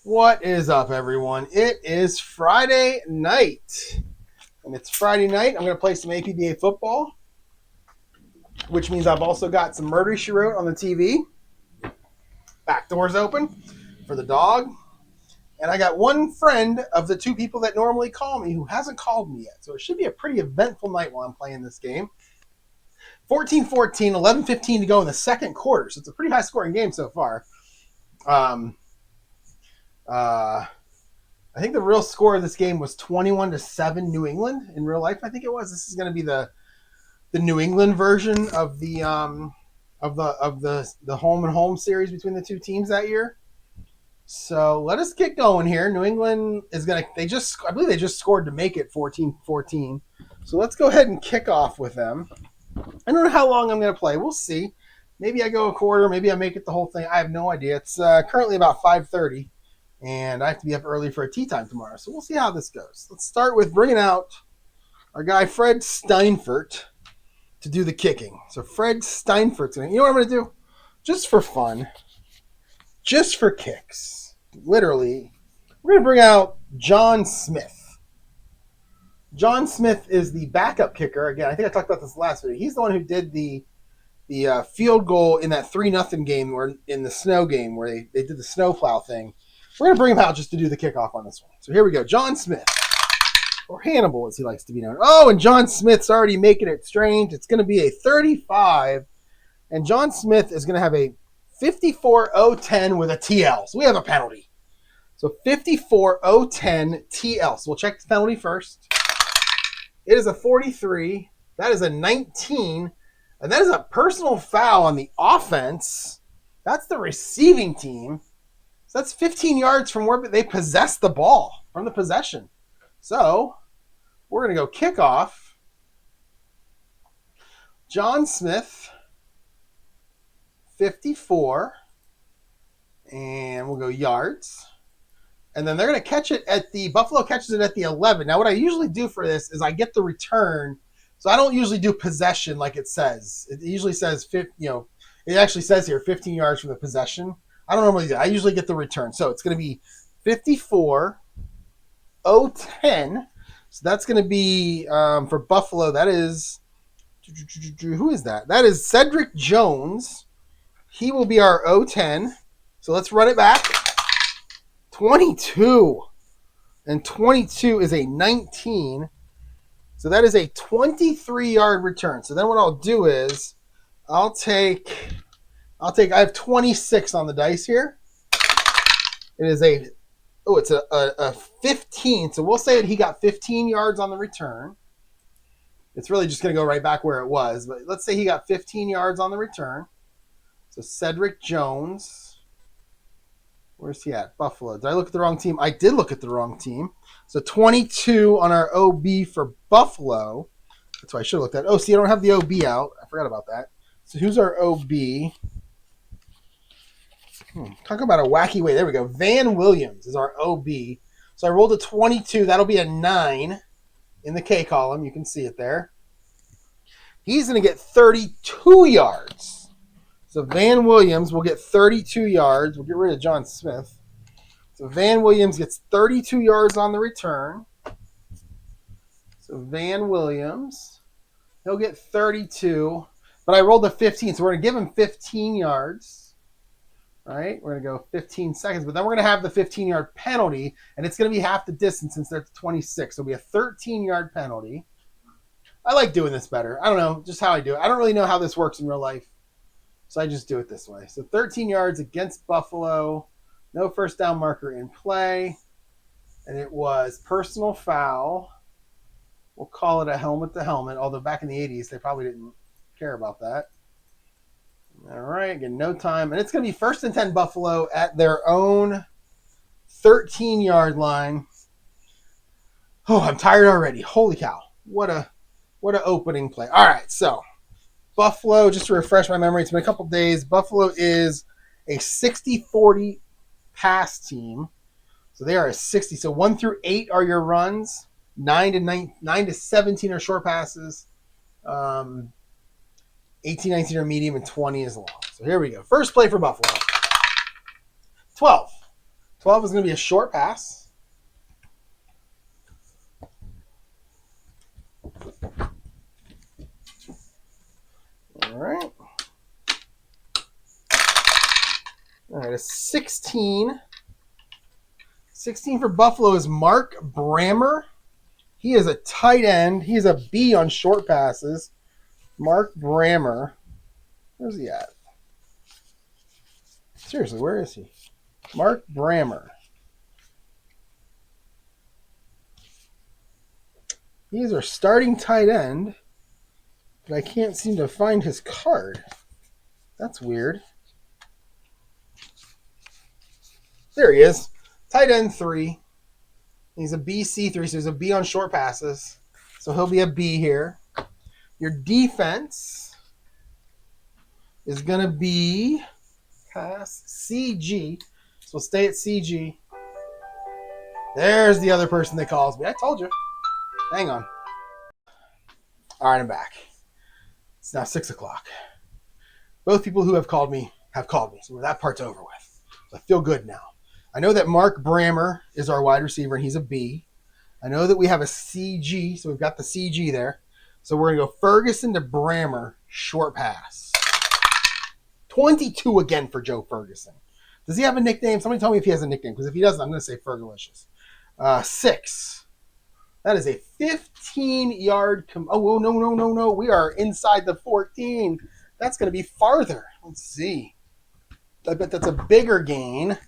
What is up, everyone? It is Friday night. And it's Friday night. I'm going to play some APBA football, which means I've also got some Murder, She Wrote on the TV. Back doors open for the dog. And I got one friend of the two people that normally call me who hasn't called me yet. So it should be a pretty eventful night while I'm playing this game. 14-14, 11-15 to go in the second quarter. So it's a pretty high-scoring game so far. I think the real score of this game was 21-7 New England in real life. I think it was. This is going to be the New England version of the home and home series between the two teams that year. So let us get going here. New England is going to I believe they just scored to make it 14-14. So let's go ahead and kick off with them. I don't know how long I'm going to play. We'll see. Maybe I go a quarter. Maybe I make it the whole thing. I have no idea. It's currently about 5:30. And I have to be up early for a tea time tomorrow. So we'll see how this goes. Let's start with bringing out our guy, Fred Steinfurt, to do the kicking. So Fred Steinfurt's going to, you know what I'm going to do? Just for fun, just for kicks, literally, we're going to bring out John Smith. John Smith is the backup kicker. Again, I think I talked about this last video. He's the one who did the field goal in that 3-0 game, where in the snow game, where they did the snowplow thing. We're going to bring him out just to do the kickoff on this one. So here we go. John Smith, or Hannibal as he likes to be known. Oh, and John Smith's already making it strange. It's going to be a 35, and John Smith is going to have a 54-0-10 with a TL. So we have a penalty. So 54-0-10 TL. So we'll check the penalty first. It is a 43. That is a 19. And that is a personal foul on the offense. That's the receiving team. So that's 15 yards from where they possess the ball, from the possession. So we're going to go kickoff. John Smith, 54. And we'll go yards. And then they're going to catch it at Buffalo catches it at the 11. Now, what I usually do for this is I get the return. So I don't usually do possession like it says. It usually says, it actually says here 15 yards from the possession. I don't normally do that. I usually get the return. So it's going to be 54-0-10. So that's going to be, for Buffalo, that is, who is that? That is Cedric Jones. He will be our 0-10. So let's run it back. 22. And 22 is a 19. So that is a 23-yard return. So then what I'll do is I have 26 on the dice here. It is it's a 15. So we'll say that he got 15 yards on the return. It's really just going to go right back where it was. But let's say he got 15 yards on the return. So Cedric Jones. Where's he at? Buffalo. Did I look at the wrong team? I did look at the wrong team. So 22 on our OB for Buffalo. That's why I should have looked at. Oh, see, I don't have the OB out. I forgot about that. So who's our OB? Talk about a wacky way. There we go. Van Williams is our OB. So I rolled a 22. That'll be a 9 in the K column. You can see it there. He's going to get 32 yards. So Van Williams will get 32 yards. We'll get rid of John Smith. So Van Williams gets 32 yards on the return. So Van Williams, he'll get 32. But I rolled a 15, so we're going to give him 15 yards. All right, we're going to go 15 seconds. But then we're going to have the 15-yard penalty, and it's going to be half the distance since they're at 26. So it'll be a 13-yard penalty. I like doing this better. I don't know, just how I do it. I don't really know how this works in real life, so I just do it this way. So 13 yards against Buffalo. No first down marker in play. And it was personal foul. We'll call it a helmet to helmet, although back in the 80s, they probably didn't care about that. All right, again, no time. And it's going to be 1st and 10 Buffalo at their own 13-yard line. Oh, I'm tired already. Holy cow. What a opening play. All right, so Buffalo, just to refresh my memory, it's been a couple days. Buffalo is a 60-40 pass team. So they are a 60. So 1 through 8 are your runs. 9 to 17 are short passes. 18, 19 are medium, and 20 is long. So here we go. First play for Buffalo. 12. 12 is going to be a short pass. All right. All right, a 16. 16 for Buffalo is Mark Brammer. He is a tight end. He is a B on short passes. Mark Brammer. Where's he at? Seriously, where is he? Mark Brammer. He's our starting tight end, but I can't seem to find his card. That's weird. There he is. Tight end 3. He's a BC3, so he's a B on short passes. So he'll be a B here. Your defense is going to be pass CG. So we'll stay at CG. There's the other person that calls me. I told you. Hang on. All right, I'm back. It's now 6 o'clock. Both people who have called me have called me. So that part's over with. So I feel good now. I know that Mark Brammer is our wide receiver, and he's a B. I know that we have a CG, so we've got the CG there. So we're going to go Ferguson to Brammer, short pass. 22 again for Joe Ferguson. Does he have a nickname? Somebody tell me if he has a nickname, because if he doesn't, I'm going to say Fergalicious. 6. That is a 15-yard. Oh, no. We are inside the 14. That's going to be farther. Let's see. I bet that's a bigger gain.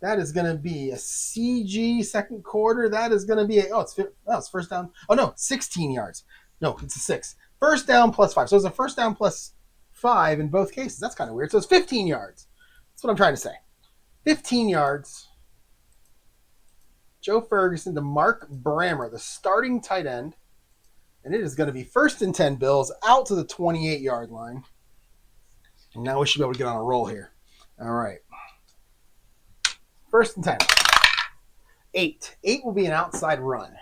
That is going to be a CG second quarter. That is going to be it's first down. Oh, no, 16 yards. No, it's a 6. First down plus 5. So it's a first down plus 5 in both cases. That's kind of weird. So it's 15 yards. That's what I'm trying to say. 15 yards. Joe Ferguson to Mark Brammer, the starting tight end. And it is going to be 1st and 10 Bills out to the 28-yard line. And now we should be able to get on a roll here. All right. 1st and 10. 8. 8 will be an outside run.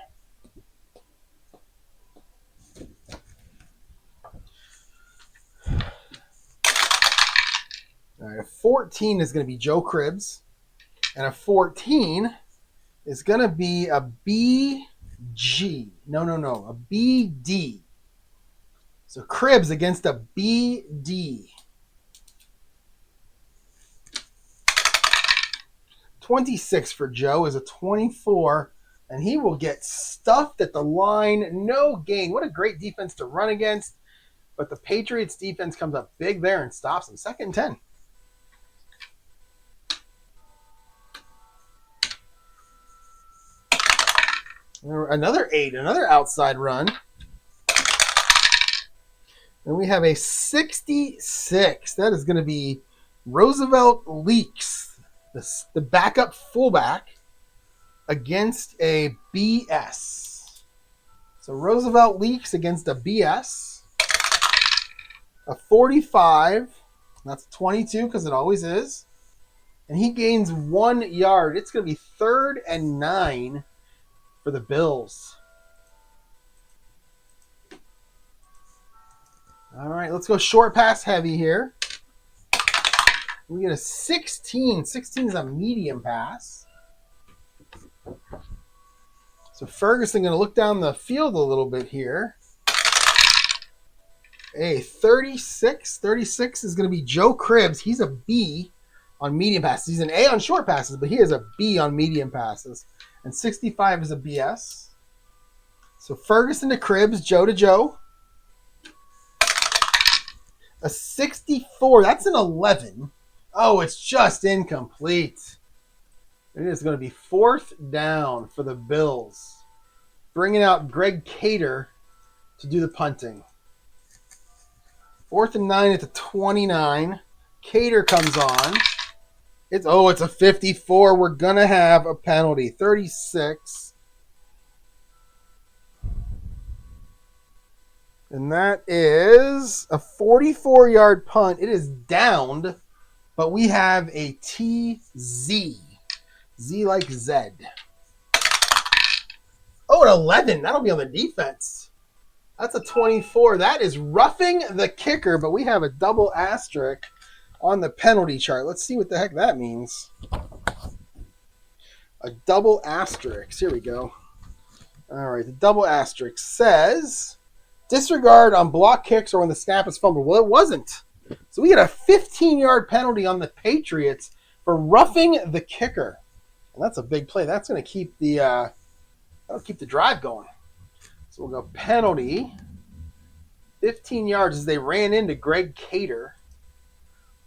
All right, a 14 is going to be Joe Cribbs. And a 14 is going to be a BG. No. A BD. So Cribbs against a BD. 26 for Joe is a 24, and he will get stuffed at the line. No gain. What a great defense to run against. But the Patriots defense comes up big there and stops him. 2nd and 10. Another 8, another outside run. And we have a 66. That is going to be Roosevelt Leaks. The backup fullback against a BS. So Roosevelt Leaks against a BS. A 45. That's 22 because it always is. And he gains 1 yard. It's going to be 3rd and 9 for the Bills. All right, let's go short pass heavy here. We get a 16. 16 is a medium pass. So Ferguson going to look down the field a little bit here. A 36. 36 is going to be Joe Cribbs. He's a B on medium passes. He's an A on short passes, but he is a B on medium passes. And 65 is a BS. So Ferguson to Cribbs, Joe to Joe. A 64. That's an 11. Oh, it's just incomplete. It is going to be 4th down for the Bills. Bringing out Greg Cater to do the punting. 4th and 9 at the 29. Cater comes on. It's a 54. We're going to have a penalty. 36. And that is a 44-yard punt. It is downed, but we have a TZ. Z like Z. Oh, an 11. That'll be on the defense. That's a 24. That is roughing the kicker, but we have a double asterisk on the penalty chart. Let's see what the heck that means. a double asterisk. Here we go. All right, the double asterisk says disregard on block kicks or when the snap is fumbled. Well, it wasn't. So we get a 15-yard penalty on the Patriots for roughing the kicker. And that's a big play. That's going to keep the drive going. So we'll go penalty. 15 yards as they ran into Greg Cater.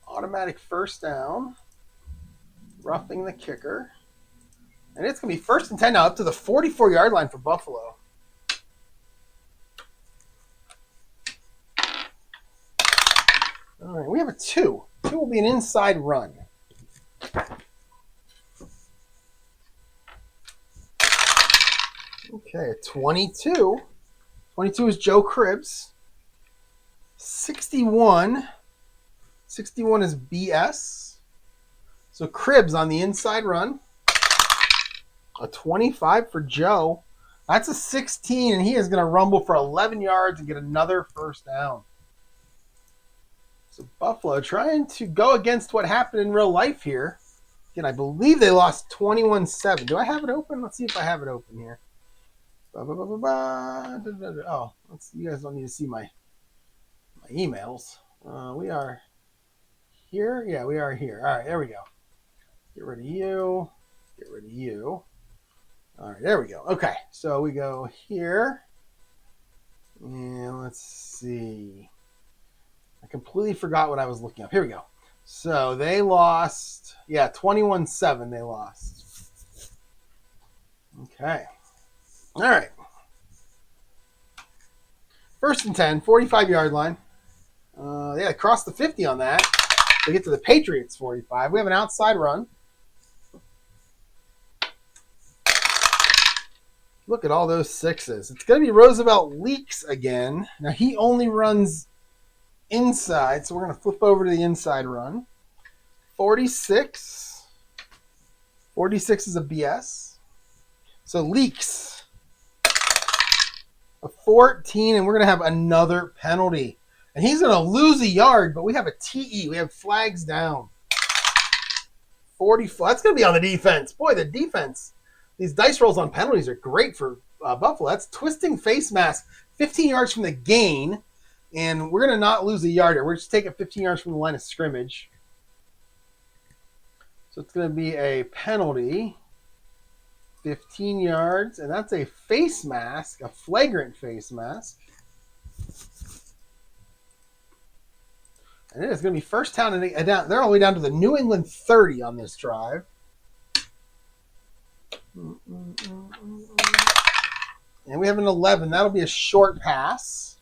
Automatic first down. Roughing the kicker. And it's going to be 1st and 10 now up to the 44-yard line for Buffalo. All right, we have a 2. 2 will be an inside run. Okay, 22. 22 is Joe Cribbs. 61. 61 is BS. So Cribbs on the inside run. A 25 for Joe. That's a 16, and he is going to rumble for 11 yards and get another first down. So Buffalo trying to go against what happened in real life here. Again, I believe they lost 21-7. Do I have it open? Let's see if I have it open here. Oh, you guys don't need to see my emails. We are here. Yeah, we are here. All right, there we go. Get rid of you. Get rid of you. All right, there we go. Okay, so we go here. And let's see. I completely forgot what I was looking up. Here we go. So they lost, 21-7 they lost. Okay. All right. 1st and 10, 45-yard line. Cross the 50 on that. They get to the Patriots 45. We have an outside run. Look at all those 6s. It's going to be Roosevelt Leaks again. Now, he only runs inside, so we're going to flip over to the inside run. 46. 46 is a BS. So Leaks. A 14, and we're going to have another penalty. And he's going to lose a yard, but we have a TE. We have flags down. 44. That's going to be on the defense. Boy, the defense. These dice rolls on penalties are great for Buffalo. That's twisting face mask. 15 yards from the gain. And we're going to not lose a yard here. We're just taking 15 yards from the line of scrimmage. So it's going to be a penalty. 15 yards. And that's a face mask, a flagrant face mask. And it is going to be first down. And down. They're all the way down to the New England 30 on this drive. And we have an 11. That'll be a short pass.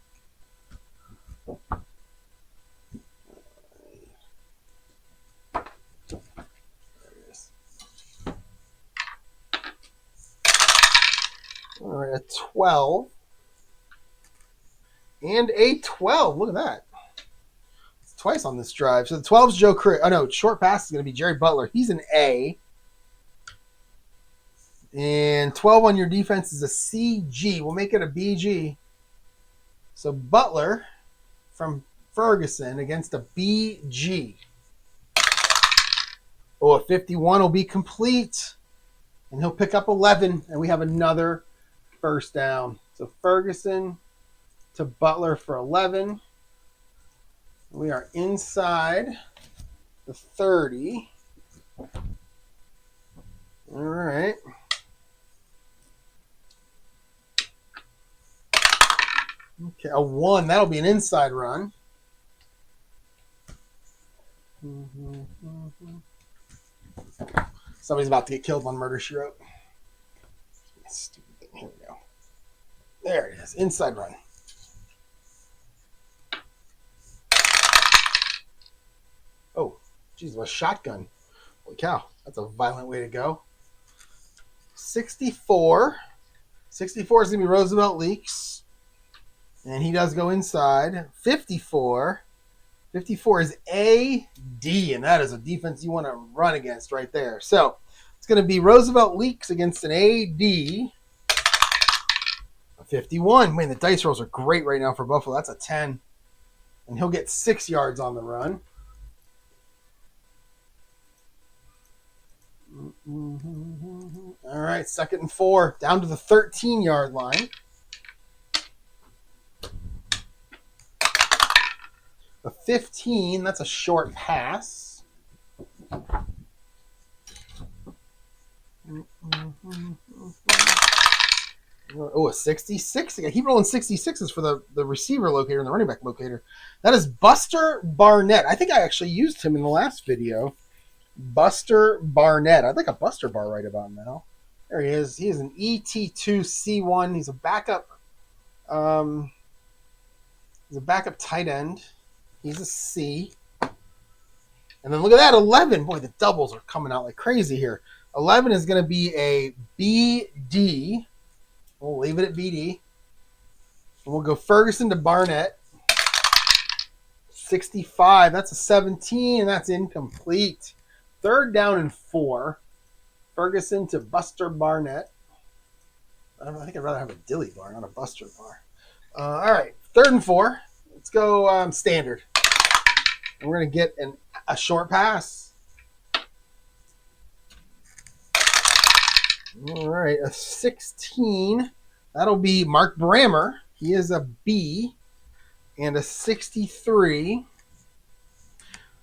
All right, a 12. And a 12. Look at that. It's twice on this drive. So the 12 is Joe Cribbs. Oh, no, short pass is going to be Jerry Butler. He's an A. And 12 on your defense is a CG. We'll make it a BG. So Butler from Ferguson against a BG. Oh, a 51 will be complete. And he'll pick up 11. And we have another first down. So Ferguson to Butler for 11. We are inside the 30. All right. Okay, a 1. That'll be an inside run. Somebody's about to get killed on Murder, She Wrote. Stupid thing. Here we go. There it is. Inside run. Oh, geez, a shotgun. Holy cow. That's a violent way to go. 64. 64 is going to be Roosevelt Leaks. And he does go inside. 54. 54 is AD, and that is a defense you want to run against right there. So it's going to be Roosevelt Leaks against an AD. A 51. Man, the dice rolls are great right now for Buffalo. That's a 10. And he'll get 6 yards on the run. right, 2nd and 4, down to the 13-yard line. The 15, that's a short pass. Oh, a 66. I keep rolling 66s for the receiver locator and the running back locator. That is Buster Barnett. I think I actually used him in the last video. Buster Barnett. I'd like a Buster Bar right about now. There he is. He is an ET2C1. He's a backup. He's a backup tight end. He's a C. And then look at that, 11. Boy, the doubles are coming out like crazy here. 11 is going to be a BD. We'll leave it at BD. And we'll go Ferguson to Barnett. 65. That's a 17, and that's incomplete. 3rd down and 4. Ferguson to Buster Barnett. I think I'd rather have a Dilly bar, not a Buster bar. All right, 3rd and 4. Let's go standard. And we're going to get a short pass. All right, a 16. That'll be Mark Brammer. He is a B. And a 63.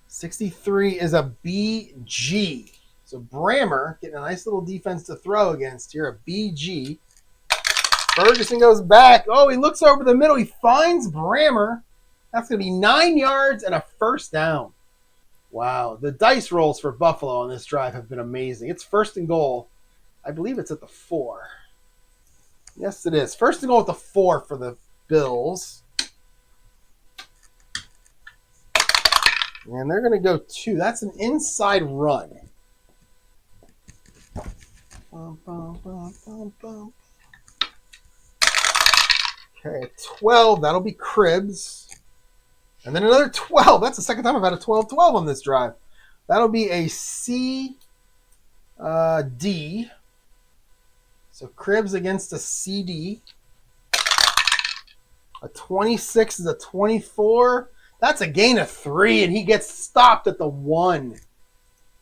63 is a BG. So Brammer getting a nice little defense to throw against here, a BG. Ferguson goes back. Oh, he looks over the middle. He finds Brammer. That's going to be 9 yards and a 1st down. Wow. The dice rolls for Buffalo on this drive have been amazing. It's 1st and goal. I believe it's at the 4. Yes, it is. 1st and goal at the 4 for the Bills. And they're going to go 2. That's an inside run. Okay, 12. That'll be Cribbs. And then another 12. That's the second time I've had a 12-12 on this drive. That'll be a C, D. So Cribbs against a CD. A 26 is a 24. That's a gain of 3, and he gets stopped at the 1.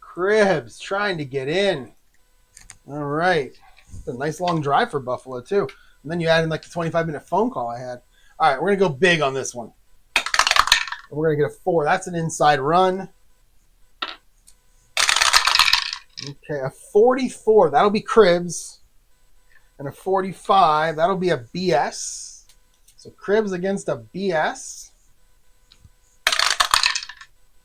Cribbs trying to get in. All right. It's a nice long drive for Buffalo, too. And then you add in like the 25-minute phone call I had. All right, we're going to go big on this one. And we're going to get a 4. That's an inside run. Okay, a 44. That'll be Cribbs. And a 45. That'll be a BS. So Cribbs against a BS.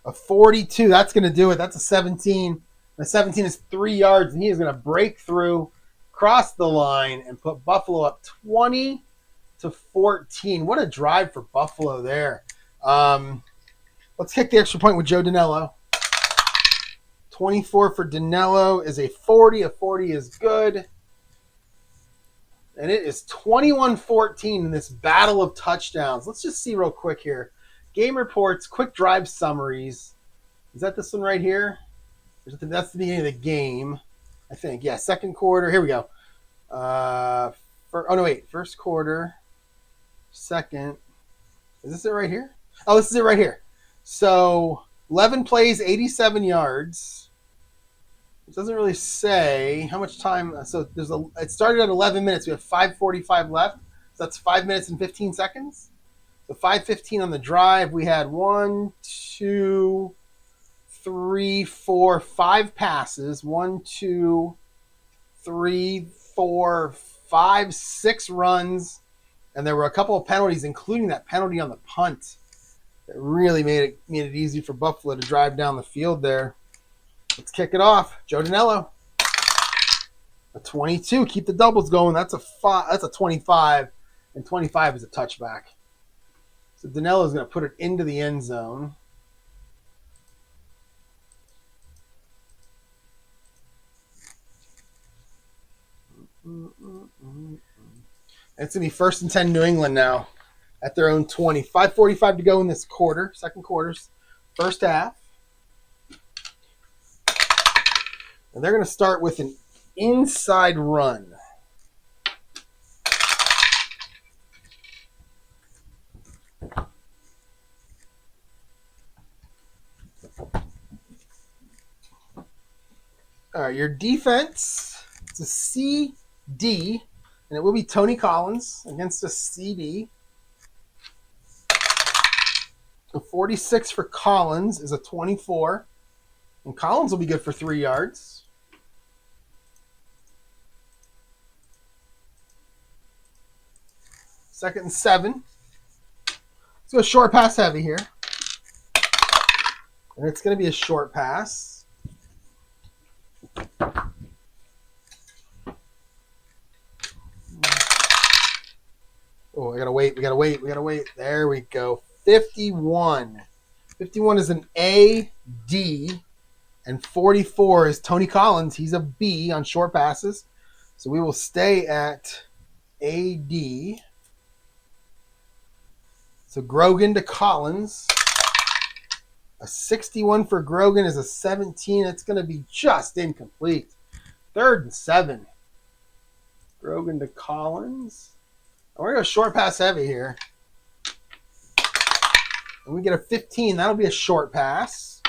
A 42. That's going to do it. That's a 17. The 17 is 3 yards, and he is going to break through, cross the line, and put Buffalo up 20-14. What a drive for Buffalo there. Let's kick the extra point with Joe Danello. 24 for Danello is a 40. A 40 is good. And it is 21-14 in this battle of touchdowns. Let's just see real quick here. Game reports, quick drive summaries. Is that this one right here? That's the beginning of the game, I think. Yeah, 2nd quarter. Here we go. First quarter, 2nd. Is this it right here? Oh, this is it right here. So 11 plays, 87 yards. It doesn't really say how much time. So it started at 11 minutes. We have 5:45 left. So that's 5 minutes and 15 seconds. So 5:15 on the drive. We had 1, 2, 3, 4, 5 passes. 1, 2, 3, 4, 5, 6 runs. And there were a couple of penalties, including that penalty on the punt. That really made it easy for Buffalo to drive down the field there. Let's kick it off. Joe Danello. A 22. Keep the doubles going. That's a 25. And 25 is a touchback. So Danello is going to put it into the end zone. It's going to be 1st and 10 New England now at their own 20. 5:45 to go in this quarter, 2nd quarter's first half. And they're going to start with an inside run. All right, your defense, let's It's a CD, and it will be Tony Collins against a CD. A 46 for Collins is a 24. And Collins will be good for 3 yards. Second and 7. Let's go short pass heavy here. And it's going to be a short pass. Oh, we got to wait. There we go. 51. 51 is an A, D, and 44 is Tony Collins. He's a B on short passes. So we will stay at AD. So Grogan to Collins. A 61 for Grogan is a 17. It's going to be just incomplete. 3rd and 7. Grogan to Collins. We're going to go short pass heavy here. And we get a 15. That'll be a short pass.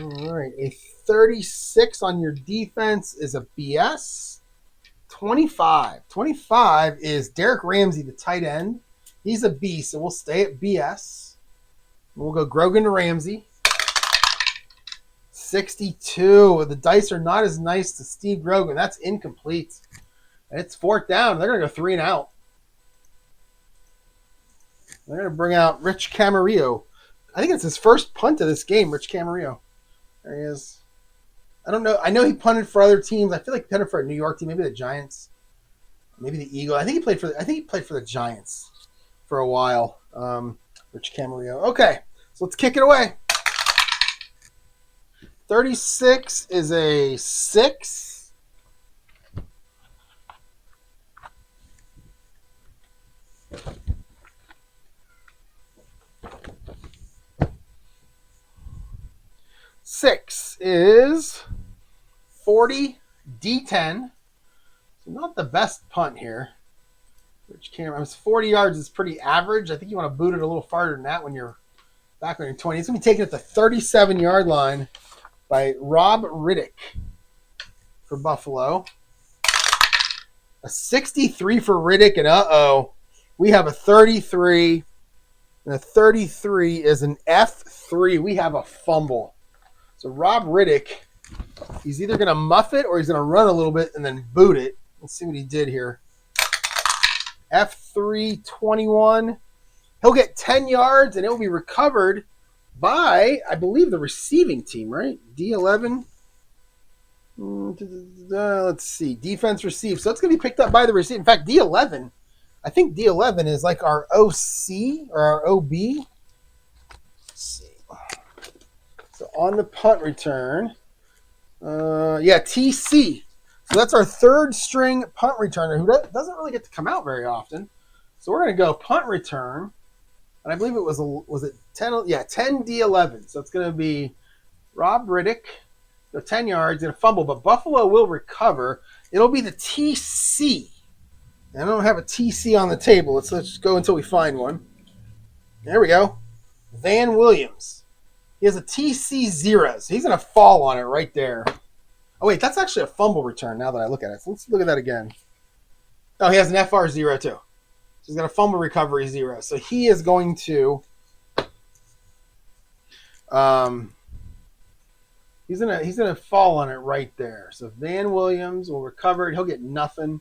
All right. A 36 on your defense is a BS. 25. 25 is Derek Ramsey, the tight end. He's a B, so we'll stay at BS. We'll go Grogan to Ramsey. 62. The dice are not as nice to Steve Grogan. That's incomplete. And it's 4th down. They're going to go 3 and out. They're going to bring out Rich Camarillo. I think it's his first punt of this game, Rich Camarillo. There he is. I don't know. I know he punted for other teams. I feel like he punted for a New York team, maybe the Giants, maybe the Eagles. I think he played for the Giants for a while. Rich Camarillo. Okay, so let's kick it away. 36 is a 6. Six is 40 D10. So not the best punt here. Which camera? 40 yards is pretty average. I think you want to boot it a little farther than that when you're back on your 20. It's going to be taken at the 37-yard line by Rob Riddick for Buffalo. A 63 for Riddick, and we have a 33. And a 33 is an F3. We have a fumble. So Rob Riddick, he's either going to muff it or he's going to run a little bit and then boot it. Let's see what he did here. F3-21. He'll get 10 yards and it will be recovered by, I believe, the receiving team, right? D11. Let's see. Defense receive. So it's going to be picked up by the receiver. In fact, D11. I think D11 is like our OC or our OB. Let's see. So on the punt return, TC. So that's our 3rd string punt returner who doesn't really get to come out very often. So we're going to go punt return, and I believe it was it 10? Yeah, 10 D11. So it's going to be Rob Riddick, so 10 yards and a fumble, but Buffalo will recover. It'll be the TC. And I don't have a TC on the table. Let's just go until we find one. There we go. Van Williams. He has a TC0, so he's going to fall on it right there. Oh, wait, that's actually a fumble return now that I look at it. So let's look at that again. Oh, he has an FR0 too. So he's got a fumble recovery 0. So he is going to he's gonna fall on it right there. So Van Williams will recover it. He'll get nothing.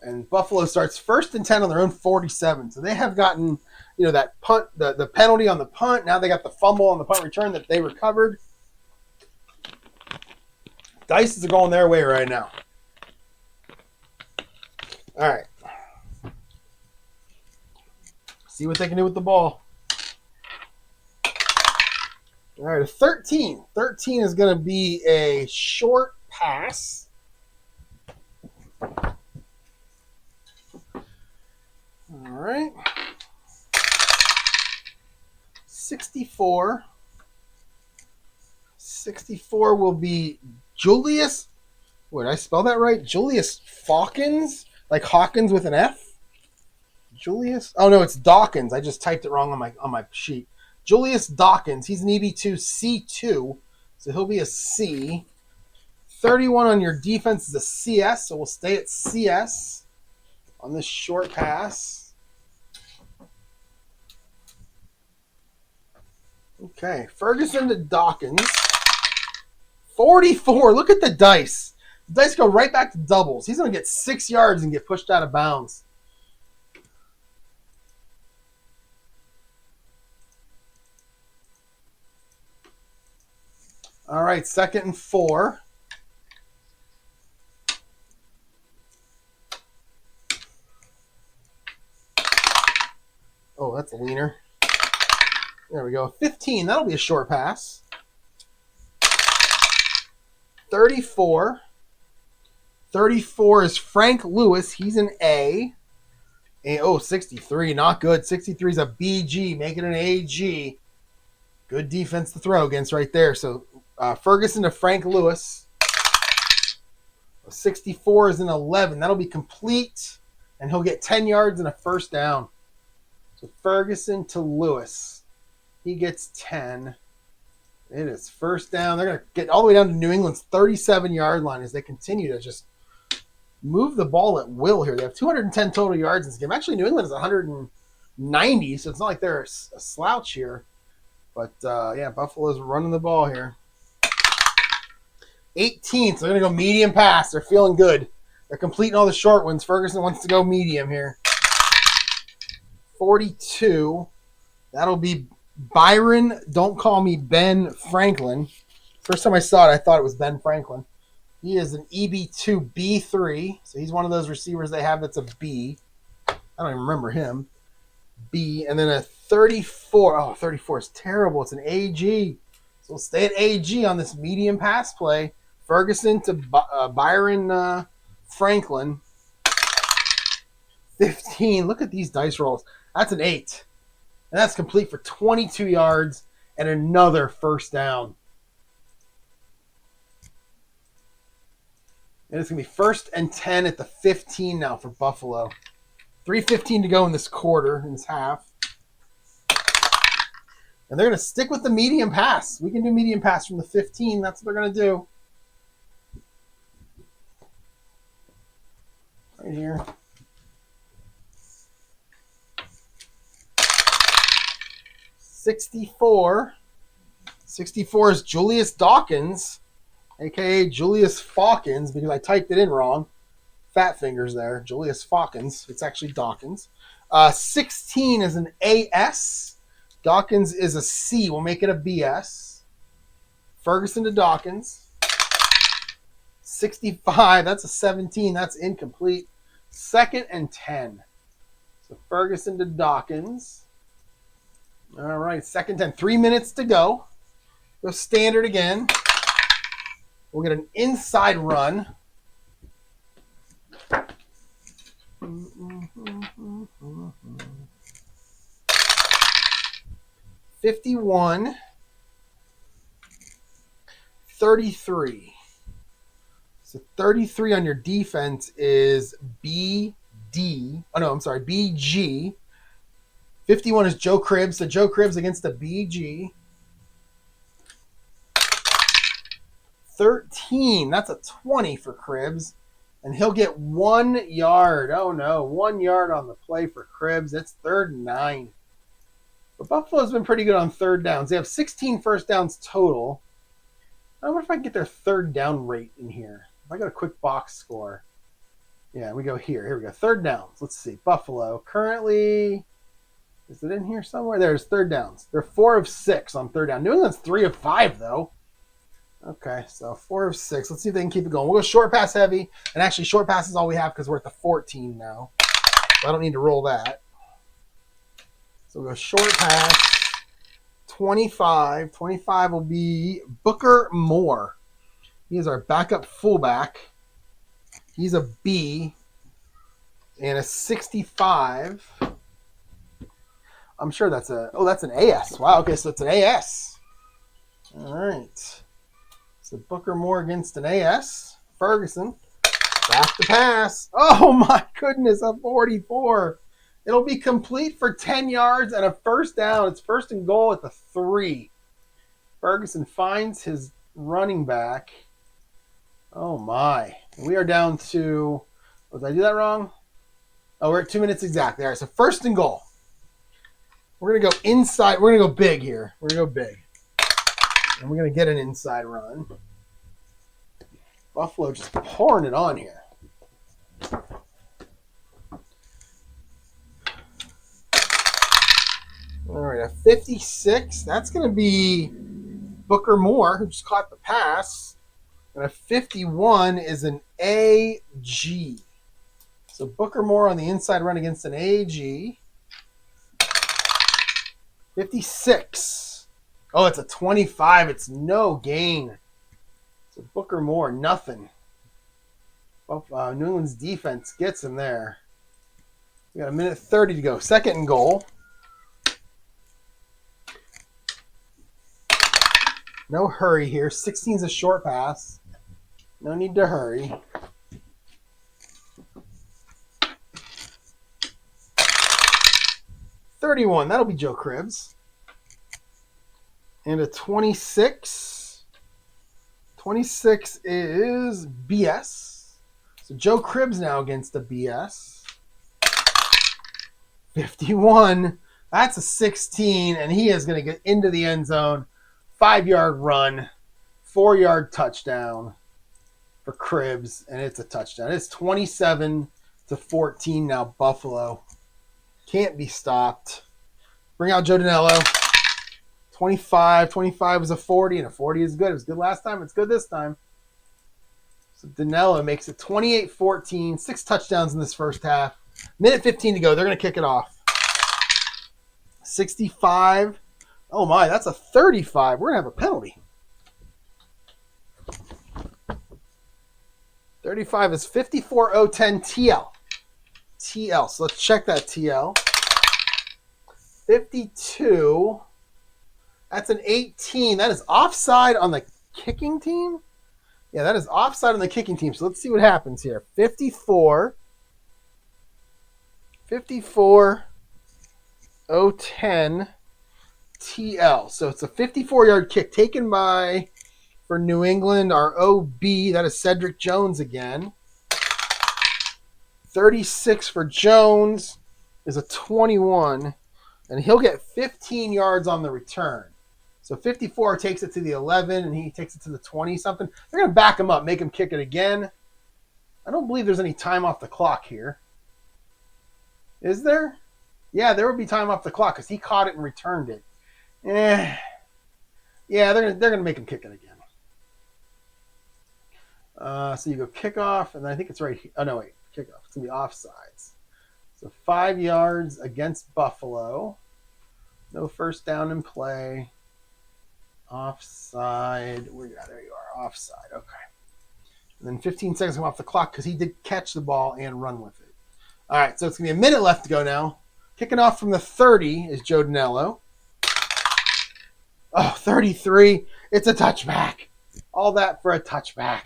And Buffalo starts 1st and 10 on their own 47. So they have gotten, that punt, the penalty on the punt. Now they got the fumble on the punt return that they recovered. Dices are going their way right now. All right. See what they can do with the ball. All right, a 13. 13 is going to be a short pass. All right. 64. 64 will be Julius. Wait, did I spell that right? Julius Fawkins? Like Hawkins with an F? Julius? Oh, no, it's Dawkins. I just typed it wrong on my sheet. Julius Dawkins. He's an EB2 C2, so he'll be a C. 31 on your defense is a CS, so we'll stay at CS on this short pass. Okay, Ferguson to Dawkins. 44. Look at the dice. The dice go right back to doubles. He's going to get 6 yards and get pushed out of bounds. All right, 2nd and 4. Oh, that's a leaner. There we go. 15. That'll be a short pass. 34. 34 is Frank Lewis. He's an A. Oh, 63. Not good. 63 is a BG. Make it an AG. Good defense to throw against right there. So Ferguson to Frank Lewis. 64 is an 11. That'll be complete. And he'll get 10 yards and a first down. So Ferguson to Lewis. He gets 10. It is first down. They're going to get all the way down to New England's 37-yard line as they continue to just move the ball at will here. They have 210 total yards in this game. Actually, New England is 190, so it's not like they're a slouch here. But, yeah, Buffalo's running the ball here. 18, so they're going to go medium pass. They're feeling good. They're completing all the short ones. Ferguson wants to go medium here. 42. That'll be Byron, don't call me Ben Franklin. First time I saw it, I thought it was Ben Franklin. He is an EB2 B3, so he's one of those receivers they have that's a B. I don't even remember him. B, and then a 34. Oh, 34 is terrible. It's an AG. So we'll stay at AG on this medium pass play. Ferguson to Byron Franklin. 15. Look at these dice rolls. That's an 8. And that's complete for 22 yards and another first down. And it's going to be 1st and 10 at the 15 now for Buffalo. 3:15 to go in this quarter, in this half. And they're going to stick with the medium pass. We can do medium pass from the 15. That's what they're going to do. Right here. 64. 64 is Julius Dawkins, a.k.a. Julius Fawkins, because I typed it in wrong. Fat fingers there. Julius Fawkins. It's actually Dawkins. 16 is an AS. Dawkins is a C. We'll make it a BS. Ferguson to Dawkins. 65. That's a 17. That's incomplete. 2nd and 10. So Ferguson to Dawkins. All right, 2nd 10. 3 minutes to go. Go standard again. We'll get an inside run. 51. 33. So 33 on your defense is BD. Oh, no, I'm sorry, BG. 51 is Joe Cribbs. So Joe Cribbs against the BG. 13. That's a 20 for Cribbs. And he'll get 1 yard. Oh, no. 1 yard on the play for Cribbs. It's 3rd and 9. But Buffalo's been pretty good on 3rd downs. They have 16 first downs total. I wonder if I can get their 3rd down rate in here. If I got a quick box score. Yeah, we go here. Here we go. 3rd downs. Let's see. Buffalo currently... Is it in here somewhere? There's 3rd downs. They're 4 of 6 on 3rd down. New England's 3 of 5, though. Okay, so 4 of 6. Let's see if they can keep it going. We'll go short pass heavy. And actually, short pass is all we have because we're at the 14 now. So I don't need to roll that. So we'll go short pass. 25. 25 will be Booker Moore. He is our backup fullback. He's a B. And a 65. I'm sure that's a... Oh, that's an AS. Wow, okay, so it's an AS. All right. So Booker Moore against an AS. Ferguson. Back to pass. Oh, my goodness, a 44. It'll be complete for 10 yards and a first down. It's 1st and goal at the 3. Ferguson finds his running back. Oh, my. We are down to... Oh, did I do that wrong? Oh, we're at 2 minutes exactly. All right, so first and goal. We're going to go inside. We're going to go big here. We're going to go big. And we're going to get an inside run. Buffalo just pouring it on here. All right, a 56. That's going to be Booker Moore, who just caught the pass. And a 51 is an AG. So Booker Moore on the inside run against an AG. 56. Oh, it's a 25. It's no gain. So Booker Moore, nothing. New England's defense gets him there. We got a minute 30 to go. Second and goal. No hurry here. 16's a short pass. No need to hurry. $31. That'll be Joe Cribbs. And a 26. 26 is BS. So Joe Cribbs now against the BS. 51. That's a 16, and he is going to get into the end zone. 5-yard run, 4-yard touchdown for Cribbs, and it's a touchdown. It's 27-14 now, Buffalo. Can't be stopped. Bring out Joe Danello. 25. 25 was a 40, and a 40 is good. It was good last time. It's good this time. So Danello makes it 28-14. 6 touchdowns in this first half. Minute 15 to go. They're going to kick it off. 65. Oh, my. That's a 35. We're going to have a penalty. 35 is 54-010 TL. TL. So let's check that TL. 52. That's an 18. That is offside on the kicking team? Yeah, that is offside on the kicking team. So let's see what happens here. 54. 54-010 TL. So it's a 54-yard kick taken by, for New England, our OB. That is Cedric Jones again. 36 for Jones is a 21. And he'll get 15 yards on the return. So 54 takes it to the 11, and he takes it to the 20-something. They're going to back him up, make him kick it again. I don't believe there's any time off the clock here. Is there? Yeah, there would be time off the clock because he caught it and returned it. Yeah, they're gonna make him kick it again. So you go kickoff, and I think it's right here. Oh, no, wait. Kickoff. It's going to be offsides. So 5 yards against Buffalo. No first down in play. Offside. There you are. Offside. Okay. And then 15 seconds off the clock because he did catch the ball and run with it. All right, so it's going to be a minute left to go now. Kicking off from the 30 is Joe Danello. Oh, 33. It's a touchback. All that for a touchback.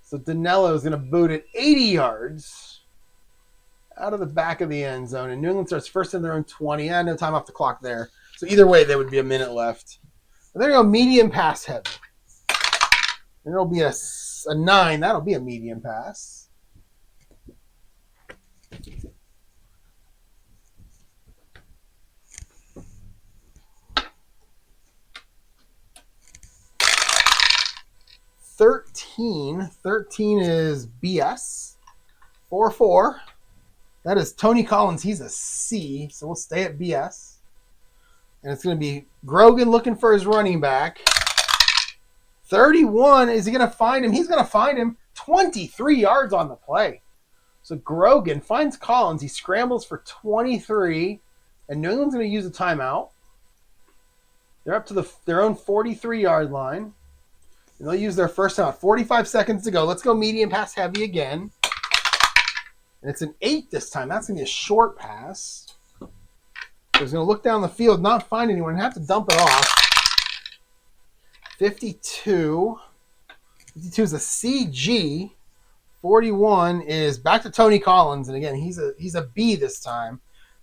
So Danello is going to boot it 80 yards out of the back of the end zone. And New England starts first in their own 20. No time off the clock there. So either way, there would be a minute left. And they're going to go medium pass heavy. And it'll be a 9. That'll be a medium pass. Thirteen is BS. 4-4. That is Tony Collins. He's a C, so we'll stay at BS. And it's going to be Grogan looking for his running back. 31. Is he going to find him? He's going to find him. 23 yards on the play. So Grogan finds Collins. He scrambles for 23. And New England's going to use a timeout. They're up to their own 43-yard line. And they'll use their first out. 45 seconds to go. Let's go medium pass heavy again. And it's an 8 this time. That's going to be a short pass. So he's going to look down the field, not find anyone, and have to dump it off. 52. 52 is a CG. 41 is back to Tony Collins. And again, he's a B this time.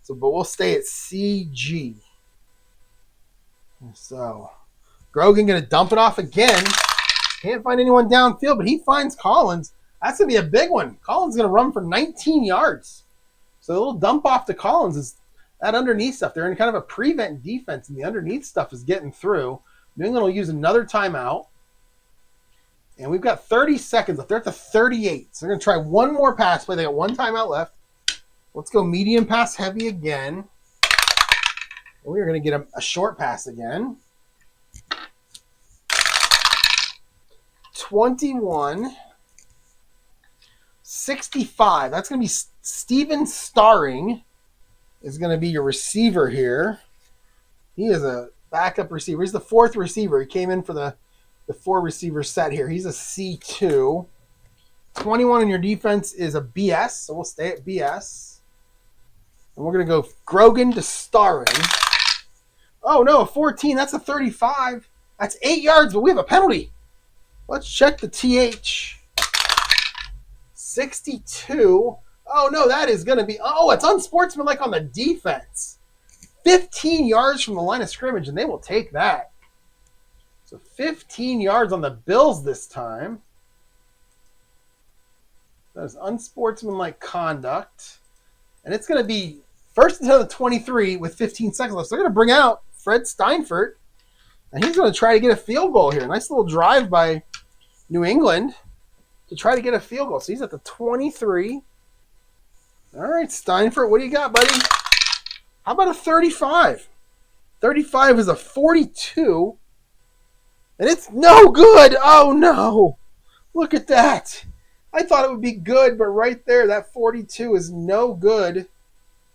But we'll stay at CG. So Grogan going to dump it off again. Can't find anyone downfield, but he finds Collins. That's going to be a big one. Collins is going to run for 19 yards. So a little dump off to Collins is that underneath stuff. They're in kind of a prevent defense, and the underneath stuff is getting through. New England will use another timeout. And we've got 30 seconds left. They're at the 38. So they're going to try one more pass play. They got one timeout left. Let's go medium pass heavy again. And we're going to get a short pass again. 21. 65. That's going to be Steven Starring is going to be your receiver here. He is a backup receiver. He's the fourth receiver. He came in for the 4-receiver set here. He's a C2. 21 in your defense is a BS, so we'll stay at BS. And we're going to go Grogan to Starring. Oh, no, a 14. That's a 35. That's 8 yards, but we have a penalty. Let's check the TH. 62. Oh, no, that is going to be... Oh, it's unsportsmanlike on the defense. 15 yards from the line of scrimmage, and they will take that. So 15 yards on the Bills this time. That is unsportsmanlike conduct. And it's going to be first and 10 of the 23 with 15 seconds left. So they're going to bring out Fred Steinfurt, and he's going to try to get a field goal here. Nice little drive by New England to try to get a field goal. So he's at the 23. All right, Steinfurt, what do you got, buddy? How about a 35? 35 is a 42. And it's no good. Oh, no. Look at that. I thought it would be good, but right there, that 42 is no good.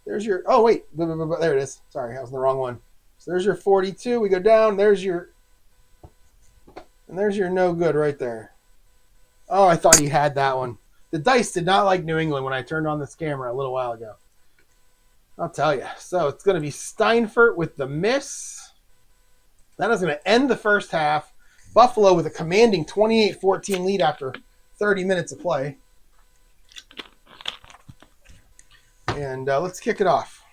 There's your... Oh, wait. There it is. Sorry, I was in the wrong one. So there's your 42. We go down. There's your... And there's your no good right there. Oh, I thought you had that one. The dice did not like New England when I turned on this camera a little while ago. I'll tell you. So it's going to be Steinfurt with the miss. That is going to end the first half. Buffalo with a commanding 28-14 lead after 30 minutes of play. And let's kick it off.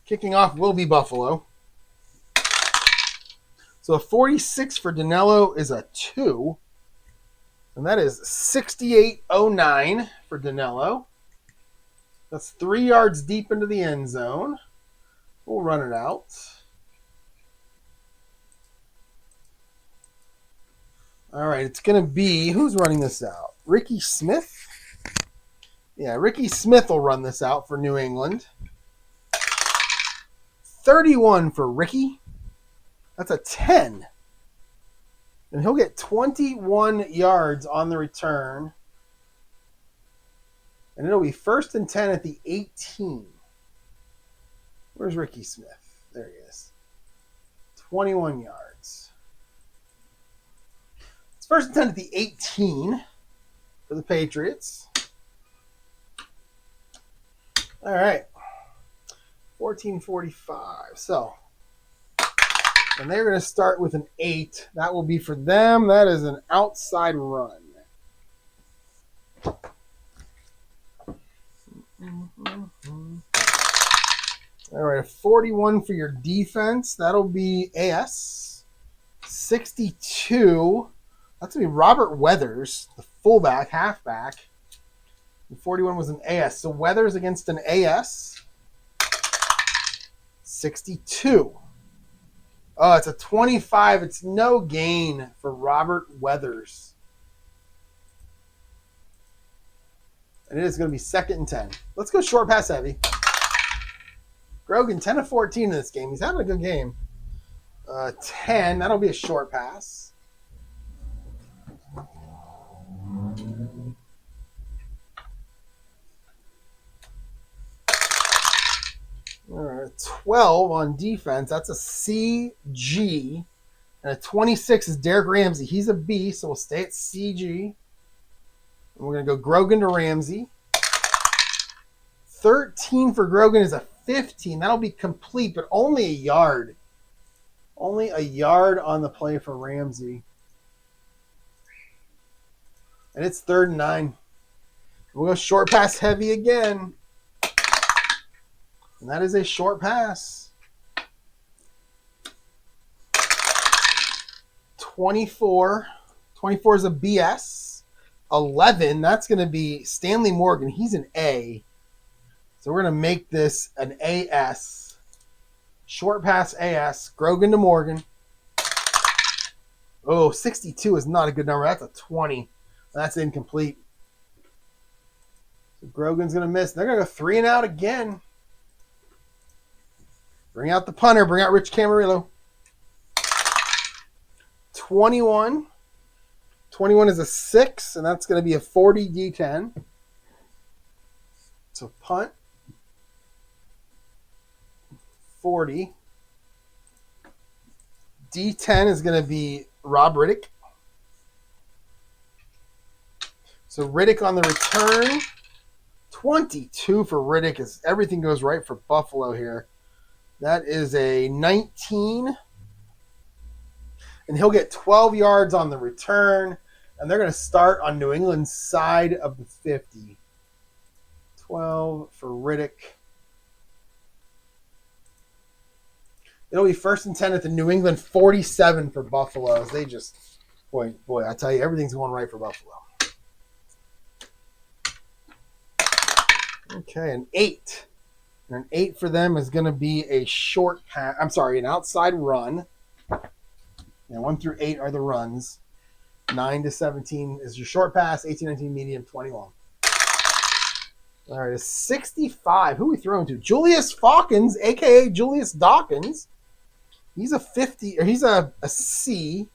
Kicking off will be Buffalo. So a 46 for Danilo is a 2. And that is 68-09 for Danilo. That's 3 yards deep into the end zone. We'll run it out. All right, it's going to be, who's running this out? Ricky Smith? Yeah, Ricky Smith will run this out for New England. 31 for Ricky. That's a 10. And he'll get 21 yards on the return. And it'll be 1st and 10 at the 18. Where's Ricky Smith? There he is. 21 yards. It's 1st and 10 at the 18 for the Patriots. All right. 14:45. So, and they're going to start with an 8. That will be for them. That is an outside run. All right, a 41 for your defense. That'll be AS. 62. That's going to be Robert Weathers, the fullback, halfback. And 41 was an AS. So Weathers against an AS. 62. Oh, it's a 25. It's no gain for Robert Weathers. And it is going to be 2nd and 10. Let's go short pass heavy. Grogan, 10 of 14 in this game. He's having a good game. 10. That'll be a short pass. All right, 12 on defense. That's a CG. And a 26 is Derek Ramsey. He's a B, so we'll stay at CG. And we're going to go Grogan to Ramsey. 13 for Grogan is a 15. That'll be complete, but only a yard. Only a yard on the play for Ramsey. And it's 3rd and 9. We'll go short pass heavy again. And that is a short pass. 24. 24 is a BS. 11, that's going to be Stanley Morgan. He's an A. So we're going to make this an AS. Short pass AS. Grogan to Morgan. Oh, 62 is not a good number. That's a 20. That's incomplete. So Grogan's going to miss. They're going to go 3 and out again. Bring out the punter. Bring out Rich Camarillo. 21. 21 is a 6, and that's going to be a 40 D10. So punt. 40. D10 is going to be Rob Riddick. So Riddick on the return. 22 for Riddick as everything goes right for Buffalo here. That is a 19. And he'll get 12 yards on the return. And they're going to start on New England's side of the 50. 12 for Riddick. It'll be 1st and 10 at the New England 47 for Buffalo. As they just, boy, I tell you, everything's going right for Buffalo. Okay, an 8. And an 8 for them is going to be a short pass. I'm sorry, an outside run. And 1 through 8 are the runs. 9 to 17 is your short pass. 18, 19, medium, 21. All right, a 65. Who are we throwing to? Julius Falcons, a.k.a. Julius Dawkins. He's a 50, or he's a C.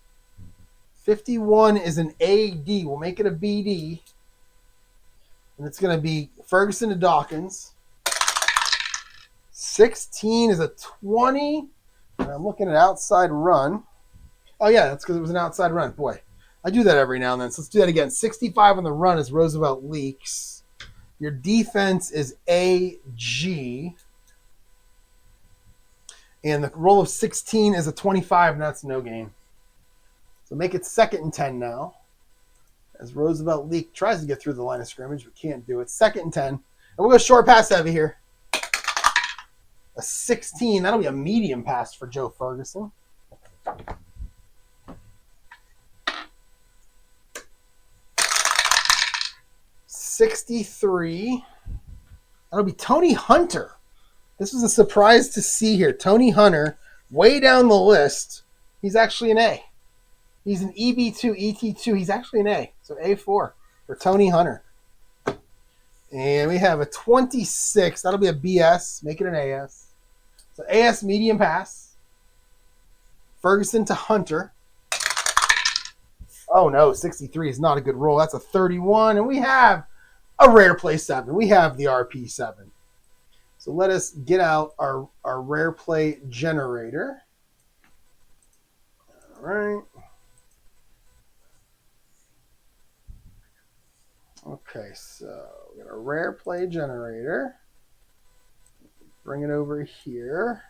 51 is an AD. We'll make it a BD. And it's going to be Ferguson to Dawkins. 16 is a 20. And I'm looking at outside run. Oh, yeah, that's because it was an outside run. Boy, I do that every now and then. So let's do that again. 65 on the run is Roosevelt Leaks. Your defense is AG. And the roll of 16 is a 25, and that's no gain. So make it 2nd and 10 now. As Roosevelt Leak tries to get through the line of scrimmage, but can't do it. 2nd and 10. And we'll go short pass heavy here. A 16. That'll be a medium pass for Joe Ferguson. $63. That'll be Tony Hunter. This was a surprise to see here. Tony Hunter, way down the list. He's actually an A. He's an EB2, ET2. He's actually an A. So A4 for Tony Hunter. And we have a 26. That'll be a BS. Make it an AS. So AS medium pass. Ferguson to Hunter. Oh no, 63 is not a good roll. That's a 31. And we have a rare play 7. We have the RP7. So let us get out our rare play generator. All right. Okay, so we got a rare play generator. Bring it over here.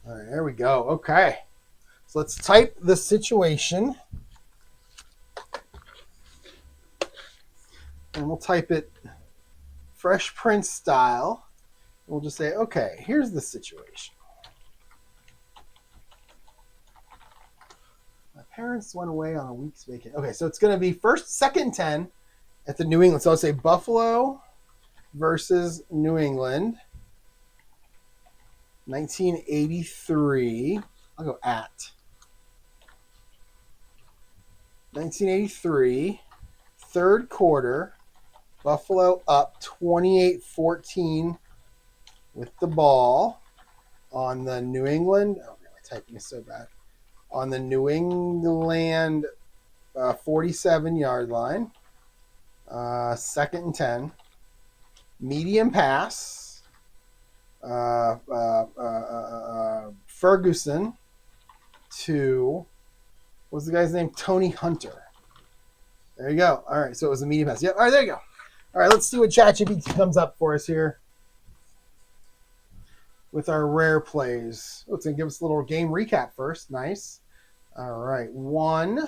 All right, there we go. Okay. So let's type the situation. And we'll type it Fresh Prince style. We'll just say, okay, here's the situation. My parents went away on a week's vacation. Okay, so it's going to be 1st, 2nd, 10 at the New England. So I'll say Buffalo versus New England. 1983. I'll go at. 1983. 3rd quarter. Buffalo up 28-14 with the ball on the New England. Oh, my typing is so bad. On the New England 47-yard line. 2nd and 10. Medium pass. Ferguson to, what's the guy's name? Tony Hunter. There you go. All right, so it was a medium pass. Yep, all right, there you go. All right, let's see what ChatGPT comes up for us here with our rare plays. Oh, it's going to give us a little game recap first. Nice. All right, 1. Is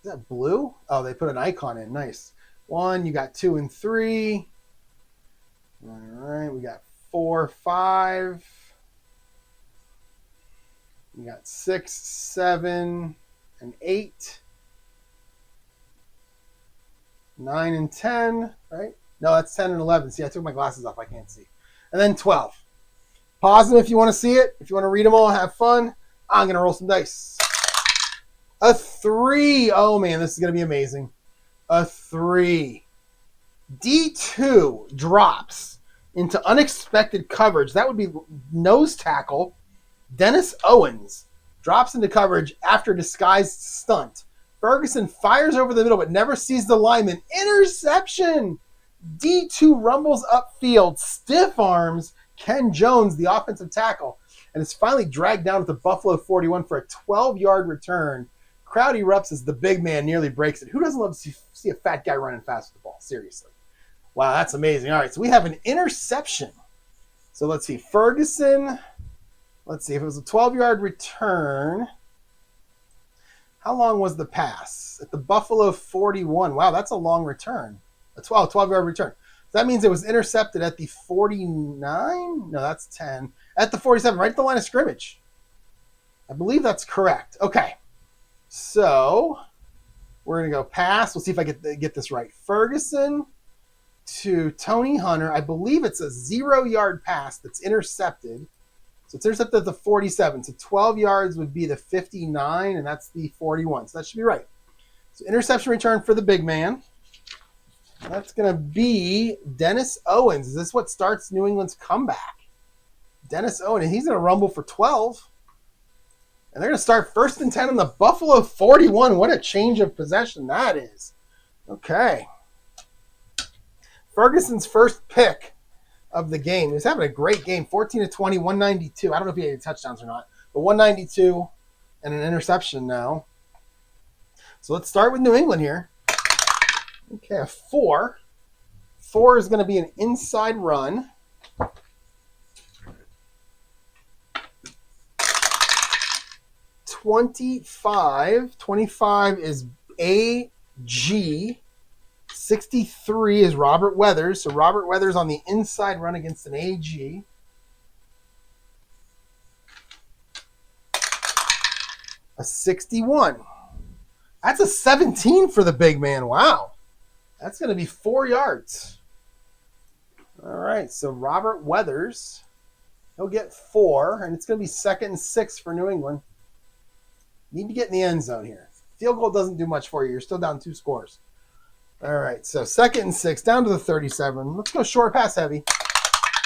that blue? Oh, they put an icon in. Nice. 1, you got 2 and 3. All right, we got 4, 5. You got 6, 7, and 8. 9 and 10, right? No, that's 10 and 11. See, I took my glasses off. I can't see. And then 12. Pause them if you want to see it. If you want to read them all, have fun. I'm going to roll some dice. A 3. Oh, man, this is going to be amazing. A 3. D2 drops into unexpected coverage. That would be nose tackle. Dennis Owens drops into coverage after disguised stunt. Ferguson fires over the middle but never sees the lineman. Interception. D2 rumbles upfield, stiff arms Ken Jones, the offensive tackle, and is finally dragged down at the Buffalo 41 for a 12-yard return. Crowd erupts as the big man nearly breaks it. Who doesn't love to see a fat guy running fast with the ball? Seriously. Wow, that's amazing. All right, so we have an interception. So let's see. Ferguson, let's see. If it was a 12-yard return, how long was the pass? At the Buffalo 41. Wow, that's a long return. A 12-yard return. So that means it was intercepted at the 49? No, that's 10. At the 47, right at the line of scrimmage. I believe that's correct. Okay. So we're going to go pass. We'll see if I get this right. Ferguson to Tony Hunter. I believe it's a 0-yard pass that's intercepted. So it's intercepted at the 47. So 12 yards would be the 59, and that's the 41. So that should be right. So interception return for the big man. That's going to be Dennis Owens. Is this what starts New England's comeback? Dennis Owens. He's going to rumble for 12. And they're going to start 1st and 10 on the Buffalo 41. What a change of possession that is. Okay. Ferguson's first pick of the game. He was having a great game. 14-20, 192. I don't know if he had any touchdowns or not. But 192 and an interception now. So let's start with New England here. Okay, a 4. 4 is going to be an inside run. $25 is AG. 63 is Robert Weathers. So Robert Weathers on the inside run against an AG. A 61. That's a 17 for the big man. Wow. That's going to be 4 yards. All right, so Robert Weathers, he'll get 4, and it's going to be 2nd and 6 for New England. Need to get in the end zone here. Field goal doesn't do much for you. You're still down 2 scores. All right, so 2nd and 6, down to the 37. Let's go short pass heavy.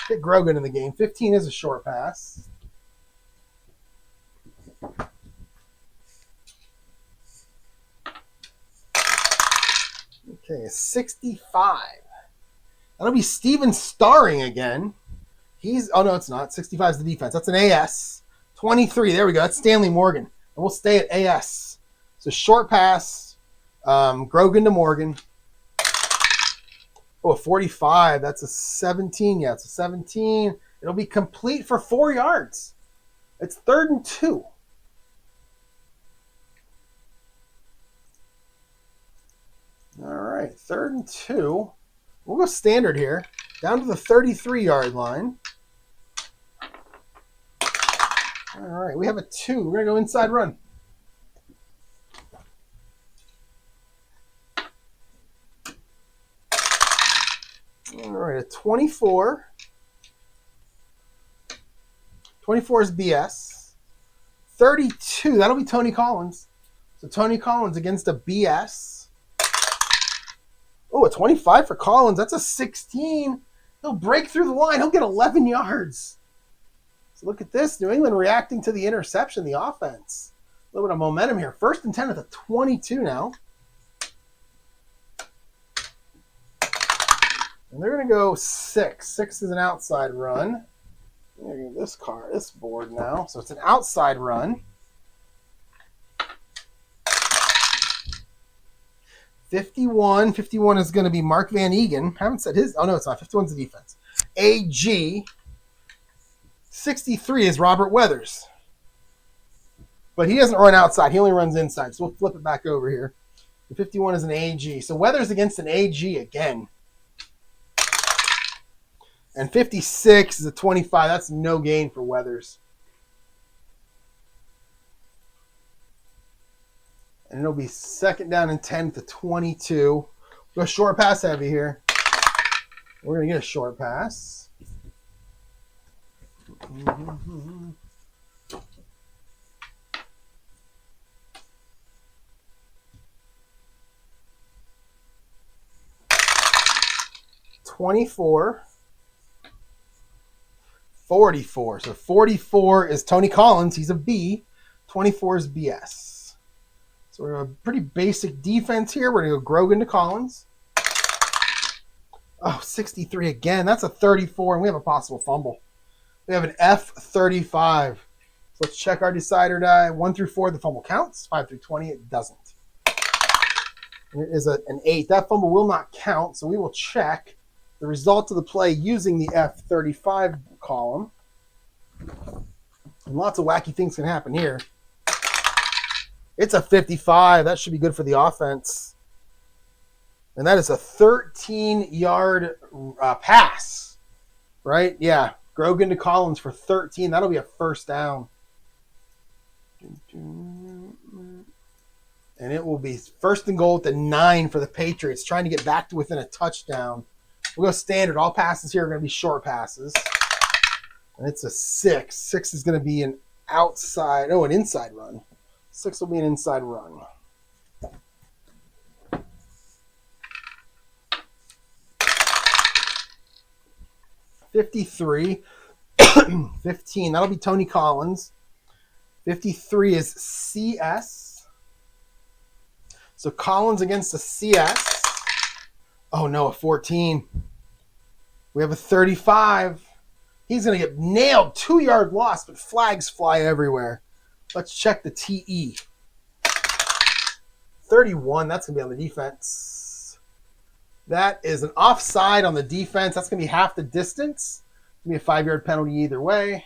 Get Grogan in the game. 15 is a short pass. Okay, a 65. That'll be Steven Starring again. Oh no, it's not. 65 is the defense. That's an AS. 23, there we go. That's Stanley Morgan. And we'll stay at AS. So short pass, Grogan to Morgan. Oh, a 45. That's a 17. Yeah, it's a 17. It'll be complete for 4 yards. It's 3rd and 2. All right, 3rd and 2. We'll go standard here. Down to the 33-yard line. All right, we have a 2. We're going to go inside run. All right, a 24. 24 is BS. 32, that'll be Tony Collins. So Tony Collins against a BS. Oh, a 25 for Collins. That's a 16. He'll break through the line. He'll get 11 yards. So look at this. New England reacting to the interception, the offense. A little bit of momentum here. 1st and 10 at the 22 now. And they're going to go 6. 6 is an outside run. I'm going to get this board now. So it's an outside run. 51. 51 is going to be Mark Van Eegen. Haven't said his. Oh, no, it's not. 51 is the defense. AG. 63 is Robert Weathers. But he doesn't run outside. He only runs inside. So we'll flip it back over here. The 51 is an AG. So Weathers against an AG again. And 56 is a 25. That's no gain for Weathers. And it'll be second down and 10 to 22. Go short pass heavy here. We're going to get a short pass. Mm-hmm. 24. 44. So 44 is Tony Collins. He's a B. 24 is BS. So we're going to have a pretty basic defense here. We're going to go Grogan to Collins. Oh, 63 again. That's a 34, and we have a possible fumble. We have an F35. So let's check our decider die. 1 through 4, the fumble counts. 5 through 20, it doesn't. And it is an 8. That fumble will not count, so we will check the result of the play using the F35 column. And lots of wacky things can happen here. It's a 55. That should be good for the offense. And that is a 13-yard pass, right? Yeah, Grogan to Collins for 13. That'll be a first down. And it will be first and goal at the 9 for the Patriots, trying to get back to within a touchdown. We'll go standard. All passes here are going to be short passes. And it's a 6. 6 is going to be an inside run. 6 will be an inside run. 53. 15. That'll be Tony Collins. 53 is CS. So Collins against the CS. Oh no, a 14. We have a 35. He's going to get nailed. 2-yard loss, but flags fly everywhere. Let's check the TE. 31. That's going to be on the defense. That is an offside on the defense. That's going to be half the distance. It's going to be a 5-yard penalty either way.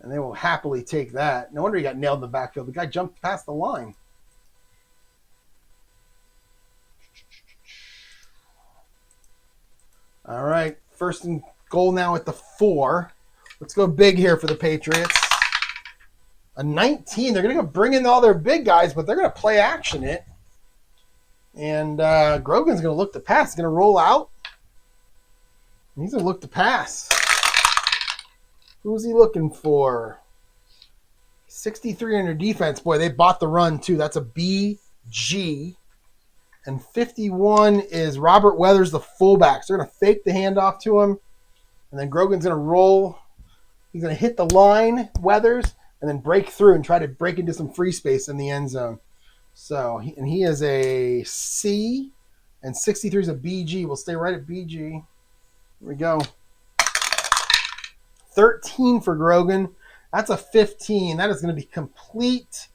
And they will happily take that. No wonder he got nailed in the backfield. The guy jumped past the line. All right. First and goal now at the 4. Let's go big here for the Patriots. A 19. They're going to go bring in all their big guys, but they're going to play action it. And Grogan's going to look to pass. He's going to roll out. He's going to look to pass. Who's he looking for? 63 under defense. Boy, they bought the run, too. That's a BG. And 51 is Robert Weathers, the fullback. So they're going to fake the handoff to him. And then Grogan's going to roll. He's going to hit the line, Weathers, and then break through and try to break into some free space in the end zone. So, he is a C, and 63 is a BG. We'll stay right at BG. Here we go. 13 for Grogan. That's a 15. That is going to be complete,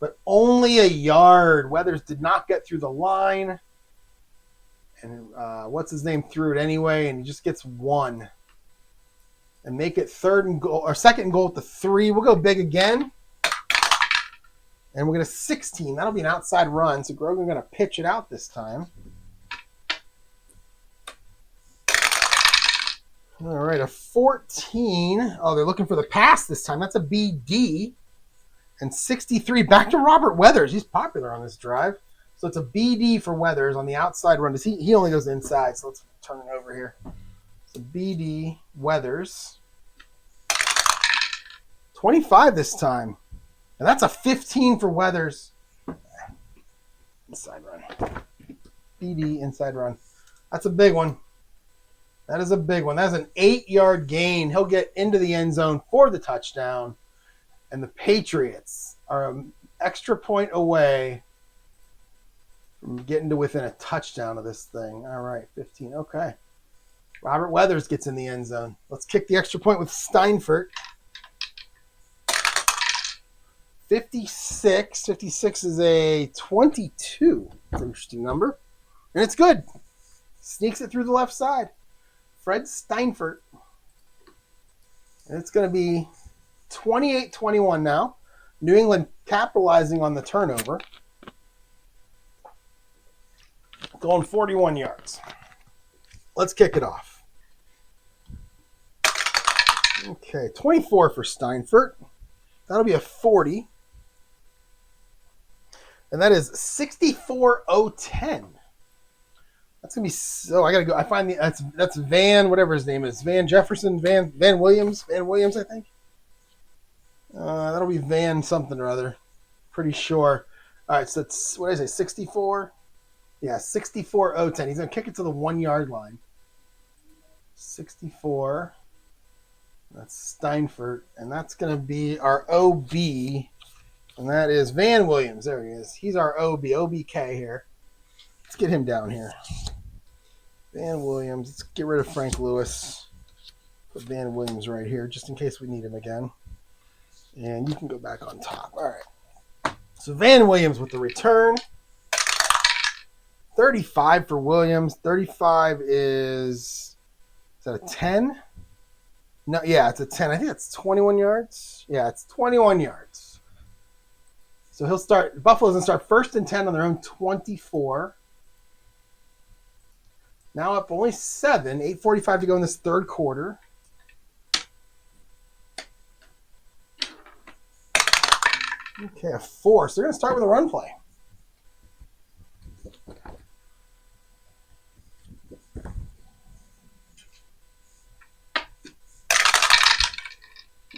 but only a yard. Weathers did not get through the line. And what's his name threw it anyway, and he just gets 1. And make it second and goal at the 3. We'll go big again. And we're going to 16. That'll be an outside run. So Grogan's going to pitch it out this time. All right, a 14. Oh, they're looking for the pass this time. That's a BD. And 63, back to Robert Weathers. He's popular on this drive. So it's a BD for Weathers on the outside run. He only goes inside, so let's turn it over here. So BD, Weathers. 25 this time. And that's a 15 for Weathers. Inside run. BD, inside run. That's a big one. That is a big one. That's an 8-yard gain. He'll get into the end zone for the touchdown. And the Patriots are an extra point away from getting to within a touchdown of this thing. All right, 15. Okay. Robert Weathers gets in the end zone. Let's kick the extra point with Steinfurt. 56. 56 is a 22. That's an interesting number. And it's good. Sneaks it through the left side. Fred Steinfurt. And it's going to be 28-21 now. New England capitalizing on the turnover. Going 41 yards. Let's kick it off. Okay, 24 for Steinfurt. That'll be a 40. And that is 64-010. That's gonna be so. I gotta go. I find that's Van, whatever his name is, Van Jefferson, Van Williams, I think. That'll be Van something or other. Pretty sure. All right, so that's what did I say, 64. Yeah, 64-010. He's gonna kick it to the 1 yard line. 64. That's Steinfurt, and that's gonna be our OB, and that is Van Williams. There he is. He's our OBK here. Let's get him down here. Van Williams. Let's get rid of Frank Lewis. Put Van Williams right here, just in case we need him again. And you can go back on top. All right. So Van Williams with the return. 35 for Williams. 35 is that a 10? No, yeah, it's a 10. I think it's 21 yards. Yeah, it's 21 yards. So he'll start. Buffalo's going to start 1st and 10 on their own 24. Now up only 7. 8:45 to go in this third quarter. Okay, a 4. So they're going to start with a run play.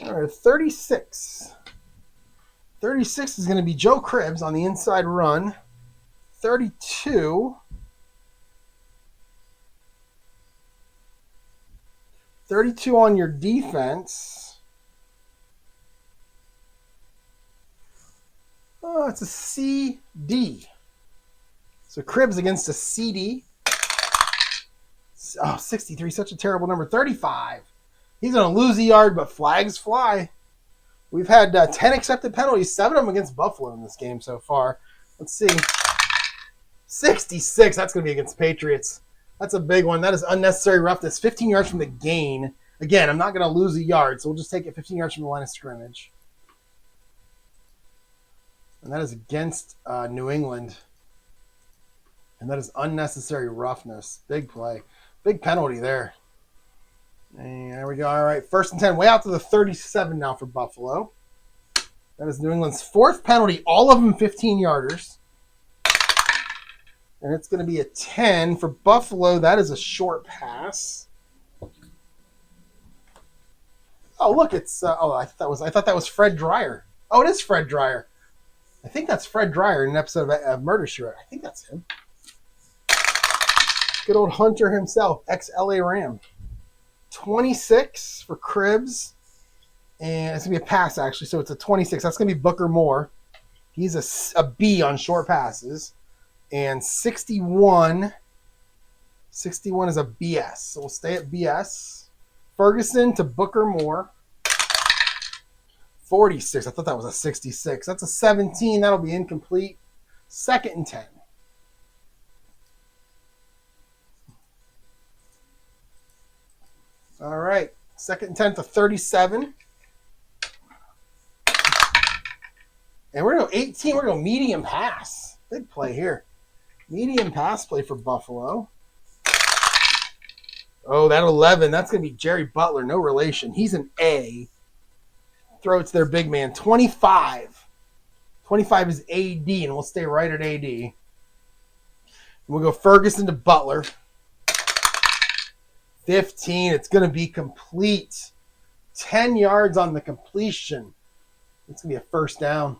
All right, 36. 36 is going to be Joe Cribbs on the inside run. 32. 32 on your defense. Oh, it's a CD. So Cribbs against a CD. Oh, 63, such a terrible number. 35. He's going to lose a yard, but flags fly. We've had 10 accepted penalties, 7 of them against Buffalo in this game so far. Let's see. 66, that's going to be against Patriots. That's a big one. That is unnecessary roughness. 15 yards from the gain. Again, I'm not going to lose a yard, so we'll just take it 15 yards from the line of scrimmage. And that is against New England. And that is unnecessary roughness. Big play. Big penalty there. And there we go. All right, 1st and 10. Way out to the 37 now for Buffalo. That is New England's 4th penalty. All of them 15-yarders. And it's going to be a 10 for Buffalo. That is a short pass. Oh, look, it's I thought that was Fred Dreyer. Oh, it is Fred Dreyer. I think that's Fred Dreyer in an episode of Murder She Wrote. I think that's him. Good old Hunter himself, ex-LA Ram. 26 for Cribbs. And it's going to be a pass, actually, so it's a 26. That's going to be Booker Moore. He's a B on short passes. And 61 is a BS. So we'll stay at BS. Ferguson to Booker Moore. 46. I thought that was a 66. That's a 17. That'll be incomplete. 2nd and 10. All right. 2nd and 10 to 37. And we're going to go 18. We're going to go medium pass. Big play here. Medium pass play for Buffalo. Oh, that 11. That's going to be Jerry Butler. No relation. He's an A. Throw it to their big man. 25. 25 is AD, and we'll stay right at AD. And we'll go Ferguson to Butler. 15. It's going to be complete. 10 yards on the completion. It's going to be a 1st down.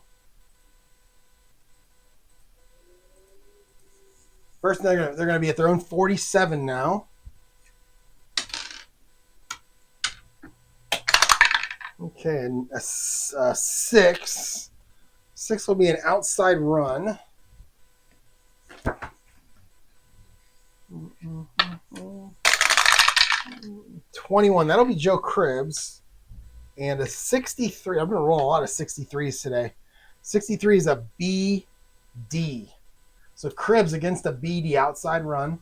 First, they're going to be at their own 47 now. Okay, and a 6. 6 will be an outside run. Mm-hmm. 21, that'll be Joe Cribbs. And a 63, I'm going to roll a lot of 63s today. 63 is a BD. So Cribbs against a BD outside run.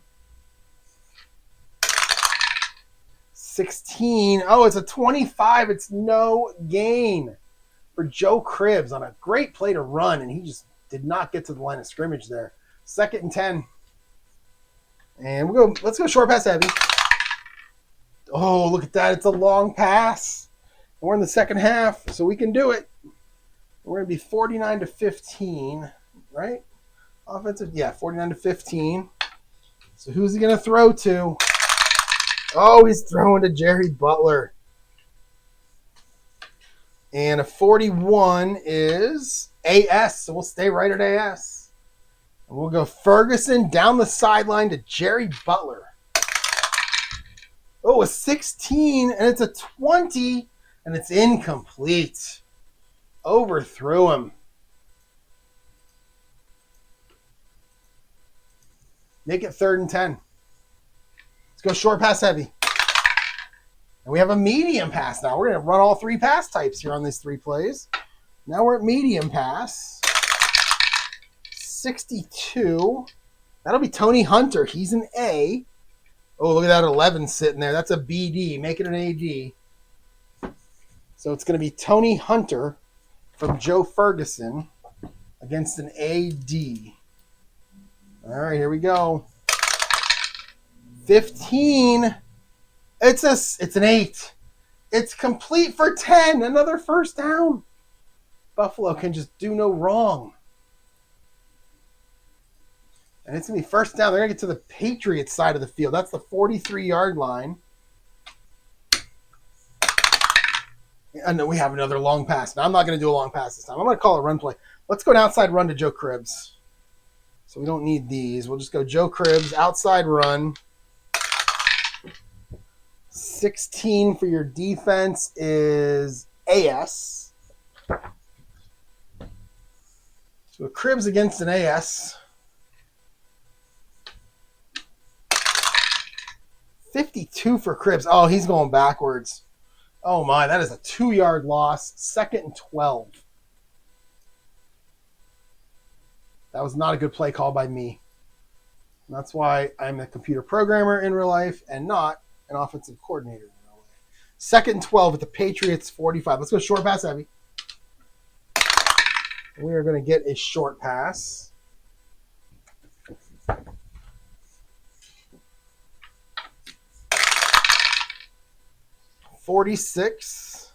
16. Oh, it's a 25. It's no gain for Joe Cribbs on a great play to run, and he just did not get to the line of scrimmage there. 2nd and 10. And let's go short pass heavy. Oh, look at that. It's a long pass. We're in the second half, so we can do it. We're going to be 49-15. right? Offensive, yeah, 49-15. So who's he going to throw to? Oh, he's throwing to Jerry Butler. And a 41 is AS, so we'll stay right at AS. And we'll go Ferguson down the sideline to Jerry Butler. Oh, a 16, and it's a 20, and it's incomplete. Overthrew him. Make it 3rd and 10. Let's go short pass heavy. And we have a medium pass now. We're going to run all 3 pass types here on these 3 plays. Now we're at medium pass. 62. That'll be Tony Hunter. He's an A. Oh, look at that 11 sitting there. That's a BD. Make it an AD. So it's going to be Tony Hunter from Joe Ferguson against an AD. All right, here we go. 15. It's an 8. It's complete for 10. Another first down. Buffalo can just do no wrong. And it's going to be first down. They're going to get to the Patriots side of the field. That's the 43-yard line. And then we have another long pass. Now, I'm not going to do a long pass this time. I'm going to call a run play. Let's go an outside run to Joe Cribbs. So we don't need these. We'll just go Joe Cribbs, outside run. 16 for your defense is AS. So Cribbs against an AS. 52 for Cribbs. Oh, he's going backwards. Oh, my. That is a 2-yard loss. 2nd and 12. That was not a good play call by me. And that's why I'm a computer programmer in real life and not an offensive coordinator in real life. 2nd and 12 at the Patriots 45. Let's go short pass heavy. We are going to get a short pass. .46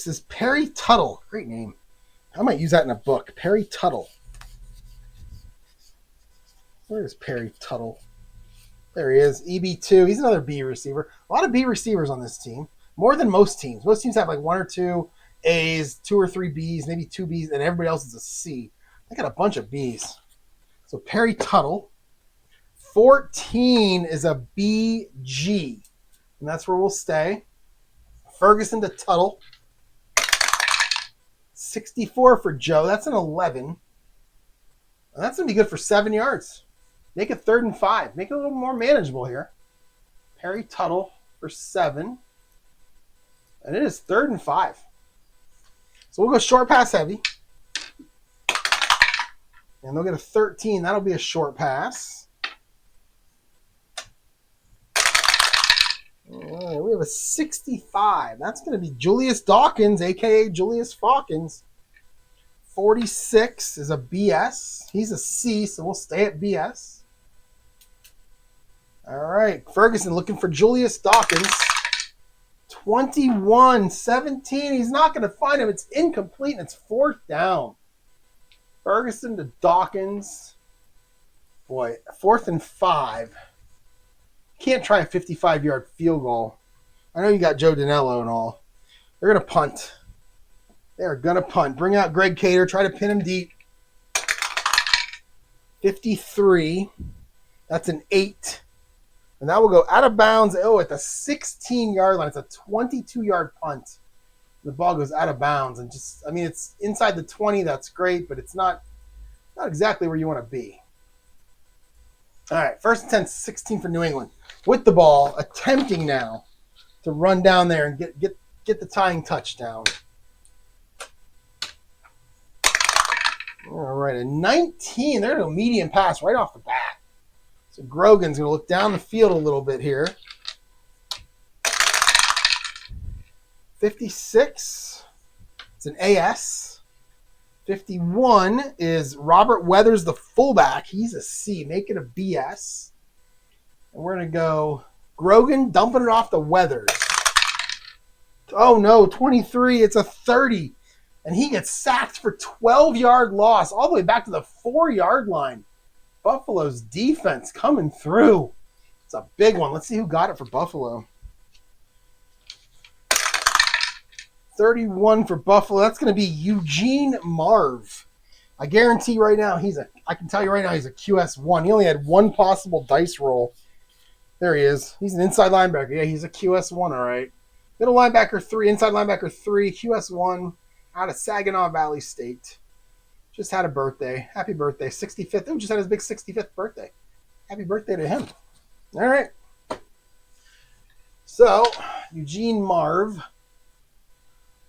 is Perry Tuttle. Great name. I might use that in a book. Perry Tuttle. Where is Perry Tuttle? There he is. EB2. He's another B receiver. A lot of B receivers on this team. More than most teams. Most teams have like 1 or 2 A's, 2 or 3 B's, maybe 2 B's, and everybody else is a C. They got a bunch of B's. So Perry Tuttle. 14 is a BG. And that's where we'll stay. Ferguson to Tuttle. 64 for Joe. That's an 11. And that's going to be good for 7 yards. Make it 3rd and 5. Make it a little more manageable here. Perry Tuttle for 7. And it is 3rd and 5. So we'll go short pass heavy. And they'll get a 13. That'll be a short pass. All right, we have a 65. That's going to be Julius Dawkins, a.k.a. Julius Fawkins. 46 is a BS. He's a C, so we'll stay at BS. All right, Ferguson looking for Julius Dawkins. 21-17. He's not going to find him. It's incomplete, and it's 4th down. Ferguson to Dawkins. Boy, 4th and 5. Can't try a 55-yard field goal. I know you got Joe Danello and all. They're going to punt. They are going to punt. Bring out Greg Cater. Try to pin him deep. 53. That's an 8. And that will go out of bounds. Oh, at the 16-yard line. It's a 22-yard punt. The ball goes out of bounds. And just, I mean, it's inside the 20. That's great, but it's not exactly where you want to be. All right, 1st and 10, 16 for New England. With the ball, attempting now to run down there and get the tying touchdown. All right, a 19. There's a medium pass right off the bat. So Grogan's going to look down the field a little bit here. 56. It's an AS. 51 is Robert Weathers, the fullback. He's a C. Make it a BS. And we're going to go Grogan dumping it off to Weathers. Oh, no, 23. It's a 30. And he gets sacked for 12-yard loss all the way back to the 4-yard line. Buffalo's defense coming through. It's a big one. Let's see who got it for Buffalo. 31 for Buffalo. That's going to be Eugene Marv. I guarantee right now I can tell you right now he's a QS1. He only had one possible dice roll. There he is. He's an inside linebacker. Yeah, he's a QS1, all right. Middle linebacker 3, inside linebacker 3, QS1 out of Saginaw Valley State. Just had a birthday. Happy birthday. 65th. Oh, just had his big 65th birthday. Happy birthday to him. All right. So, Eugene Marv.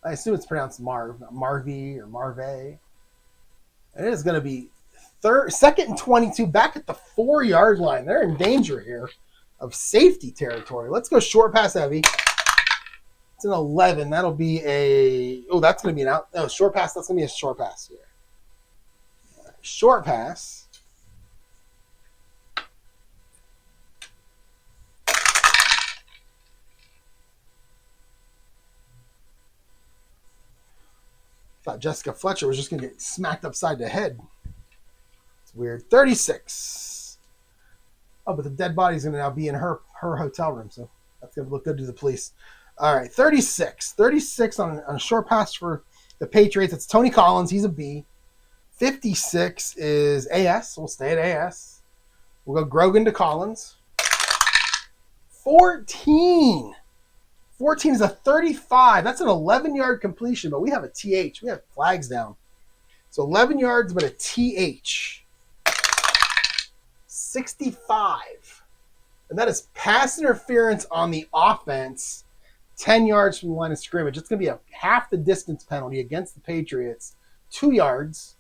I assume it's pronounced Marv, not Marvy or Marve. And it is going to be second and 22 back at the 4-yard line. They're in danger here of safety territory. Let's go short pass heavy. It's an 11. That'll be that's going to be an out. No, short pass. That's going to be a short pass here. Short pass. Thought Jessica Fletcher was just going to get smacked upside the head. It's weird. 36. Oh, but the dead body's going to now be in her hotel room, so that's going to look good to the police. All right, 36. 36 on a short pass for the Patriots. It's Tony Collins. He's a B. 56 is AS. We'll stay at AS. We'll go Grogan to Collins. 14. 14 is a 35. That's an 11-yard completion, but we have a TH. We have flags down. So 11 yards, but a TH. 65. And that is pass interference on the offense, 10 yards from the line of scrimmage. It's going to be a half the distance penalty against the Patriots. 2 yards.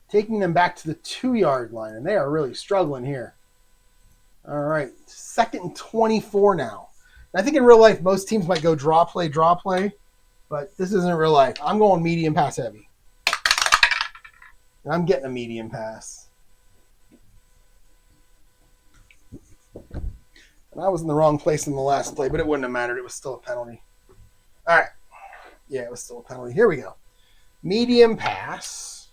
Taking them back to the 2-yard line, and they are really struggling here. All right, second and 24 now. And I think in real life, most teams might go draw play, but this isn't real life. I'm going medium pass heavy. And I'm getting a medium pass. And I was in the wrong place in the last play, but it wouldn't have mattered. It was still a penalty. All right. Yeah, it was still a penalty. Here we go. Medium pass.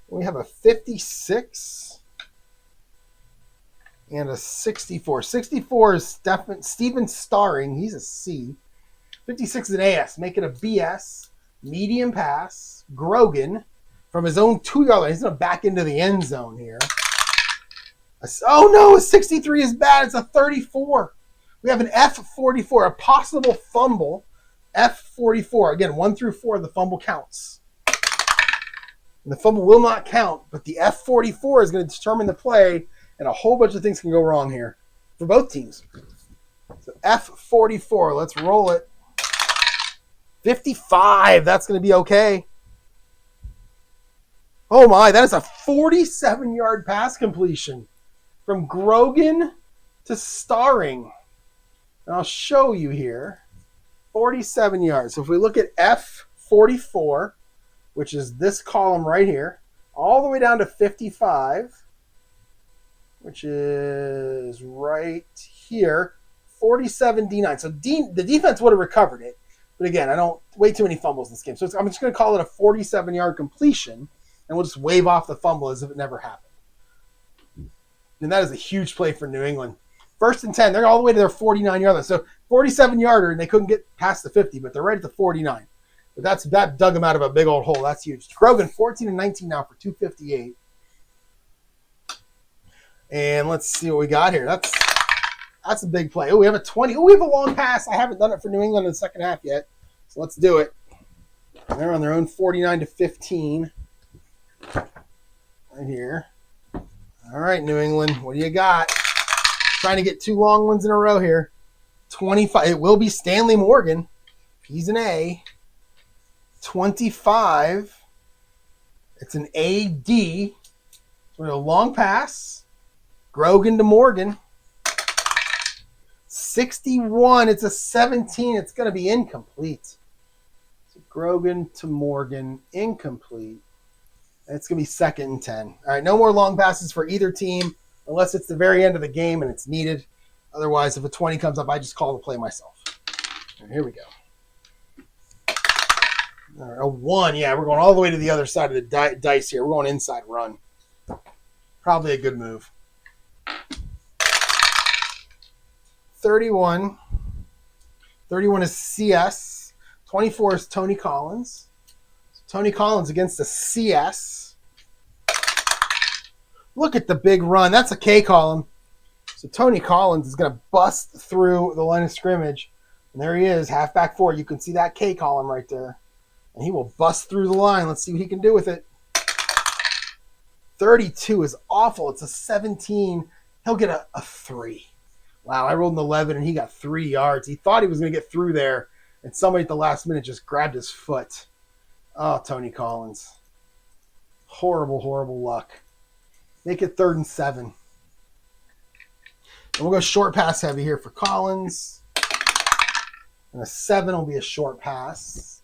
We have a 56. And a 64. 64 is Stephen Starring. He's a C. 56 is an AS. Make it a BS. Medium pass. Grogan from his own 2-yard line. He's going to back into the end zone here. Oh, no. A 63 is bad. It's a 34. We have an F44. A possible fumble. F44. Again, 1 through 4, the fumble counts. And the fumble will not count, but the F44 is going to determine the play. And a whole bunch of things can go wrong here for both teams. So F44, let's roll it. 55, that's going to be okay. Oh my, that is a 47-yard pass completion from Grogan to Starring. And I'll show you here. 47 yards. So if we look at F44, which is this column right here, all the way down to 55, which is right here, 47 D9. So the defense would have recovered it. But again, I don't way too many fumbles in this game. So I'm just going to call it a 47-yard completion, and we'll just wave off the fumble as if it never happened. And that is a huge play for New England. First and 10, they're all the way to their 49-yard line. So 47-yarder, and they couldn't get past the 50, but they're right at the 49. But that dug them out of a big old hole. That's huge. Grogan, 14 and 19 now for 258. And let's see what we got here. That's a big play. Oh, we have a 20. Oh, we have a long pass. I haven't done it for New England in the second half yet. So let's do it. They're on their own 49-15. Right here. All right, New England. What do you got? Trying to get 2 long ones in a row here. 25. It will be Stanley Morgan. He's an A. 25. It's an AD. So a long pass. Grogan to Morgan. 61. It's a 17. It's going to be incomplete. So Grogan to Morgan. Incomplete. And it's going to be second and 10. All right, no more long passes for either team unless it's the very end of the game and it's needed. Otherwise, if a 20 comes up, I just call the play myself. And here we go. A 1. Yeah, we're going all the way to the other side of the dice here. We're going inside run. Probably a good move. 31. 31 is CS. 24 is Tony Collins. Tony Collins against the CS. Look at the big run. That's a K column. So Tony Collins is going to bust through the line of scrimmage. And there he is, halfback 4. You can see that K column right there. And he will bust through the line. Let's see what he can do with it. 32 is awful. It's a 17. He'll get a 3. Wow, I rolled an 11, and he got 3 yards. He thought he was going to get through there, and somebody at the last minute just grabbed his foot. Oh, Tony Collins. Horrible, horrible luck. Make it 3rd and 7. And we'll go short pass heavy here for Collins. And a 7 will be a short pass.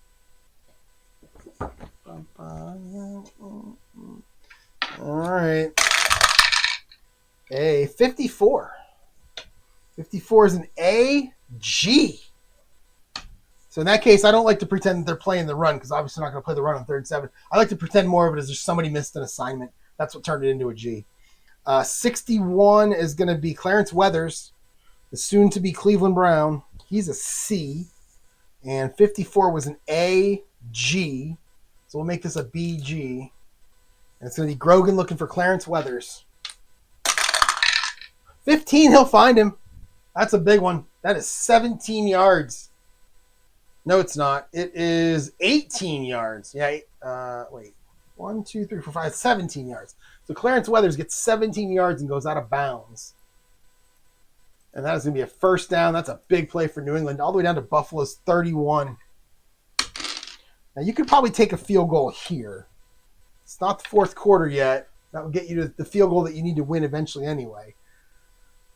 All right. A 54. 54 is an AG. So in that case, I don't like to pretend that they're playing the run because obviously they're not going to play the run on 3rd and 7. I like to pretend more of it as just somebody missed an assignment. That's what turned it into a G. 61 is going to be Clarence Weathers, the soon-to-be Cleveland Brown. He's a C. And 54 was an AG. So we'll make this a BG. And it's going to be Grogan looking for Clarence Weathers. 15, he'll find him. That's a big one. That is 17 yards. No, it's not. It is 18 yards. Yeah, wait. 1, 2, 3, 4, 5, 17 yards. So Clarence Weathers gets 17 yards and goes out of bounds. And that is going to be a first down. That's a big play for New England, all the way down to Buffalo's 31. Now, you could probably take a field goal here. It's not the 4th quarter yet. That will get you to the field goal that you need to win eventually anyway.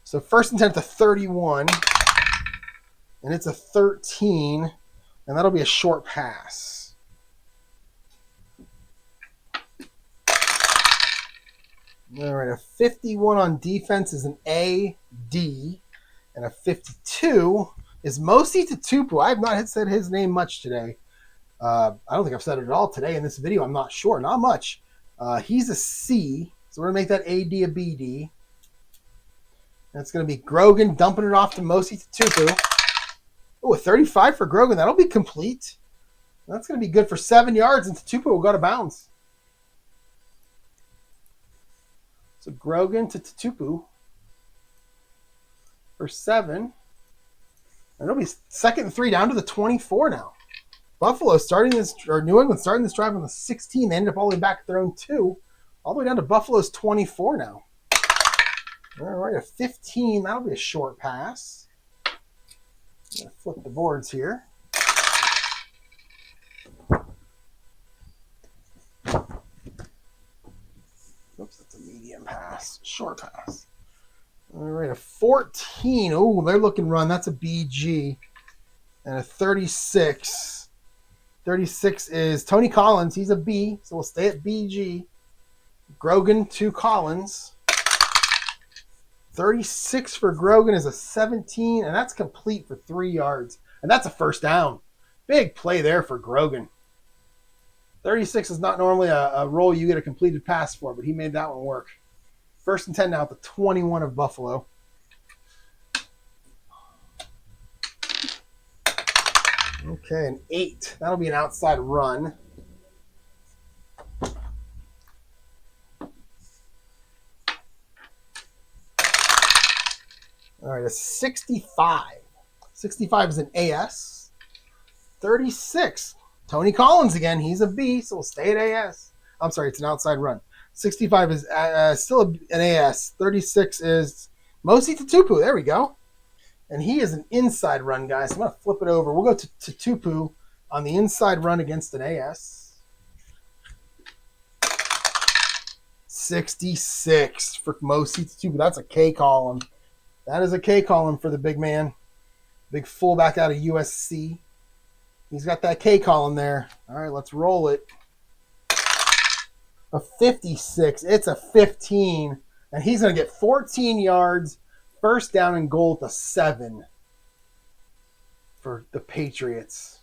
So 1st and 10 at the 31. And it's a 13. And that'll be a short pass. All right, a 51 on defense is an AD. And a 52 is Mosi Tutupu. I have not said his name much today. I don't think I've said it at all today in this video. I'm not sure. Not much. He's a C. So we're going to make that AD a BD. And it's going to be Grogan dumping it off to Mosi Tutupu. Oh, a 35 for Grogan. That'll be complete. That's going to be good for 7 yards, and Tutupu will go to bounds. So Grogan to Tutupu for 7. And it'll be 2nd and 3 down to the 24 now. Buffalo starting this, or New England starting this drive on the 16. They ended up all the way back at their own 2. All the way down to Buffalo's 24 now. All right, a 15. That'll be a short pass. I'm going to flip the boards here. Oops, that's a medium pass. Short pass. All right, a 14. Oh, they're looking run. That's a BG. And a 36. 36 is Tony Collins. He's a B, so we'll stay at BG. Grogan to Collins. 36 for Grogan is a 17, and that's complete for 3 yards. And that's a first down. Big play there for Grogan. 36 is not normally a roll you get a completed pass for, but he made that one work. 1st and 10 now at the 21 of Buffalo. Okay, an 8. That'll be an outside run. All right, a 65. 65 is an AS. 36. Tony Collins again. He's a B, so we'll stay at AS. I'm sorry, it's an outside run. 65 is still an AS. 36 is Mosi Tutupu. There we go. And he is an inside run, guys. I'm going to flip it over. We'll go to Tutupu on the inside run against an AS. 66 for Mosi Tutupu. That's a K column. That is a K column for the big man. Big fullback out of USC. He's got that K column there. All right, let's roll it. A 56. It's a 15. And he's going to get 14 yards. First down and goal to 7 for the Patriots.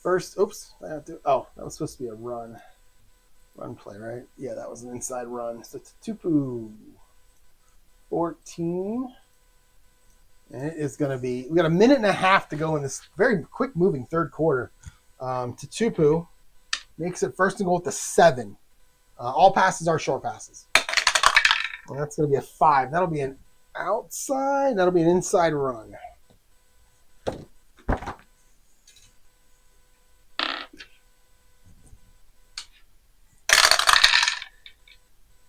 First, oops. Oh, that was supposed to be a run. Run play, right? Yeah, that was an inside run. So Tupu 14. And it is going to be, we got a minute and a half to go in this very quick moving third quarter. Tupu makes it first and goal with the 7. All passes are short passes. And that's going to be a 5. That'll be an outside. That'll be an inside run.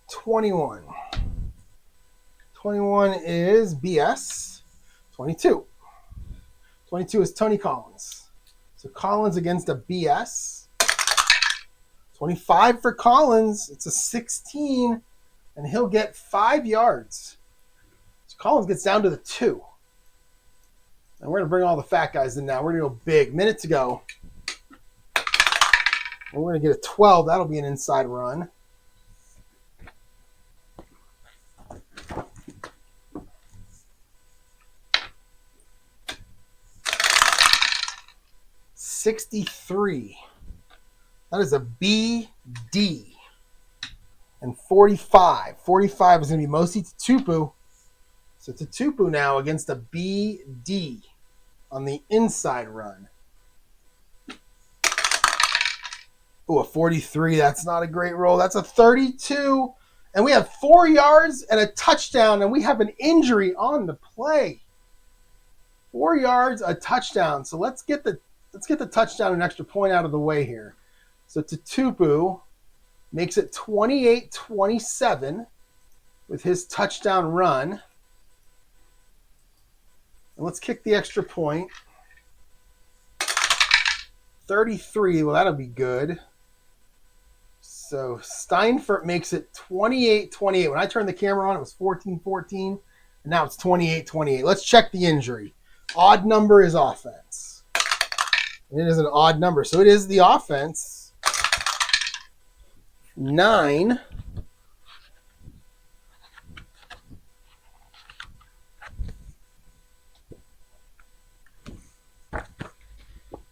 $21. 21 is BS. 22. 22 is Tony Collins. So Collins against a BS. 25 for Collins. It's a 16, and he'll get 5 yards. So Collins gets down to the 2. And we're going to bring all the fat guys in now. We're going to go big. Minute to go. And we're going to get a 12. That'll be an inside run. $63. That is a BD. And 45. 45 is going to be Mosi Tupu. So Tupu now against a BD on the inside run. Ooh, a 43. That's not a great roll. That's a 32. And we have 4 yards and a touchdown, and we have an injury on the play. 4 yards, a touchdown. So let's get the touchdown and extra point out of the way here. So Tupu makes it 28-27 with his touchdown run. And let's kick the extra point. 33. Well, that'll be good. So Steinfurt makes it 28-28. When I turned the camera on, it was 14-14. And now it's 28-28. Let's check the injury. Odd number is offense. And it is an odd number. So it is the offense. 9.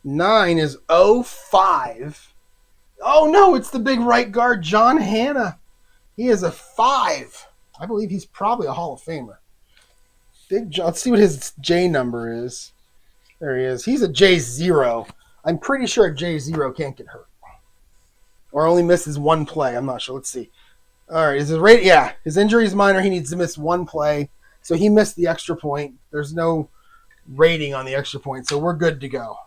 Nine is 05. Oh no, it's the big right guard, John Hanna. He is a 5. I believe he's probably a Hall of Famer. Big John. Let's see what his J number is. There he is. He's a J0. I'm pretty sure a J0 can't get hurt. Or only misses 1 play. I'm not sure. Let's see. All right. Is his rate? Yeah. His injury is minor. He needs to miss 1 play. So he missed the extra point. There's no rating on the extra point. So we're good to go.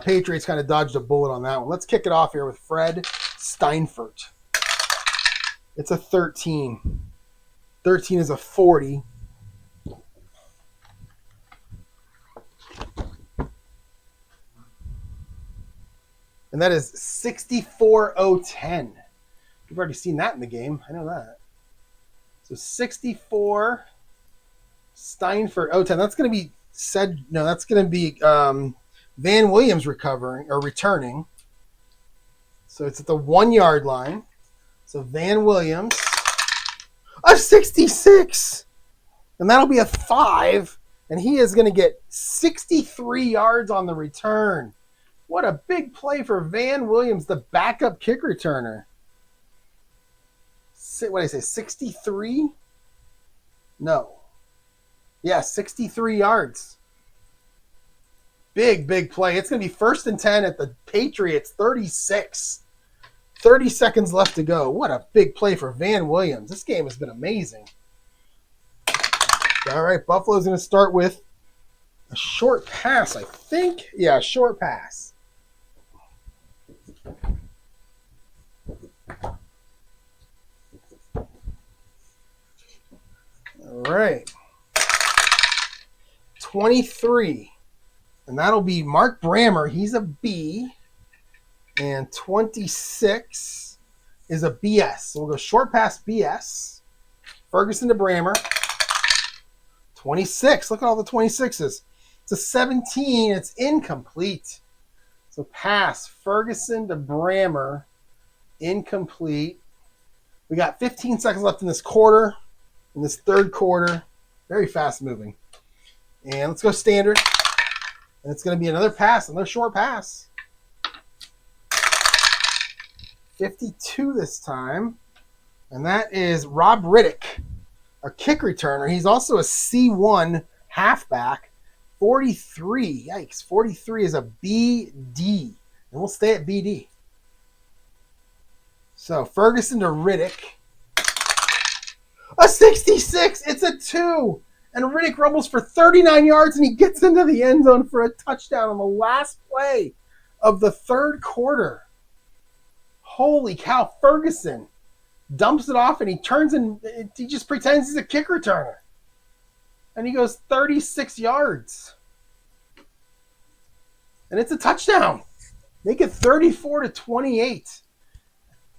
Patriots kind of dodged a bullet on that one. Let's kick it off here with Fred Steinfurt. It's a 13. 13 is a 40. And that is 64-010. We've already seen that in the game. I know that. So 64 Steinfurt 010. That's going to be said. No, that's going to be Van Williams returning. So it's at the 1 yard line. So Van Williams, a 66. And that'll be a 5. And he is going to get 63 yards on the return. What a big play for Van Williams, the backup kick returner. What did I say, 63? No. Yeah, 63 yards. Big play. It's going to be 1st and 10 at the Patriots, 36. 30 seconds left to go. What a big play for Van Williams. This game has been amazing. All right, Buffalo's going to start with a short pass, I think. Yeah, a short pass. All right. 23. And that'll be Mark Brammer. He's a B. And 26 is a BS. So we'll go short pass BS. Ferguson to Brammer. 26. Look at all the 26s. It's a 17. It's incomplete. So pass. Ferguson to Brammer. Incomplete. We got 15 seconds left in this quarter. In this third quarter. Very fast moving. And let's go standard. And it's going to be another pass, another short pass. 52 this time. And that is Rob Riddick, a kick returner. He's also a C1 halfback. 43. Yikes. 43 is a BD. And we'll stay at BD. So Ferguson to Riddick. A 66. It's a 2. And Riddick rumbles for 39 yards, and he gets into the end zone for a touchdown on the last play of the third quarter. Holy cow. Ferguson dumps it off, and he turns and he just pretends he's a kick returner. And he goes 36 yards. And it's a touchdown. Make it 34-28.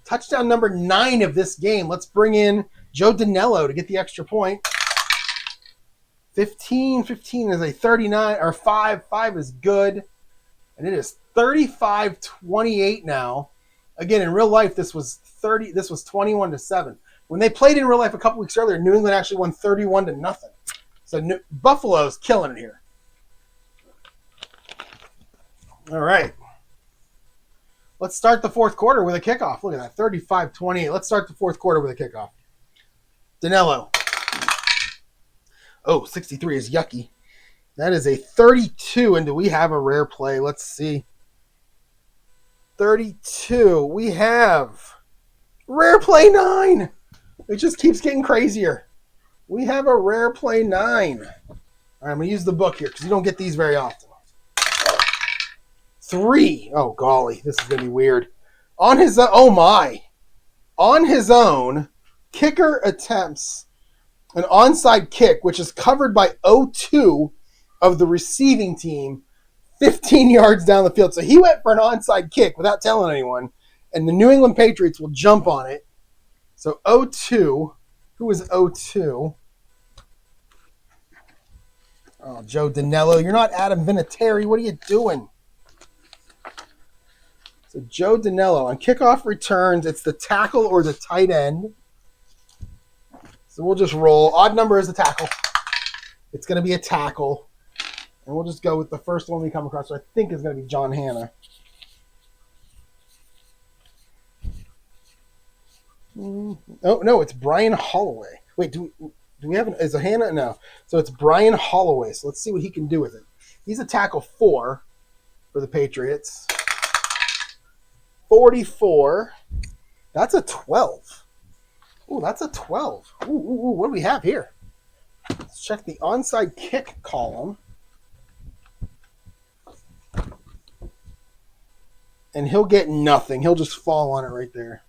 Touchdown number 9 of this game. Let's bring in Joe Danello to get the extra point. 15 is a 39, or 5 is good. And it is 35-28 now. Again, in real life, this was 21-7. When they played in real life a couple weeks earlier, New England actually won 31-0. So Buffalo's killing it here. All right. Let's start the fourth quarter with a kickoff. Look at that, 35-28. Let's start the fourth quarter with a kickoff. Danello. Oh, 63 is yucky. That is a 32, and do we have a rare play? Let's see. 32. We have rare play 9. It just keeps getting crazier. We have a rare play 9. All right, I'm going to use the book here because you don't get these very often. 3. Oh, golly. This is going to be weird. On his own, kicker attempts an onside kick, which is covered by 0-2 of the receiving team 15 yards down the field. So he went for an onside kick without telling anyone, and the New England Patriots will jump on it. So 0-2. Who is 0-2? Oh, Joe Danello. You're not Adam Vinatieri. What are you doing? So Joe Danello on kickoff returns. It's the tackle or the tight end. So we'll just roll. Odd number is the tackle. It's going to be a tackle. And we'll just go with the first one we come across, which I think is going to be John Hanna. Oh, no, it's Brian Holloway. Wait, do we have is a Hanna? No. So it's Brian Holloway. So let's see what he can do with it. He's a tackle 4 for the Patriots. 44. That's a 12. Ooh, that's a 12. Ooh, what do we have here? Let's check the onside kick column. And he'll get nothing. He'll just fall on it right there.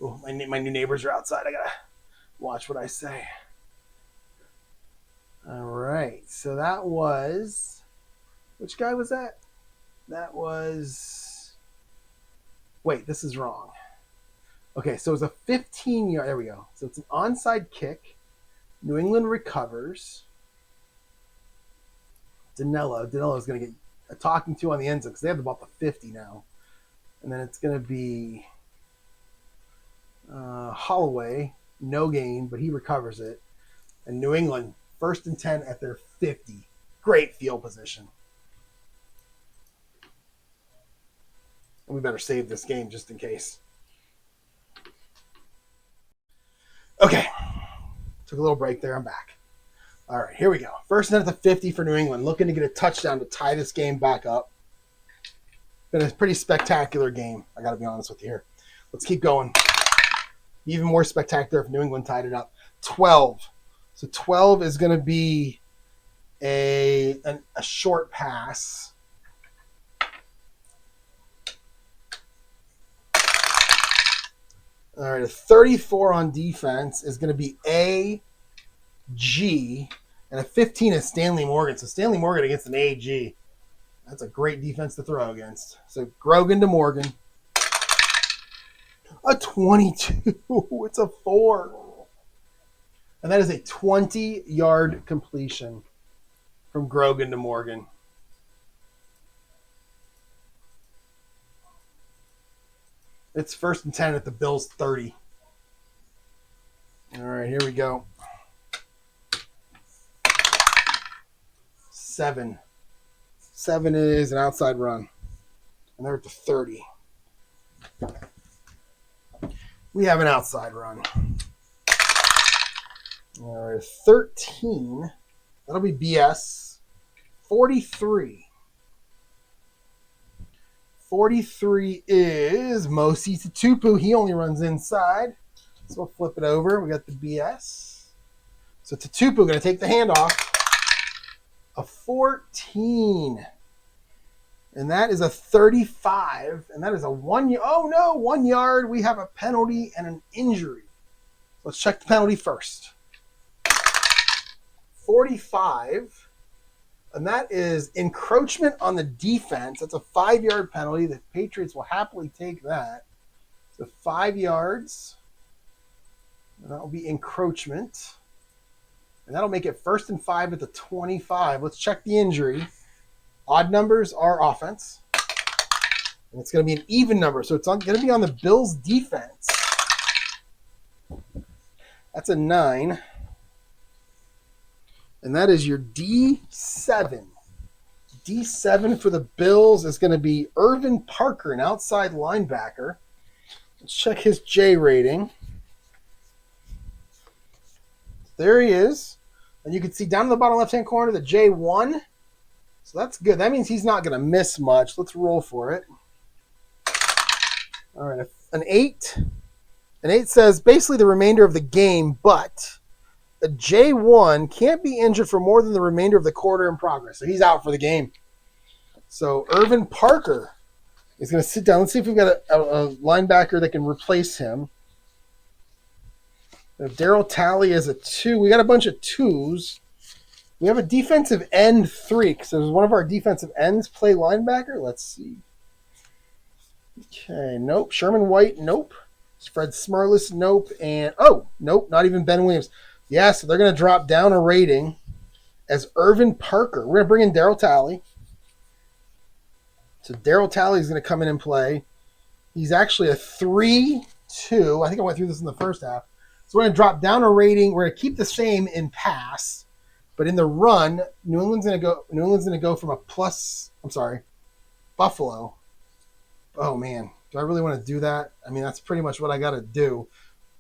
Oh, my new neighbors are outside. I got to watch what I say. All right. So that was... Which guy was that? That was... Wait, this is wrong. Okay, so it's a 15-yard. There we go. So it's an onside kick. New England recovers. Danello is going to get a talking to on the end zone because they have about the 50 now. And then it's going to be Holloway, no gain, but he recovers it. And New England, 1st and 10 at their 50. Great field position. And we better save this game just in case. Okay. Took a little break there. I'm back. All right, here we go. 1st and 10 at the 50 for New England, looking to get a touchdown to tie this game back up. Been a pretty spectacular game, I got to be honest with you here. Let's keep going. Even more spectacular if New England tied it up. 12. So 12 is going to be a short pass. All right, a 34 on defense is going to be AG, and a 15 is Stanley Morgan. So Stanley Morgan against an AG. That's a great defense to throw against. So Grogan to Morgan. A 22. It's a 4. And that is a 20-yard completion from Grogan to Morgan. It's 1st and 10 at the Bills' 30. All right, here we go. 7. 7 is an outside run. And they're at the 30. We have an outside run. All right, 13. That'll be BS. 43. 43 is Mosi Tatupu. He only runs inside. So we'll flip it over. We got the BS. So Tatupu going to take the handoff. A 14. And that is a 35. And that is a 1 yard. Oh, no, 1 yard. We have a penalty and an injury. Let's check the penalty first. 45. And that is encroachment on the defense. That's a 5-yard penalty. The Patriots will happily take that. So 5 yards. And that will be encroachment. And that'll make it 1st and 5 at the 25. Let's check the injury. Odd numbers are offense. And it's going to be an even number. So it's going to be on the Bills' defense. That's a 9. And that is your D7. D7 for the Bills is going to be Irvin Parker, an outside linebacker. Let's check his J rating. There he is. And you can see down in the bottom left-hand corner the J1. So that's good. That means he's not going to miss much. Let's roll for it. All right, an 8. An 8 says basically the remainder of the game, but a J1 can't be injured for more than the remainder of the quarter in progress. So he's out for the game. So Irvin Parker is going to sit down. Let's see if we've got a linebacker that can replace him. Daryl Talley is a 2. We got a bunch of 2s. We have a defensive end 3. So does one of our defensive ends play linebacker? Let's see. Okay, nope. Sherman White, nope. Fred Smerlis, nope. And, nope, not even Ben Williams. Yeah, so they're going to drop down a rating as Irvin Parker. We're going to bring in Daryl Talley. So Daryl Talley is going to come in and play. He's actually a 3-2. I think I went through this in the first half. So we're going to drop down a rating. We're going to keep the same in pass, but in the run, New England's going to go from a plus. I'm sorry, Buffalo. Oh man, do I really want to do that? I mean, that's pretty much what I got to do.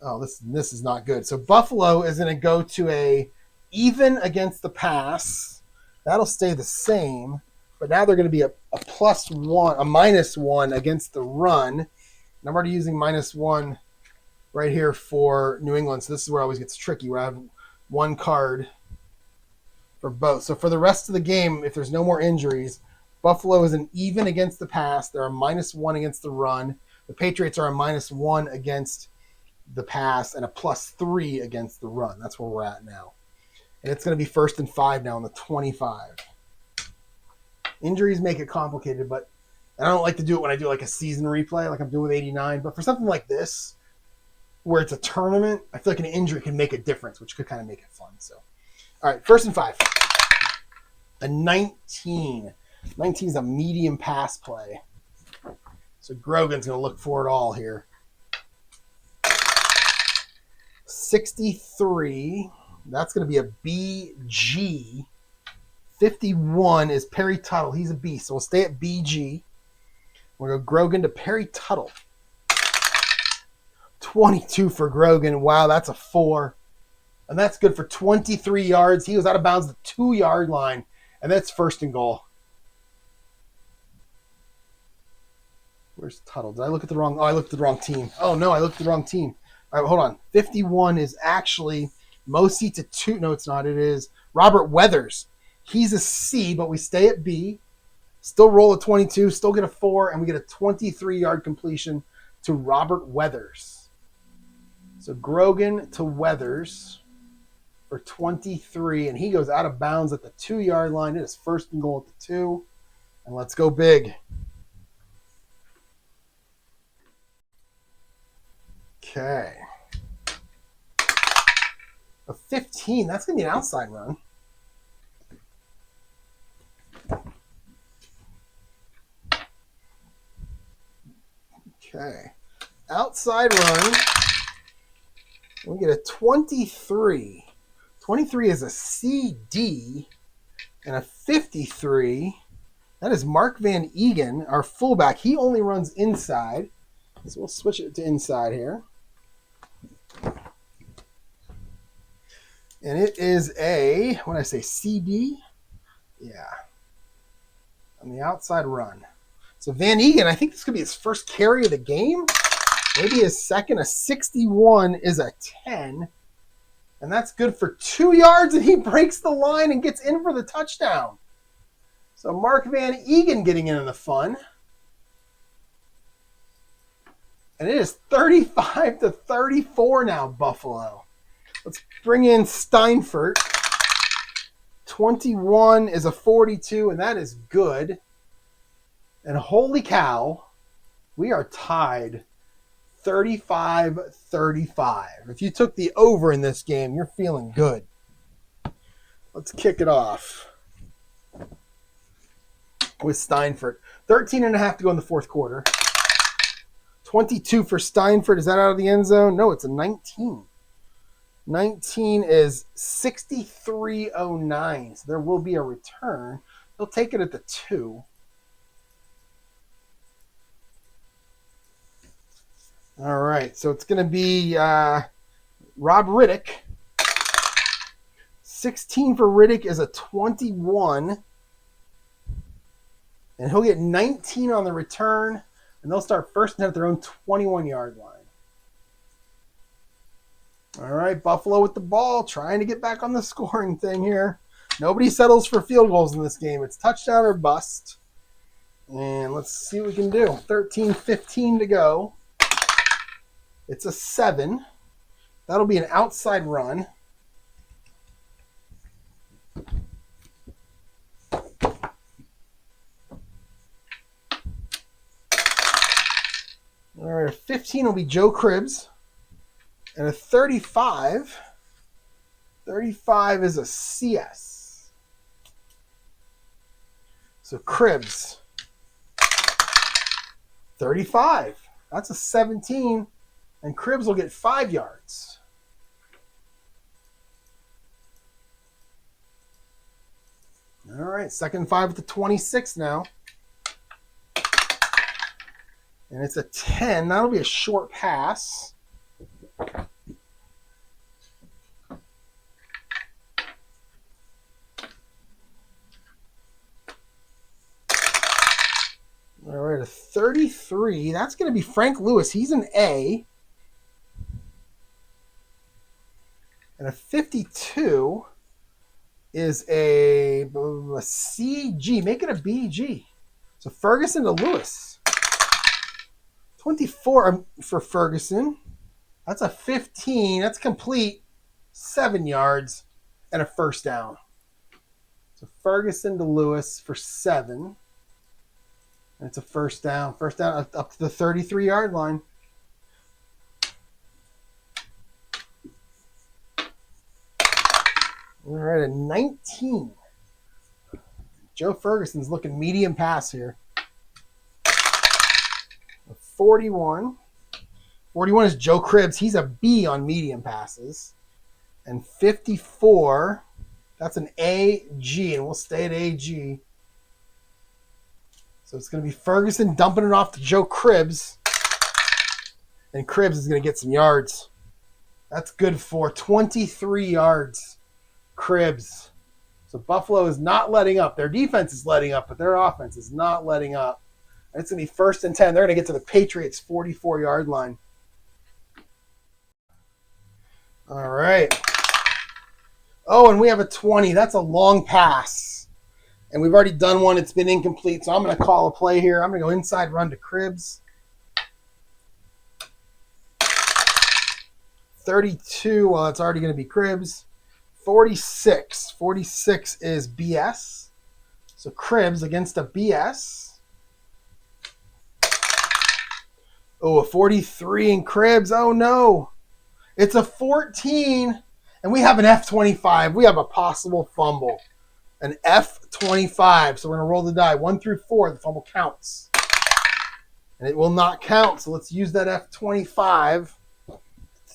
Oh, this is not good. So Buffalo is going to go to a even against the pass. That'll stay the same, but now they're going to be a +1, a -1 against the run. And I'm already using -1 right here for New England. So this is where it always gets tricky, where I have one card for both. So for the rest of the game, if there's no more injuries, Buffalo is an even against the pass. They're a -1 against the run. The Patriots are a -1 against the pass and a +3 against the run. That's where we're at now. And it's going to be 1st and 5 now on the 25. Injuries make it complicated, but I don't like to do it when I do like a season replay like I'm doing with 89. But for something like this, where it's a tournament, I feel like an injury can make a difference, which could kind of make it fun. So, all right, 1st and 5. A 19. 19 is a medium pass play. So Grogan's going to look for it all here. 63. That's going to be a BG. 51 is Perry Tuttle. He's a B, so we'll stay at BG. We're going to go Grogan to Perry Tuttle. 22 for Grogan. Wow, that's a 4. And that's good for 23 yards. He was out of bounds at the 2-yard line. And that's 1st and goal. Where's Tuttle? Did I look at the wrong? Oh, I looked at the wrong team. Oh, no, I looked at the wrong team. All right, hold on. 51 is actually Mosi Tatupu. No, it's not. It is Robert Weathers. He's a C, but we stay at B. Still roll a 22, still get a 4, and we get a 23-yard completion to Robert Weathers. So Grogan to Weathers for 23, and he goes out of bounds at the 2-yard line. It is 1st and goal at the 2, and let's go big. Okay. A 15, that's going to be an outside run. Okay. Outside run. We get a 23. 23 is a CD, and a 53. That is Mark Van Egan, our fullback. He only runs inside. So we'll switch it to inside here. And it is a, what did I say, CD? Yeah. On the outside run. So Van Egan, I think this could be his first carry of the game. Maybe his second. A 61 is a 10. And that's good for 2 yards, and he breaks the line and gets in for the touchdown. So Mark Van Egan getting in on the fun. And it is 35-34 now, Buffalo. Let's bring in Steinfurt. 21 is a 42, and that is good. And holy cow, we are tied 35-35. If you took the over in this game, you're feeling good. Let's kick it off with Steinfurt. 13.5 to go in the fourth quarter. 22 for Steinfurt. Is that out of the end zone? No, it's a 19. 19 is 63.09. So there will be a return. They'll take it at the 2. All right. So it's going to be Rob Riddick. 16 for Riddick is a 21. And he'll get 19 on the return. And they'll start first and at their own 21-yard line. All right, Buffalo with the ball, trying to get back on the scoring thing here. Nobody settles for field goals in this game. It's touchdown or bust. And let's see what we can do. 13:15 to go. It's a 7. That'll be an outside run. All right, a 15 will be Joe Cribbs. And a 35. 35 is a CS. So Cribbs. 35. That's a 17. And Cribbs will get 5 yards. All right, second 5 at the 26 now. And it's a 10. That'll be a short pass. All right, a 33. That's going to be Frank Lewis. He's an A. And a 52 is a CG. Make it a BG. So Ferguson to Lewis. 24 for Ferguson. That's a 15. That's complete. 7 yards and a first down. So Ferguson to Lewis for 7. And it's a first down. First down up to the 33-yard line. All right, a 19. Joe Ferguson's looking medium pass here. 41. 41 is Joe Cribbs. He's a B on medium passes. And 54, that's an AG, and we'll stay at AG. So it's going to be Ferguson dumping it off to Joe Cribbs. And Cribbs is going to get some yards. That's good for 23 yards. Cribbs. So Buffalo is not letting up. Their defense is letting up, but their offense is not letting up. It's going to be 1st and 10. They're going to get to the Patriots' 44-yard line. All right. Oh, and we have a 20. That's a long pass. And we've already done one. It's been incomplete. So I'm going to call a play here. I'm going to go inside run to Cribbs. 32. Well, it's already going to be Cribbs. 46. 46 is BS. So Cribbs against a BS. Oh, a 43 in Cribbs. Oh, no. It's a 14. And we have an F25. We have a possible fumble. An F25. So we're going to roll the die. 1 through 4. The fumble counts. And it will not count. So let's use that F25 to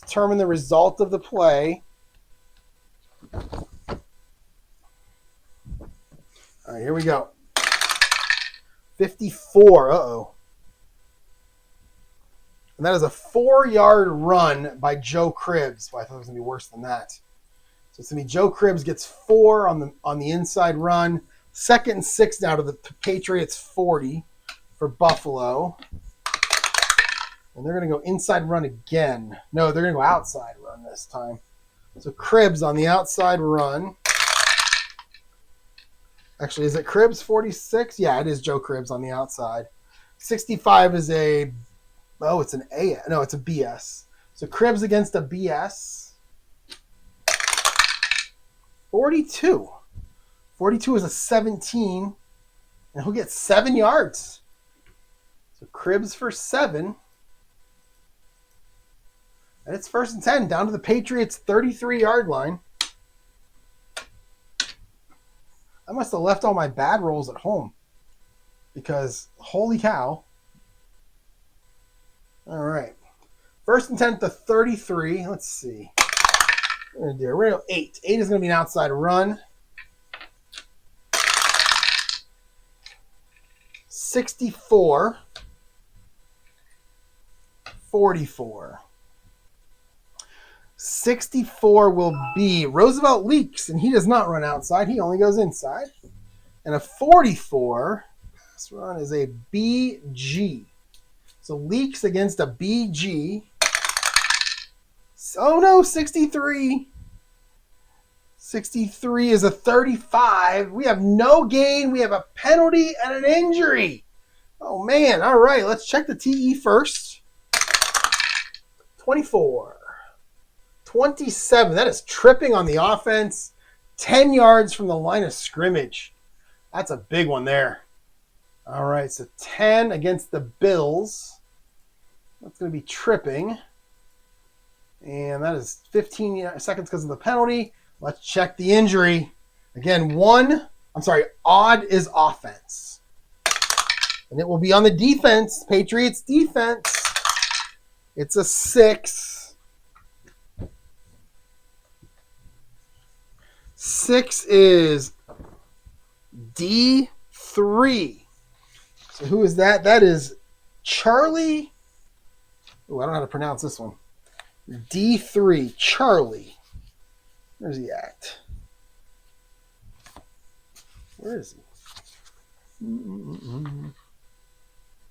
determine the result of the play. All right, here we go. 54. Uh-oh. And that is a 4-yard run by Joe Cribbs. Well, I thought it was going to be worse than that. So it's going to be Joe Cribbs gets 4 on the inside run. 2nd and 6 now to the Patriots 40 for Buffalo. And they're going to go inside run again. No, they're going to go outside run this time. So Cribbs on the outside run. Actually, is it Cribbs 46? Yeah, it is Joe Cribbs on the outside. 65 is a... Oh, it's an A. No, it's a BS. So Cribbs against a BS. 42. 42 is a 17. And he'll get 7 yards. So Cribbs for 7. And it's 1st and 10 down to the Patriots' 33-yard line. I must have left all my bad rolls at home. Because, holy cow. All right. 1st and 10 to 33. Let's see. We're going to do 8. 8 is going to be an outside run. 64. 44. 64 will be Roosevelt Leaks, and he does not run outside. He only goes inside. And a 44, this run is a BG. So Leaks against a BG. Oh no, 63. 63 is a 35. We have no gain. We have a penalty and an injury. Oh man, all right. Let's check the TE first. 24. 27. That is tripping on the offense. 10 yards from the line of scrimmage. That's a big one there. All right, so 10 against the Bills. That's going to be tripping. And that is 15 seconds because of the penalty. Let's check the injury. Again, odd is offense. And it will be on the defense, Patriots defense. It's a 6. 6 is D3. So who is that? That is Charlie. Oh, I don't know how to pronounce this one. D3, Charlie. Where's he at? Where is he?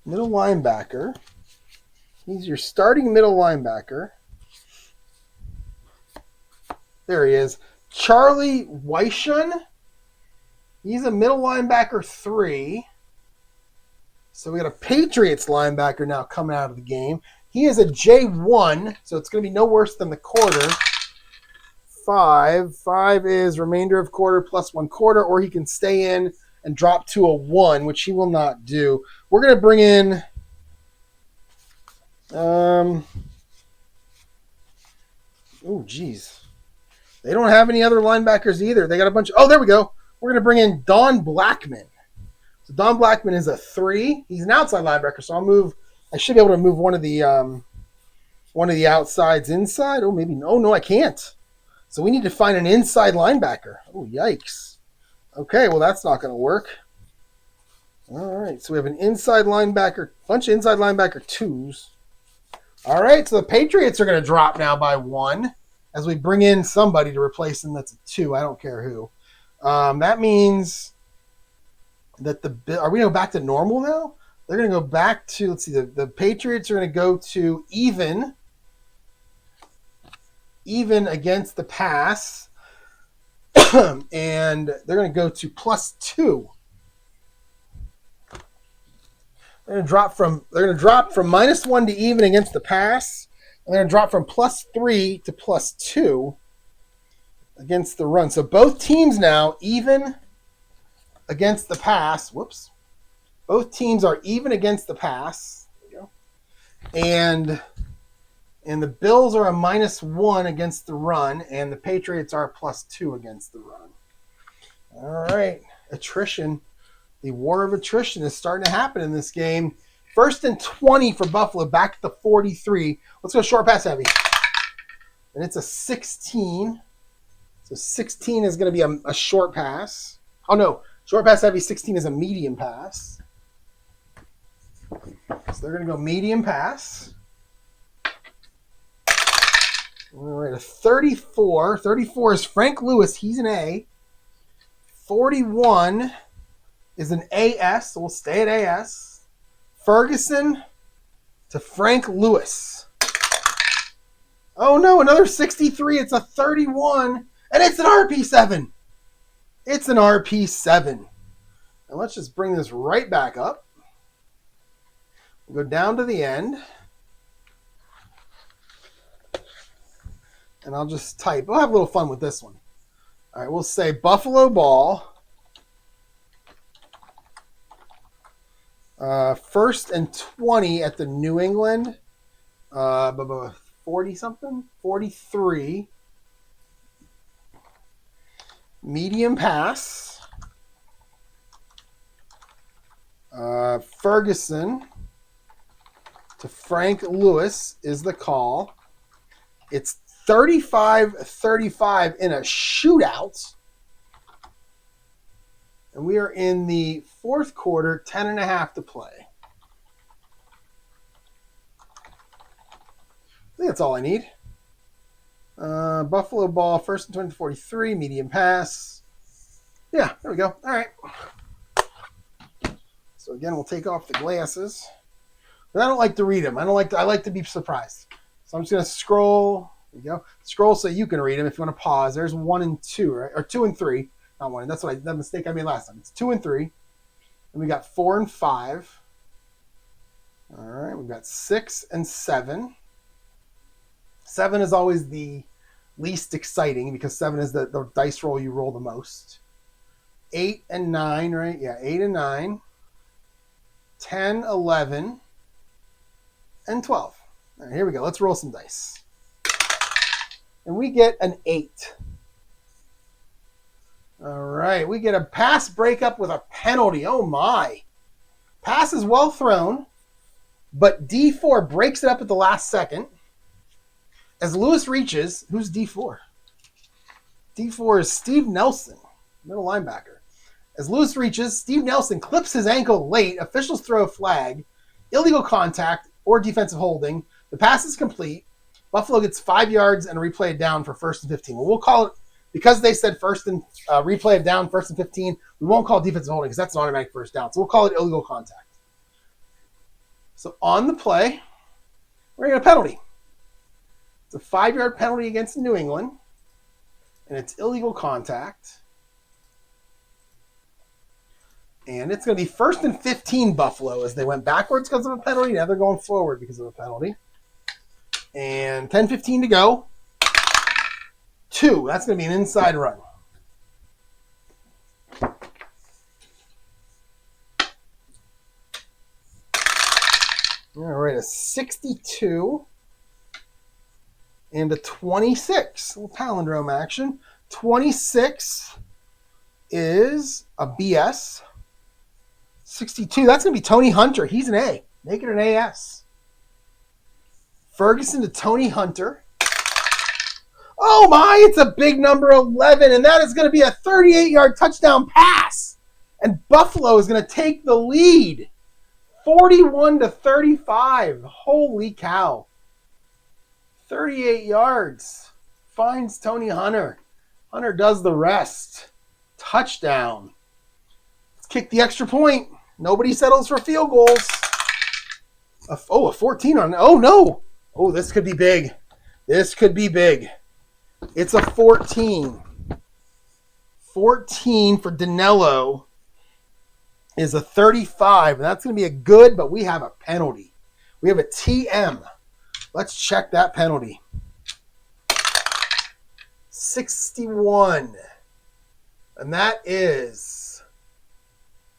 Middle linebacker. He's your starting middle linebacker. There he is. Charlie Weishun. He's a middle linebacker 3. So we got a Patriots linebacker now coming out of the game. He is a J1, so it's going to be no worse than the quarter. 5. 5 is remainder of quarter plus 1 quarter, or he can stay in and drop to a 1, which he will not do. We're going to bring in... oh, geez. They don't have any other linebackers either. They got a bunch. Oh, there we go. We're going to bring in Don Blackman. So Don Blackman is a 3. He's an outside linebacker, so I should be able to move one of the outsides inside. Oh, maybe. Oh, no, I can't. So we need to find an inside linebacker. Oh, yikes. Okay, well, that's not going to work. All right, so we have an inside linebacker, bunch of inside linebacker 2s. All right, so the Patriots are going to drop now by 1 as we bring in somebody to replace them that's a 2. I don't care who. That means that are we going to go back to normal now? They're going to go back to, let's see, the Patriots are going to go to even against the pass, and they're going to go to +2. They're going to drop from -1 to even against the pass, and they're going to drop from +3 to +2 against the run. So both teams now even against the pass. Whoops. Both teams are even against the pass. There we go. And the Bills are a -1 against the run, and the Patriots are a +2 against the run. All right. Attrition. The war of attrition is starting to happen in this game. 1st and 20 for Buffalo, back at the 43. Let's go short pass heavy. And it's a 16. So 16 is going to be a short pass. Oh, no. Short pass heavy, 16 is a medium pass. So they're going to go medium pass. All right, a 34. 34 is Frank Lewis. He's an A. 41 is an AS, so we'll stay at AS. Ferguson to Frank Lewis. Oh no, another 63. It's a 31, and it's an RP7. It's an RP7. And let's just bring this right back up. We'll go down to the end. And I'll just type. We'll have a little fun with this one. All right, we'll say Buffalo Ball. First and 20 at the New England. 40-something? 43. Medium pass. Ferguson to Frank Lewis is the call. It's 35-35 in a shootout. And we are in the fourth quarter, 10.5 to play. I think that's all I need. Buffalo Ball, first and 20 to 43, medium pass. Yeah, there we go. All right. So again, we'll take off the glasses. But I don't like to read them. I like to be surprised. So I'm just going to scroll. There you go. Scroll so you can read them if you want to pause. There's 1 and 2, right? Or 2 and 3. Not 1. That's that mistake I made last time. It's 2 and 3. And we got 4 and 5. All right. We've got 6 and 7. 7 is always the least exciting because 7 is the dice roll you roll the most. 8 and 9, right? Yeah, 8 and 9. 10, 11, and 12. All right, here we go. Let's roll some dice. And we get an 8. All right, we get a pass breakup with a penalty. Oh, my. Pass is well thrown, but D4 breaks it up at the last second. As Lewis reaches, who's D4? D4 is Steve Nelson, middle linebacker. As Lewis reaches, Steve Nelson clips his ankle late. Officials throw a flag. Illegal contact or defensive holding. The pass is complete. Buffalo gets 5 yards and a replay of down for first and 15. Well, we'll call it, because they said first and replay of down, first and 15, we won't call it defensive holding because that's an automatic first down. So we'll call it illegal contact. So on the play, we're going to get a penalty. It's a 5-yard penalty against New England, and it's illegal contact. And it's going to be first and 15 Buffalo as they went backwards because of a penalty. Now they're going forward because of a penalty. And 10:15 to go. 2. That's going to be an inside run. All right, a 62 and a 26. A little palindrome action. 26 is a BS. 62, that's going to be Tony Hunter. He's an A. Make it an AS. Ferguson to Tony Hunter. Oh my, it's a big number 11, and that is going to be a 38-yard touchdown pass. And Buffalo is going to take the lead. 41-35. Holy cow. 38 yards. Finds Tony Hunter. Hunter does the rest. Touchdown. Let's kick the extra point. Nobody settles for field goals. A 14 on. Oh, no. Oh, this could be big. This could be big. It's a 14. 14 for Danilo is a 35. And that's going to be a good, but we have a penalty. We have a TM. Let's check that penalty. 61. And that is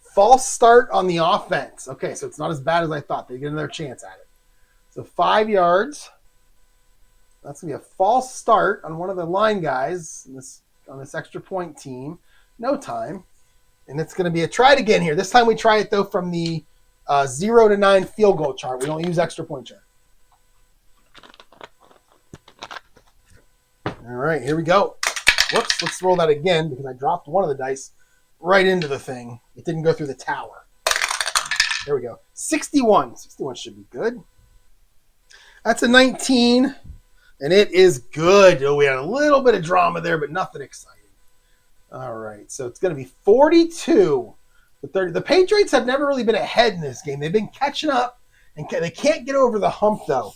false start on the offense. Okay, so it's not as bad as I thought. They get another chance at it. So 5 yards. That's going to be a false start on one of the line guys on this extra point team. No time. And it's going to be a try it again here. This time we try it, though, from the 0 to 9 field goal chart. We don't use extra point chart. All right, here we go. Whoops, let's roll that again because I dropped one of the dice right into the thing. It didn't go through the tower. There we go. 61. 61 should be good. That's a 19, and it is good. Oh, we had a little bit of drama there, but nothing exciting. All right, so it's going to be 42 to 30. The Patriots have never really been ahead in this game. They've been catching up, and they can't get over the hump, though.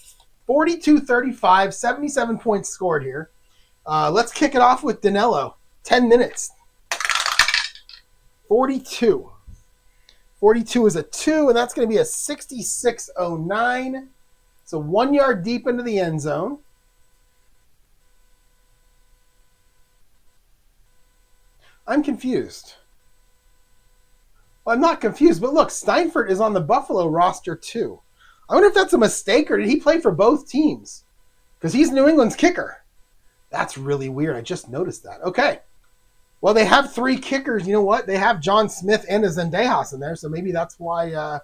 42-35, 77 points scored here. Let's kick it off with Danilo. 10 minutes. 42. 42 is a 2, and that's going to be a 66-09. So 1 yard deep into the end zone. I'm confused. Well, I'm not confused, but look, Steinfurt is on the Buffalo roster too. I wonder if that's a mistake, or did he play for both teams? Because he's New England's kicker. That's really weird. I just noticed that. Okay. Well, they have 3 kickers. You know what? They have John Smith and a Zendejas in there, so maybe that's why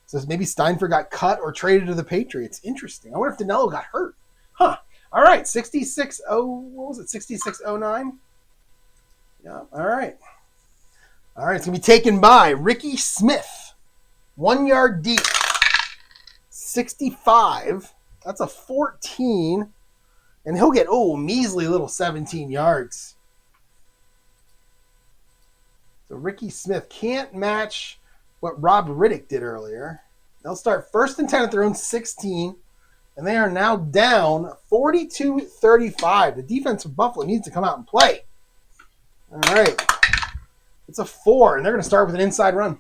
so maybe Steinfurt got cut or traded to the Patriots. Interesting. I wonder if Danilo got hurt. Huh. All right. 66-0. What was it? 66-09? Yeah. All right. All right. It's going to be taken by Ricky Smith. 1 yard deep. 65. That's a 14. And he'll get, measly little 17 yards. So Ricky Smith can't match what Rob Riddick did earlier. They'll start 1st and 10 at their own 16, and they are now down 42-35. The defense of Buffalo needs to come out and play. All right. It's a 4, and they're going to start with an inside run.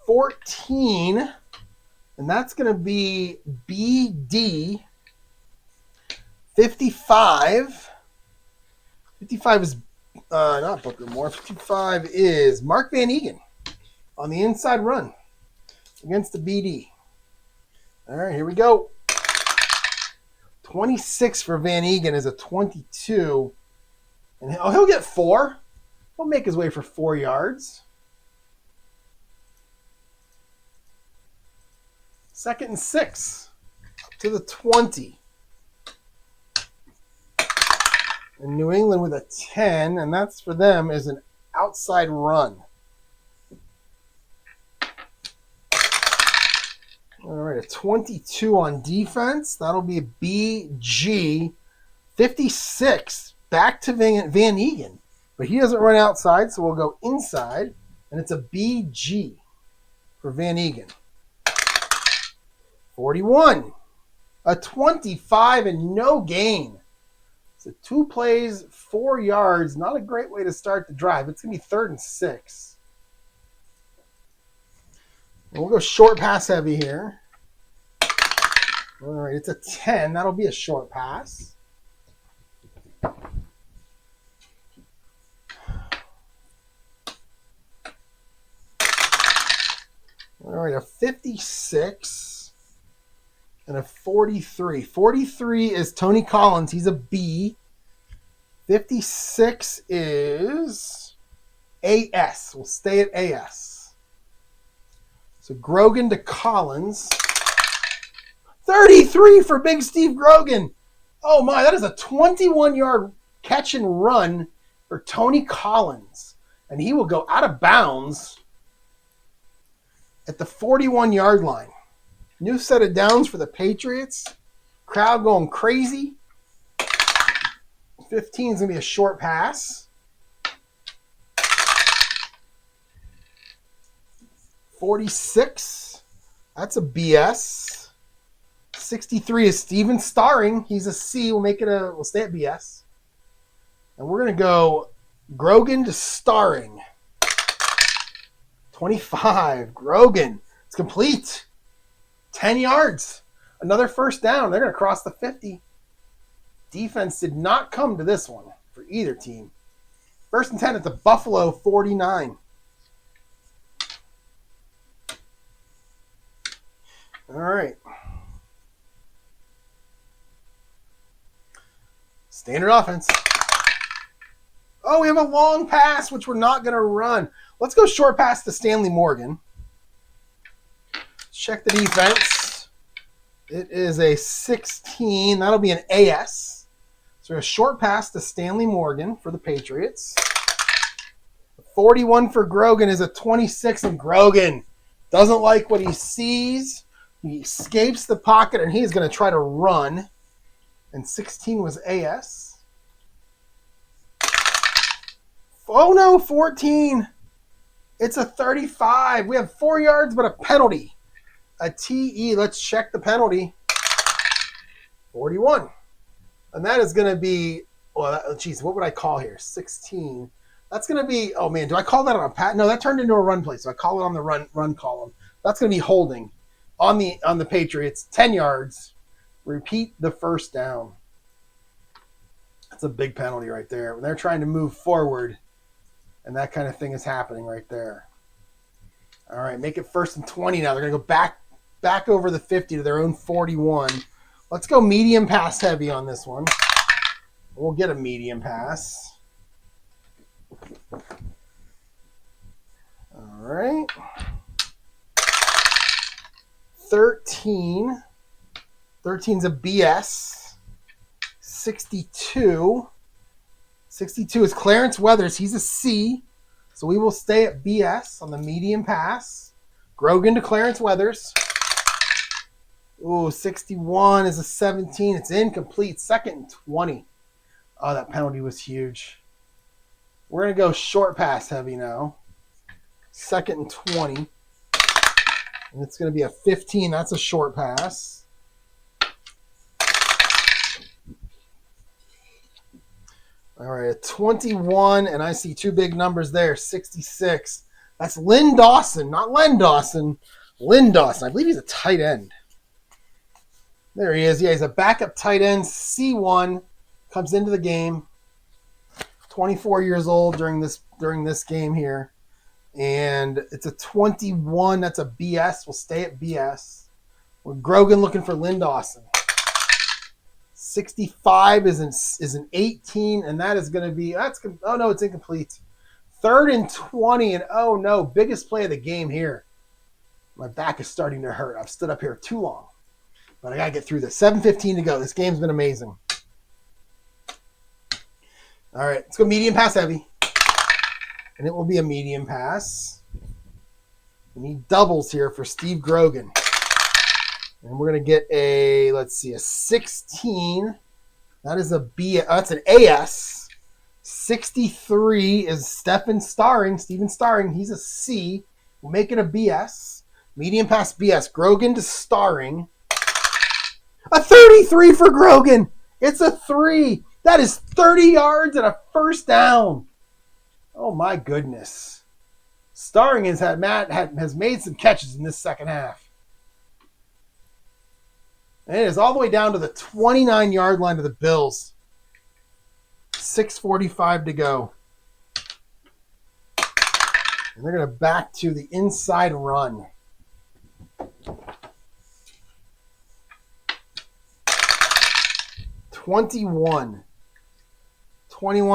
14, and that's going to be BD. 55. 55 is not Booker Moore. 55 is Mark Van Egan on the inside run against the BD. All right, here we go. 26 for Van Egan is a 22. And he'll get 4. He'll make his way for 4 yards. 2nd and 6 to the 20. And New England with a 10, and that's for them is an outside run. All right, a 22 on defense. That'll be a BG. 56, back to Van Egan. But he doesn't run outside, so we'll go inside. And it's a BG for Van Egan. 41, a 25 and no gain. So 2 plays, 4 yards. Not a great way to start the drive. It's going to be 3rd and 6. We'll go short pass heavy here. All right, it's a 10. That'll be a short pass. All right, a 56 and a 43. 43 is Tony Collins. He's a B. 56 is AS. We'll stay at AS. So Grogan to Collins. 33 for Big Steve Grogan. Oh my, that is a 21-yard catch and run for Tony Collins. And he will go out of bounds at the 41-yard line. New set of downs for the Patriots. Crowd going crazy. 15 is going to be a short pass. 46. That's a BS. 63 is Steven Starring. He's a C. We'll stay at BS. And we're going to go Grogan to Starring. 25. Grogan. It's complete. 10 yards. Another first down. They're going to cross the 50. Defense did not come to this one for either team. 1st and 10 at the Buffalo 49. All right. Standard offense. Oh, we have a long pass, which we're not going to run. Let's go short pass to Stanley Morgan. Check the defense. It is a 16. That'll be an AS. So a short pass to Stanley Morgan for the Patriots. 41 for Grogan is a 26, and Grogan doesn't like what he sees. He escapes the pocket, and he's going to try to run. And 16 was AS. Oh, no, 14. It's a 35. We have 4 yards, but a penalty. A TE. Let's check the penalty. 41. And that is going to be, well, geez, what would I call here? 16. That's going to be, oh, man, do I call that on a pat? No, that turned into a run play, so I call it on the run column. That's going to be holding on the Patriots. 10 yards. Repeat the first down. That's a big penalty right there. When they're trying to move forward, and that kind of thing is happening right there. All right, make it 1st and 20 now. They're going to go back over the 50 to their own 41. Let's go medium pass heavy on this one. We'll get a medium pass. All right. 13. 13's a BS. 62. 62 is Clarence Weathers. He's a C. So we will stay at BS on the medium pass. Grogan to Clarence Weathers. Ooh, 61 is a 17. It's incomplete. 2nd and 20. Oh, that penalty was huge. We're going to go short pass heavy now. 2nd and 20. And it's going to be a 15. That's a short pass. All right, a 21, and I see 2 big numbers there, 66. That's Lynn Dawson, not Len Dawson. Lynn Dawson. I believe he's a tight end. There he is. Yeah, he's a backup tight end, C1, comes into the game. 24 years old during this game here. And it's a 21. That's a BS. We'll stay at BS. We're Grogan looking for Lynn Dawson. 65 is an 18, and that is going to be, oh no, it's incomplete. 3rd and 20, and oh no, biggest play of the game here. My back is starting to hurt. I've stood up here too long, but I got to get through this. 7:15 to go. This game's been amazing. All right, let's go medium pass heavy, and it will be a medium pass. We need doubles here for Steve Grogan. And we're going to get a 16. That is a B. That's an AS. 63 is Steven Starring. He's a C. We'll make it a BS. Medium pass BS. Grogan to Starring. A 33 for Grogan. It's a 3. That is 30 yards and a first down. Oh, my goodness. Starring has made some catches in this second half. And it is all the way down to the 29-yard line of the Bills. 6:45 to go. And they're going to back to the inside run. $21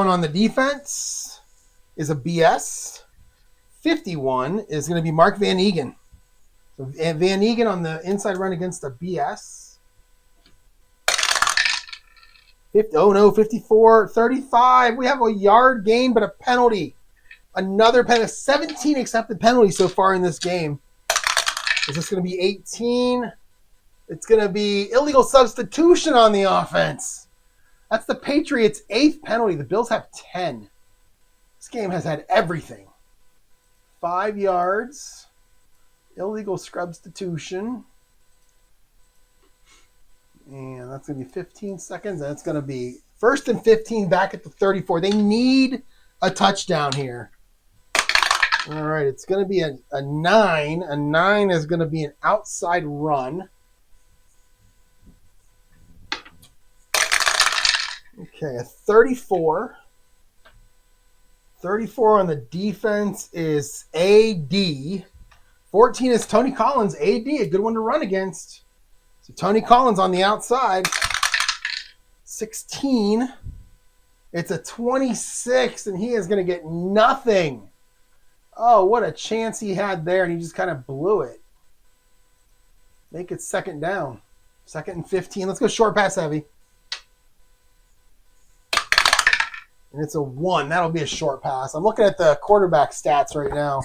on the defense is a BS. 51 is going to be Mark Van Eegen. So Van Eegen on the inside run against a BS. 54, 35. We have a yard gain, but a penalty. Another penalty. 17 accepted penalties so far in this game. Is this going to be 18? It's going to be illegal substitution on the offense. That's the Patriots' 8th penalty. The Bills have 10. This game has had everything. 5 yards. Illegal substitution. And that's going to be 15 seconds. And it's going to be 1st and 15 back at the 34. They need a touchdown here. All right, it's going to be a 9. A 9 is going to be an outside run. Okay, a 34. 34 on the defense is AD. 14 is Tony Collins. AD, a good one to run against. So Tony Collins on the outside. 16. It's a 26, and he is going to get nothing. Oh, what a chance he had there, and he just kind of blew it. Make it 2nd down. 2nd and 15. Let's go short pass heavy. And it's a 1. That'll be a short pass. I'm looking at the quarterback stats right now.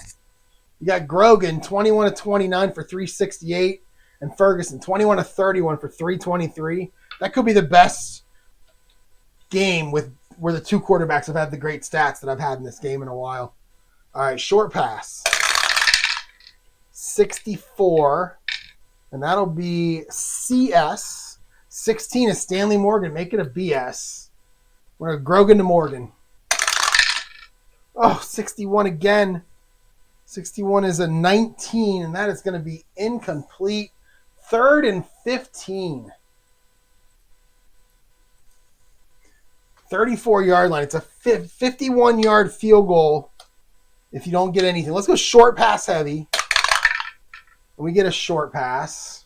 You got Grogan, 21 of 29 for 368, and Ferguson, 21 of 31 for 323. That could be the best game where the two quarterbacks have had the great stats that I've had in this game in a while. All right, short pass. 64, and that'll be CS. 16 is Stanley Morgan. Make it a BS. We're going to Grogan to Morgan. Oh, 61 again. 61 is a 19, and that is going to be incomplete. 3rd and 15. 34-yard line. It's a 51-yard field goal if you don't get anything. Let's go short pass heavy. And we get a short pass.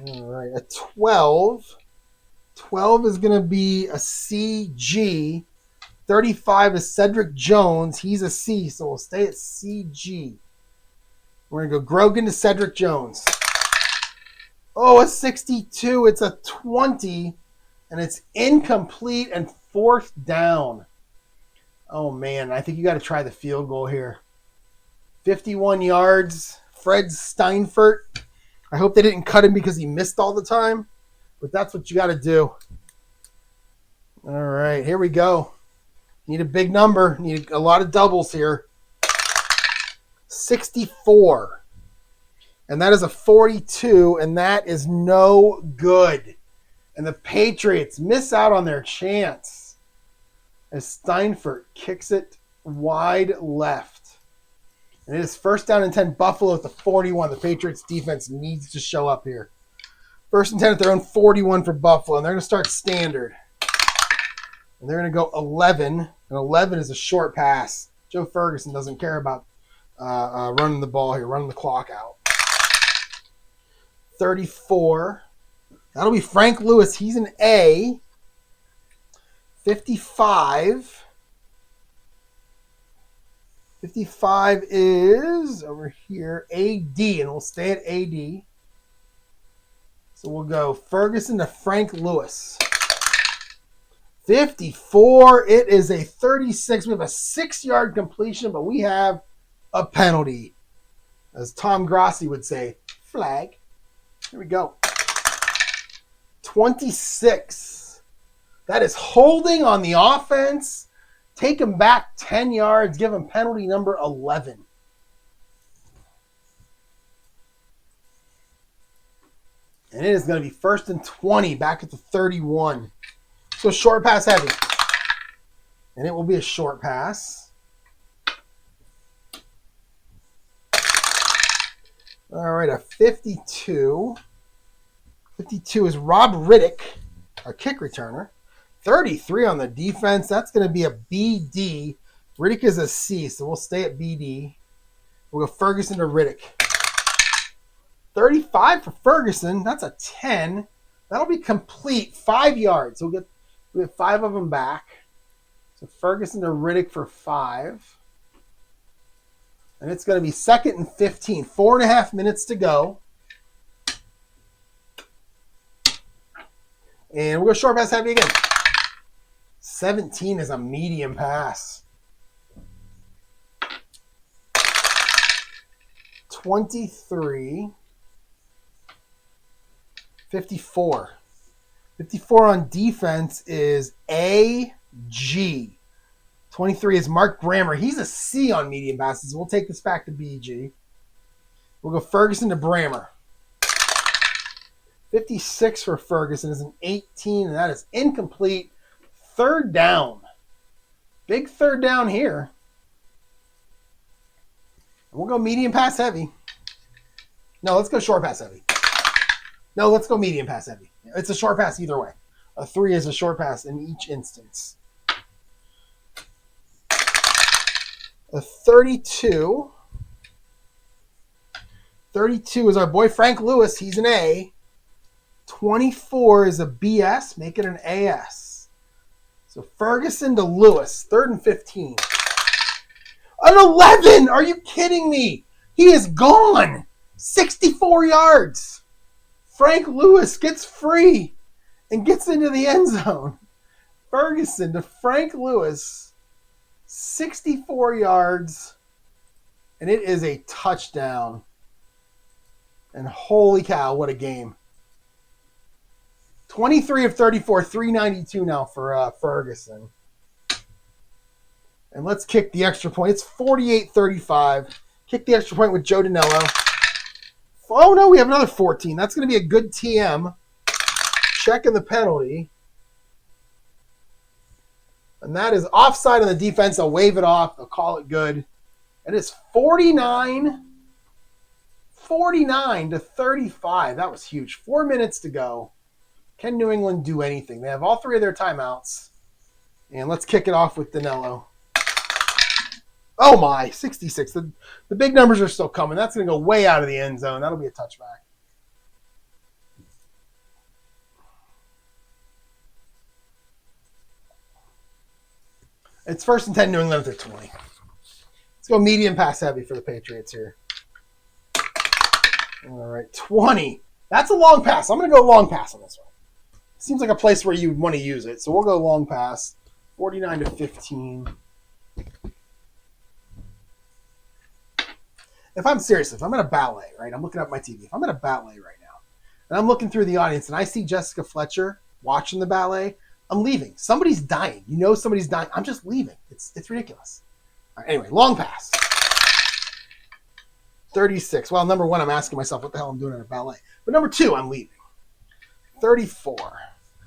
All right, a 12. 12 is going to be a CG. 35 is Cedric Jones. He's a C, so we'll stay at CG. We're going to go Grogan to Cedric Jones. Oh, a 62. It's a 20, and it's incomplete and 4th down. Oh, man, I think you got to try the field goal here. 51 yards. Fred Steinfurt. I hope they didn't cut him because he missed all the time, but that's what you got to do. All right, here we go. Need a big number. Need a lot of doubles here. 64. And that is a 42, and that is no good. And the Patriots miss out on their chance as Steinfurt kicks it wide left. And it is 1st down and 10. Buffalo at the 41. The Patriots defense needs to show up here. 1st and 10 at their own 41 for Buffalo, and they're going to start standard. And they're going to go 11, and 11 is a short pass. Joe Ferguson doesn't care about running the ball here, running the clock out. 34. That'll be Frank Lewis. He's an A. 55. 55 is over here, AD, and we'll stay at AD. So we'll go Ferguson to Frank Lewis. 54, it is a 36. We have a 6-yard completion, but we have a penalty. As Tom Grossi would say, flag. Here we go. 26. That is holding on the offense. Take him back 10 yards. Give him penalty number 11. And it is going to be 1st and 20 back at the 31. So short pass heavy. And it will be a short pass. All right, a 52. 52 is Rob Riddick, our kick returner. 33 on the defense. That's going to be a BD. Riddick is a C, so we'll stay at BD. We'll go Ferguson to Riddick. 35 for Ferguson. That's a 10. That'll be complete. 5 yards. So we have 5 of them back. So Ferguson to Riddick for 5. And it's going to be 2nd and 15. 4.5 minutes to go. And we'll go short pass heavy again. 17 is a medium pass. 23. 54. 54 on defense is AG. 23 is Mark Brammer. He's a C on medium passes. We'll take this back to BG. We'll go Ferguson to Brammer. 56 for Ferguson is an 18, and that is incomplete. 3rd down. Big 3rd down here. And we'll go medium pass heavy. No, let's go short pass heavy. No, let's go medium pass heavy. It's a short pass either way. A 3 is a short pass in each instance. A 32. 32 is our boy Frank Lewis. He's an A. 24 is a BS. Make it an AS. So Ferguson to Lewis. 3rd and 15. An 11! Are you kidding me? He is gone. 64 yards. Frank Lewis gets free. and gets into the end zone. Ferguson to Frank Lewis, 64 yards, and it is a touchdown. And holy cow, what a game. 23 of 34, 392 now for Ferguson. And let's kick the extra point. It's 48-35. Kick the extra point with Joe Danello. Oh, no, we have another 14. That's going to be a good TM. Checking the penalty. And that is offside on the defense. They'll wave it off. They'll call it good. And it's 49-35. That was huge. 4 minutes to go. Can New England do anything? They have all three of their timeouts. And let's kick it off with Danello. Oh my, 66. The big numbers are still coming. That's going to go way out of the end zone. That'll be a touchback. It's 1st and 10, New England at their 20. Let's go medium pass heavy for the Patriots here. All right, 20. That's a long pass. I'm going to go long pass on this one. Seems like a place where you would want to use it. So we'll go long pass. 49-15. If I'm at a ballet, right? I'm looking up my TV. If I'm at a ballet right now, and I'm looking through the audience, and I see Jessica Fletcher watching the ballet, I'm leaving. Somebody's dying. You know somebody's dying. I'm just leaving. It's ridiculous. All right, anyway, long pass. 36. Well, number one, I'm asking myself what the hell I'm doing at a ballet. But number two, I'm leaving. 34.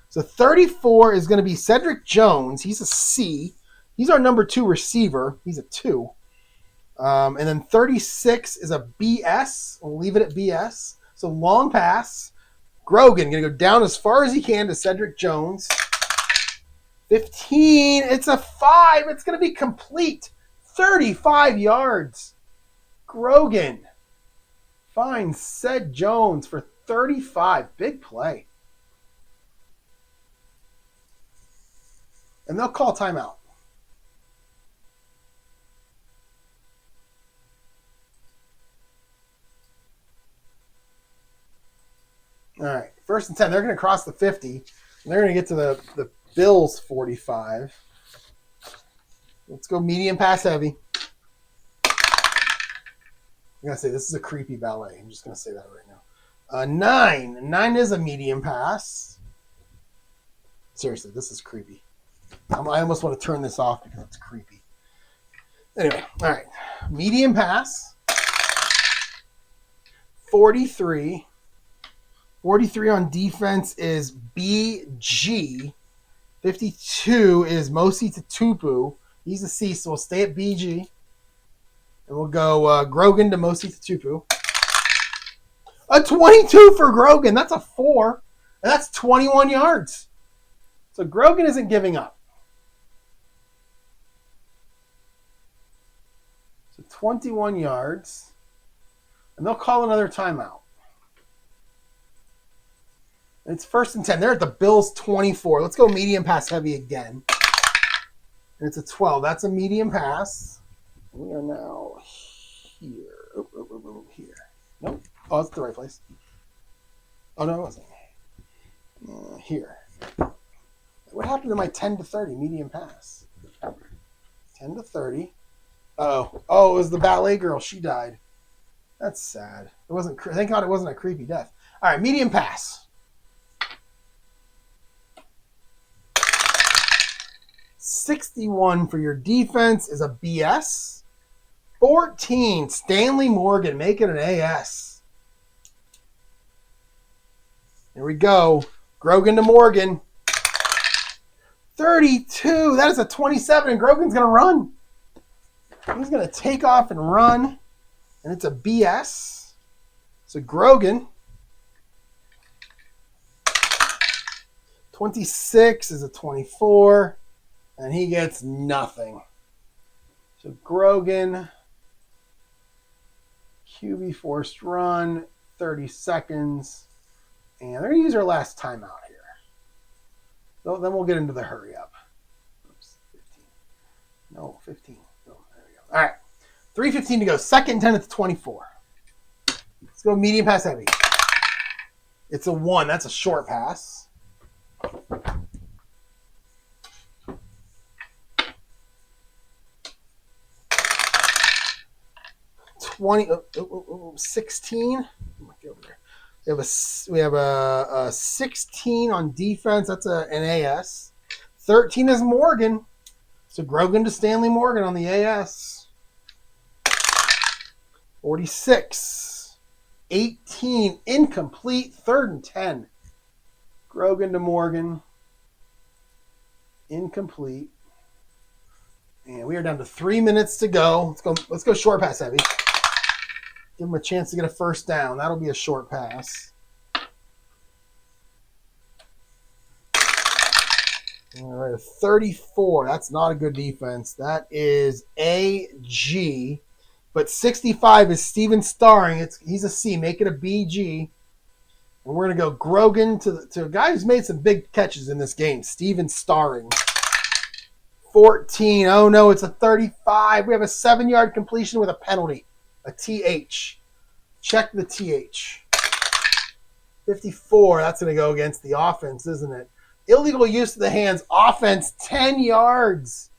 So 34 is going to be Cedric Jones. He's a C. He's our number 2 receiver. He's a 2. And then 36 is a BS. We'll leave it at BS. So long pass. Grogan going to go down as far as he can to Cedric Jones. 15. It's a 5. It's going to be complete. 35 yards. Grogan finds Ced Jones for 35. Big play. And they'll call timeout. All right, 1st and 10. They're going to cross the 50. And they're going to get to the Bills 45. Let's go medium pass heavy. I'm going to say this is a creepy ballet. I'm just going to say that right now. 9. 9 is a medium pass. Seriously, this is creepy. I almost want to turn this off because it's creepy. Anyway, all right. Medium pass. 43. 43 on defense is BG. 52 is Mosi Tutupu. He's a C, so we'll stay at BG. And we'll go Grogan to Mosi Tutupu. A 22 for Grogan. That's a 4. And that's 21 yards. So Grogan isn't giving up. So 21 yards. And they'll call another timeout. And it's 1st and 10. They're at the Bills 24. Let's go medium pass heavy again. And it's a 12. That's a medium pass. We are now here. Here. Nope. Oh, that's the right place. Oh, no, it wasn't. Here. What happened to my 10 to 30 medium pass? 10 to 30. Oh, it was the ballet girl. She died. That's sad. It wasn't. Thank God it wasn't a creepy death. All right, medium pass. 61 for your defense is a BS. 14, Stanley Morgan, make it an AS. Here we go. Grogan to Morgan. 32, that is a 27, and Grogan's going to run. He's going to take off and run, and it's a BS. So Grogan. 26 is a 24. And he gets nothing. So Grogan, QB forced run, 30 seconds. And they're going to use our last timeout here. So then we'll get into the hurry up. Oops, 15. No, 15. Oh, there we go. All right. 3:15 to go. 2nd and 10 at the 24. Let's go medium pass heavy. It's a 1. That's a short pass. 16. We have a 16 on defense. That's an AS. 13 is Morgan. So Grogan to Stanley Morgan on the AS. 46. 18 incomplete. 3rd and 10. Grogan to Morgan. Incomplete. And we are down to 3 minutes to go. Let's go short pass heavy. Give him a chance to get a first down. That'll be a short pass. All right, a 34. That's not a good defense. That is AG. But 65 is Steven Starring. He's a C. Make it a BG. And we're going to go Grogan to a guy who's made some big catches in this game, Steven Starring. 14. Oh, no, it's a 35. We have a 7-yard completion with a penalty, a TH. Check the TH. 54. That's going to go against the offense, isn't it? Illegal use of the hands. Offense, 10 yards.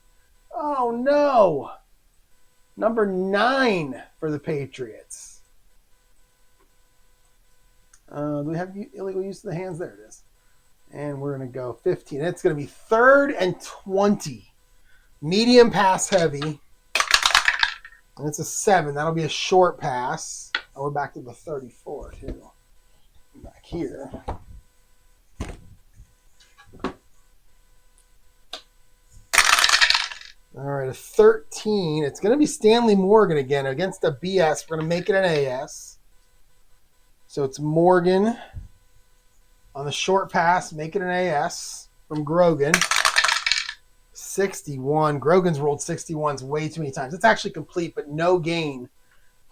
Oh, no. Number 9 for the Patriots. Do we have illegal use of the hands? There it is. And we're going to go 15. It's going to be 3rd and 20. Medium pass heavy. And it's a 7. That'll be a short pass. Oh, we're back to the 34, too. Back here. All right, a 13. It's going to be Stanley Morgan again against a BS. We're going to make it an AS. So it's Morgan on the short pass. Make it an AS from Grogan. 61. Grogan's rolled 61s way too many times. It's actually complete, but no gain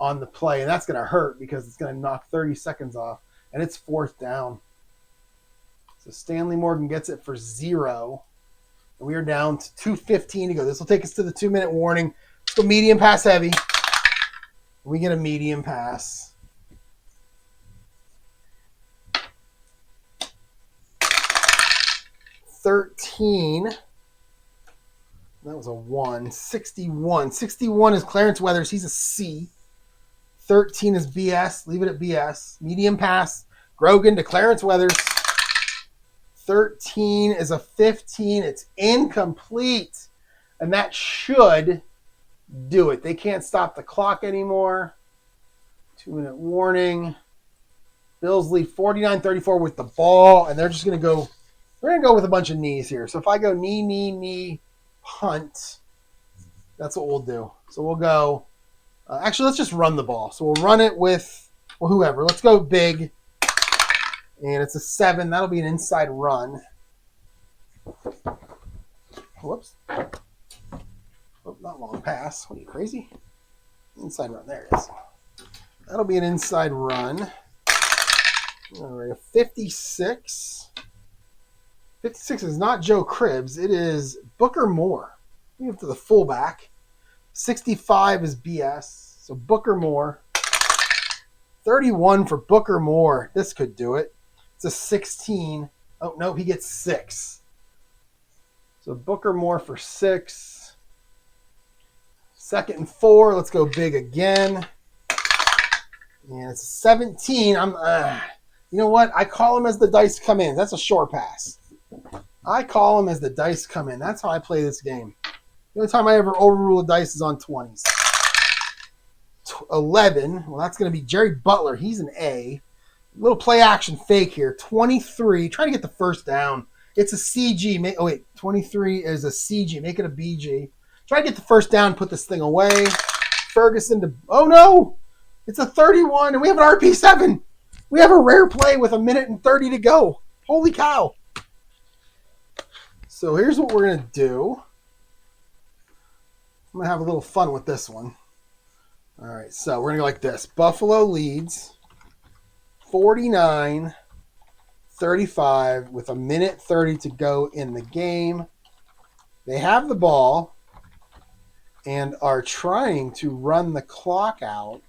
on the play. And that's going to hurt because it's going to knock 30 seconds off. And it's 4th down. So Stanley Morgan gets it for 0. And we are down to 2:15 to go. This will take us to the 2-minute warning. Let's go medium pass heavy. We get a medium pass. $13. That was a 1. 61. 61 is Clarence Weathers. He's a C. 13 is BS. Leave it at BS. Medium pass. Grogan to Clarence Weathers. 13 is a 15. It's incomplete. And that should do it. They can't stop the clock anymore. 2-minute warning. Bills lead 49-34 with the ball. And they're just going to go. We're going to go with a bunch of knees here. So if I go knee, punt, that's what we'll do. So we'll go. Actually, let's just run the ball. So we'll run it with whoever. Let's go big. And it's a 7. That'll be an inside run. Whoops. Oh, not long pass. What are you, crazy? Inside run. There it is. That'll be an inside run. All right, a 56. 56 is not Joe Cribbs. It is Booker Moore. We have to the fullback. 65 is BS. So Booker Moore. 31 for Booker Moore. This could do it. It's a 16. Oh, no, he gets 6. So Booker Moore for 6. 2nd and 4. Let's go big again. And it's 17. You know what? I call him as the dice come in. That's a short pass. I call him as the dice come in. That's how I play this game. The only time I ever overrule a dice is on 20s. 11. Well, that's going to be Jerry Butler. He's an A. Little play action fake here. 23. Trying to get the first down. It's a CG. Oh, wait. 23 is a CG. Make it a BG. Try to get the first down. Put this thing away. Ferguson to... Oh, no. It's a 31, and we have an RP7. We have a rare play with 1:30 to go. Holy cow. So here's what we're going to do. I'm going to have a little fun with this one. All right, so we're going to go like this. Buffalo leads 49-35 with 1:30 to go in the game. They have the ball and are trying to run the clock out,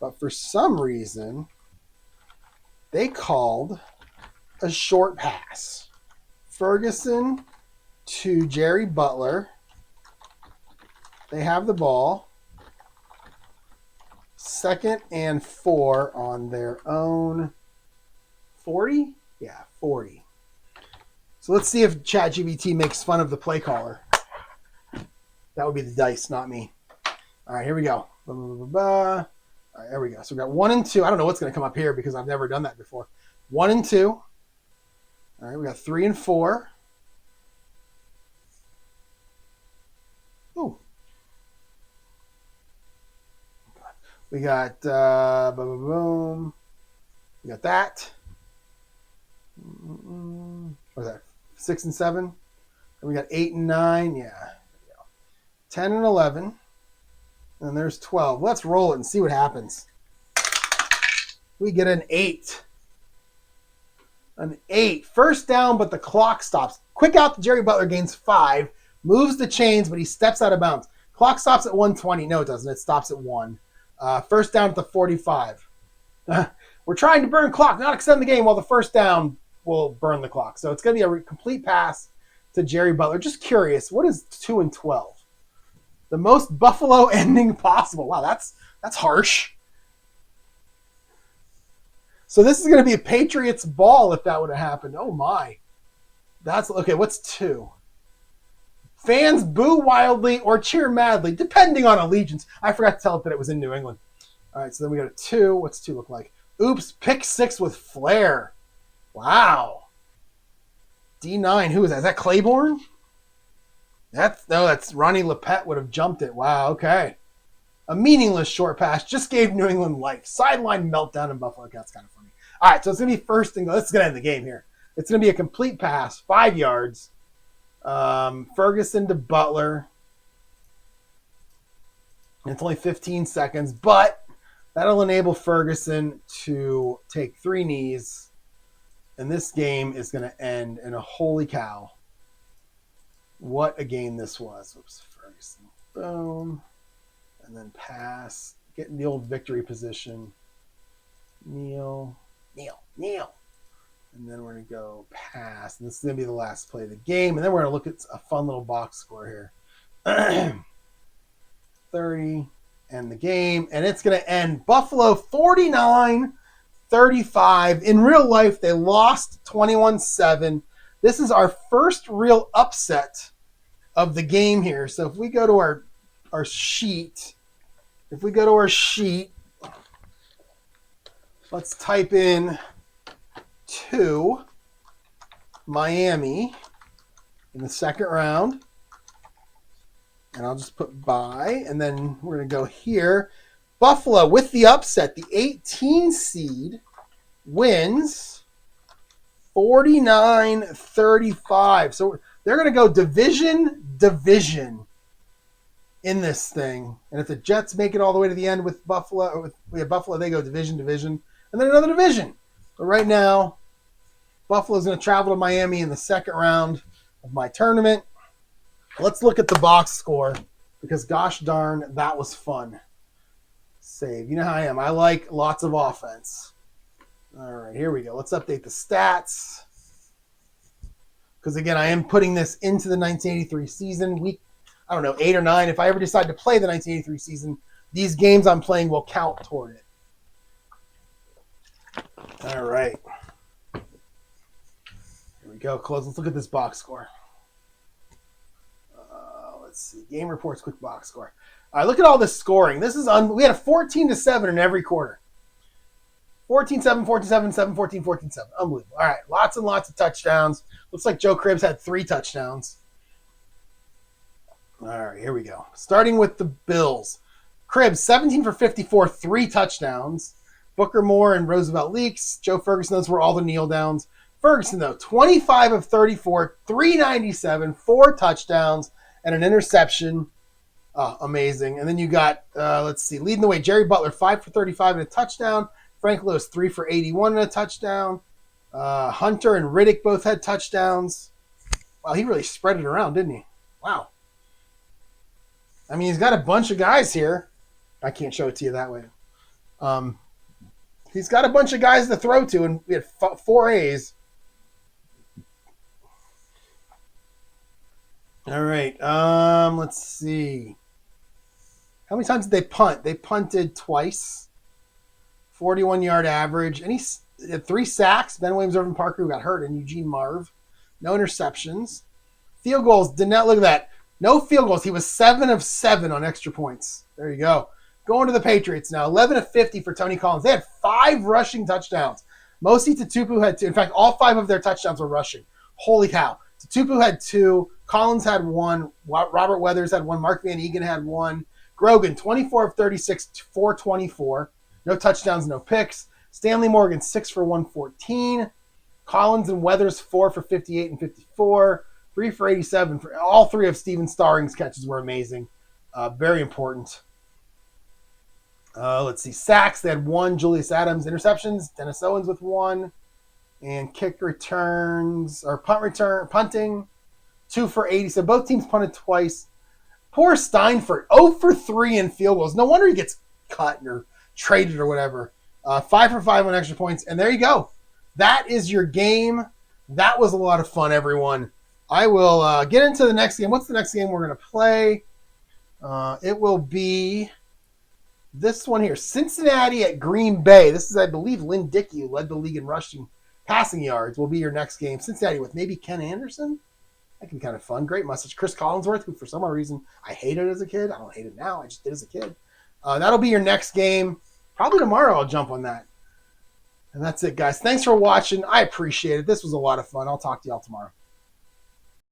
but for some reason, they called a short pass. Ferguson to Jerry Butler. They have the ball. 2nd and 4 on their own 40? Yeah, 40. So let's see if ChatGPT makes fun of the play caller. That would be the dice, not me. All right, here we go. Blah, blah, blah, blah. All right, there we go. So we got 1 and 2. I don't know what's going to come up here because I've never done that before. 1 and 2. All right, we got 3 and 4. Ooh. We got boom, boom, boom. We got that. What was that? 6 and 7. And we got 8 and 9. Yeah. 10 and 11. And there's 12. Let's roll it and see what happens. We get an 8. An 8. First down, but the clock stops. Quick out to Jerry Butler gains 5. Moves the chains, but he steps out of bounds. Clock stops at 1:20. No, it doesn't. It stops at 1. First down at the 45. We're trying to burn clock, not extend the game, while the first down will burn the clock. So it's going to be a complete pass to Jerry Butler. Just curious, what is 2 and 12? The most Buffalo ending possible. Wow, that's harsh. So this is going to be a Patriots ball if that would have happened. Oh, my. That's okay, what's 2? Fans boo wildly or cheer madly, depending on allegiance. I forgot to tell it that it was in New England. All right, so then we got a 2. What's 2 look like? Oops, pick 6 with flair. Wow. D9, who is that? Is that Claiborne? That's Ronnie Lepet would have jumped it. Wow, okay. A meaningless short pass just gave New England life. Sideline meltdown in Buffalo. That's kind of funny. All right, so it's going to be first and goal. This is going to end the game here. It's going to be a complete pass, 5 yards. Ferguson to Butler. And it's only 15 seconds, but that'll enable Ferguson to take 3 knees. And this game is going to end in a holy cow. What a game this was. Oops, Ferguson. Boom. And then pass. Get in the old victory position. Kneel. And then we're going to go pass. And this is going to be the last play of the game. And then we're going to look at a fun little box score here. 30. And the game. And it's going to end Buffalo 49-35. In real life, they lost 21-7. This is our first real upset of the game here. So if we go to our sheet, let's type in 2 Miami in the second round. And I'll just put bye. And then we're going to go here. Buffalo with the upset, the 18 seed wins 49-35. So they're going to go division in this thing. And if the Jets make it all the way to the end with Buffalo, they go division, and then another division. But right now, Buffalo's going to travel to Miami in the second round of my tournament. Let's look at the box score because gosh darn, that was fun. Save. You know how I am. I like lots of offense. All right, here we go. Let's update the stats. Because, again, I am putting this into the 1983 season. Week, 8 or 9. If I ever decide to play the 1983 season, these games I'm playing will count toward it. All right. Here we go. Close. Let's look at this box score. Let's see. Game reports, quick box score. All right, look at all this scoring. This is we had a 14-7 in every quarter. 14-7, 14-7, 7-14, 14-7. Unbelievable. All right, lots and lots of touchdowns. Looks like Joe Cribbs had 3 touchdowns. All right, here we go. Starting with the Bills. Cribbs, 17 for 54, 3 touchdowns. Booker Moore and Roosevelt Leaks. Joe Ferguson, those were all the kneel downs. Ferguson, though, 25 of 34, 397, 4 touchdowns, and an interception. Amazing. And then you got, leading the way, Jerry Butler, 5 for 35 and a touchdown. Frank Lewis, 3 for 81 and a touchdown. Hunter and Riddick both had touchdowns. Wow, he really spread it around, didn't he? Wow. I mean, he's got a bunch of guys here. I can't show it to you that way. He's got a bunch of guys to throw to, and we had 4 A's. All right. Let's see. How many times did they punt? They punted twice. 41-yard average. And he had 3 sacks. Ben Williams, Irvin Parker, who got hurt, and Eugene Marv. No interceptions. Field goals. Did not look at that. No field goals. He was 7 of 7 on extra points. There you go. Going to the Patriots now. 11 of 50 for Tony Collins. They had 5 rushing touchdowns. Mosi Tutupu had 2. In fact, all 5 of their touchdowns were rushing. Holy cow. Tutupu had 2. Collins had 1. Robert Weathers had 1. Mark Van Egan had 1. Grogan, 24 of 36, 424. No touchdowns, no picks. Stanley Morgan, 6 for 114. Collins and Weathers, 4 for 58 and 54. 3 for 87. All 3 of Steven Starring's catches were amazing. Very important. Let's see. Sacks, they had 1. Julius Adams. Interceptions, Dennis Owens with 1. And kick returns, or punting, 2 for 80. So both teams punted twice. Poor Steinfurt, 0 for 3 in field goals. No wonder he gets cut or traded or whatever. 5 for 5 on extra points. And there you go. That is your game. That was a lot of fun, everyone. I will get into the next game. What's the next game we're going to play? It will be this one here. Cincinnati at Green Bay. This is, I believe, Lynn Dickey, who led the league in rushing passing yards, will be your next game. Cincinnati with maybe Ken Anderson. That can be kind of fun. Great mustache. Chris Collinsworth, who for some reason I hated as a kid. I don't hate it now. I just did as a kid. That'll be your next game. Probably tomorrow I'll jump on that. And that's it, guys. Thanks for watching. I appreciate it. This was a lot of fun. I'll talk to y'all tomorrow.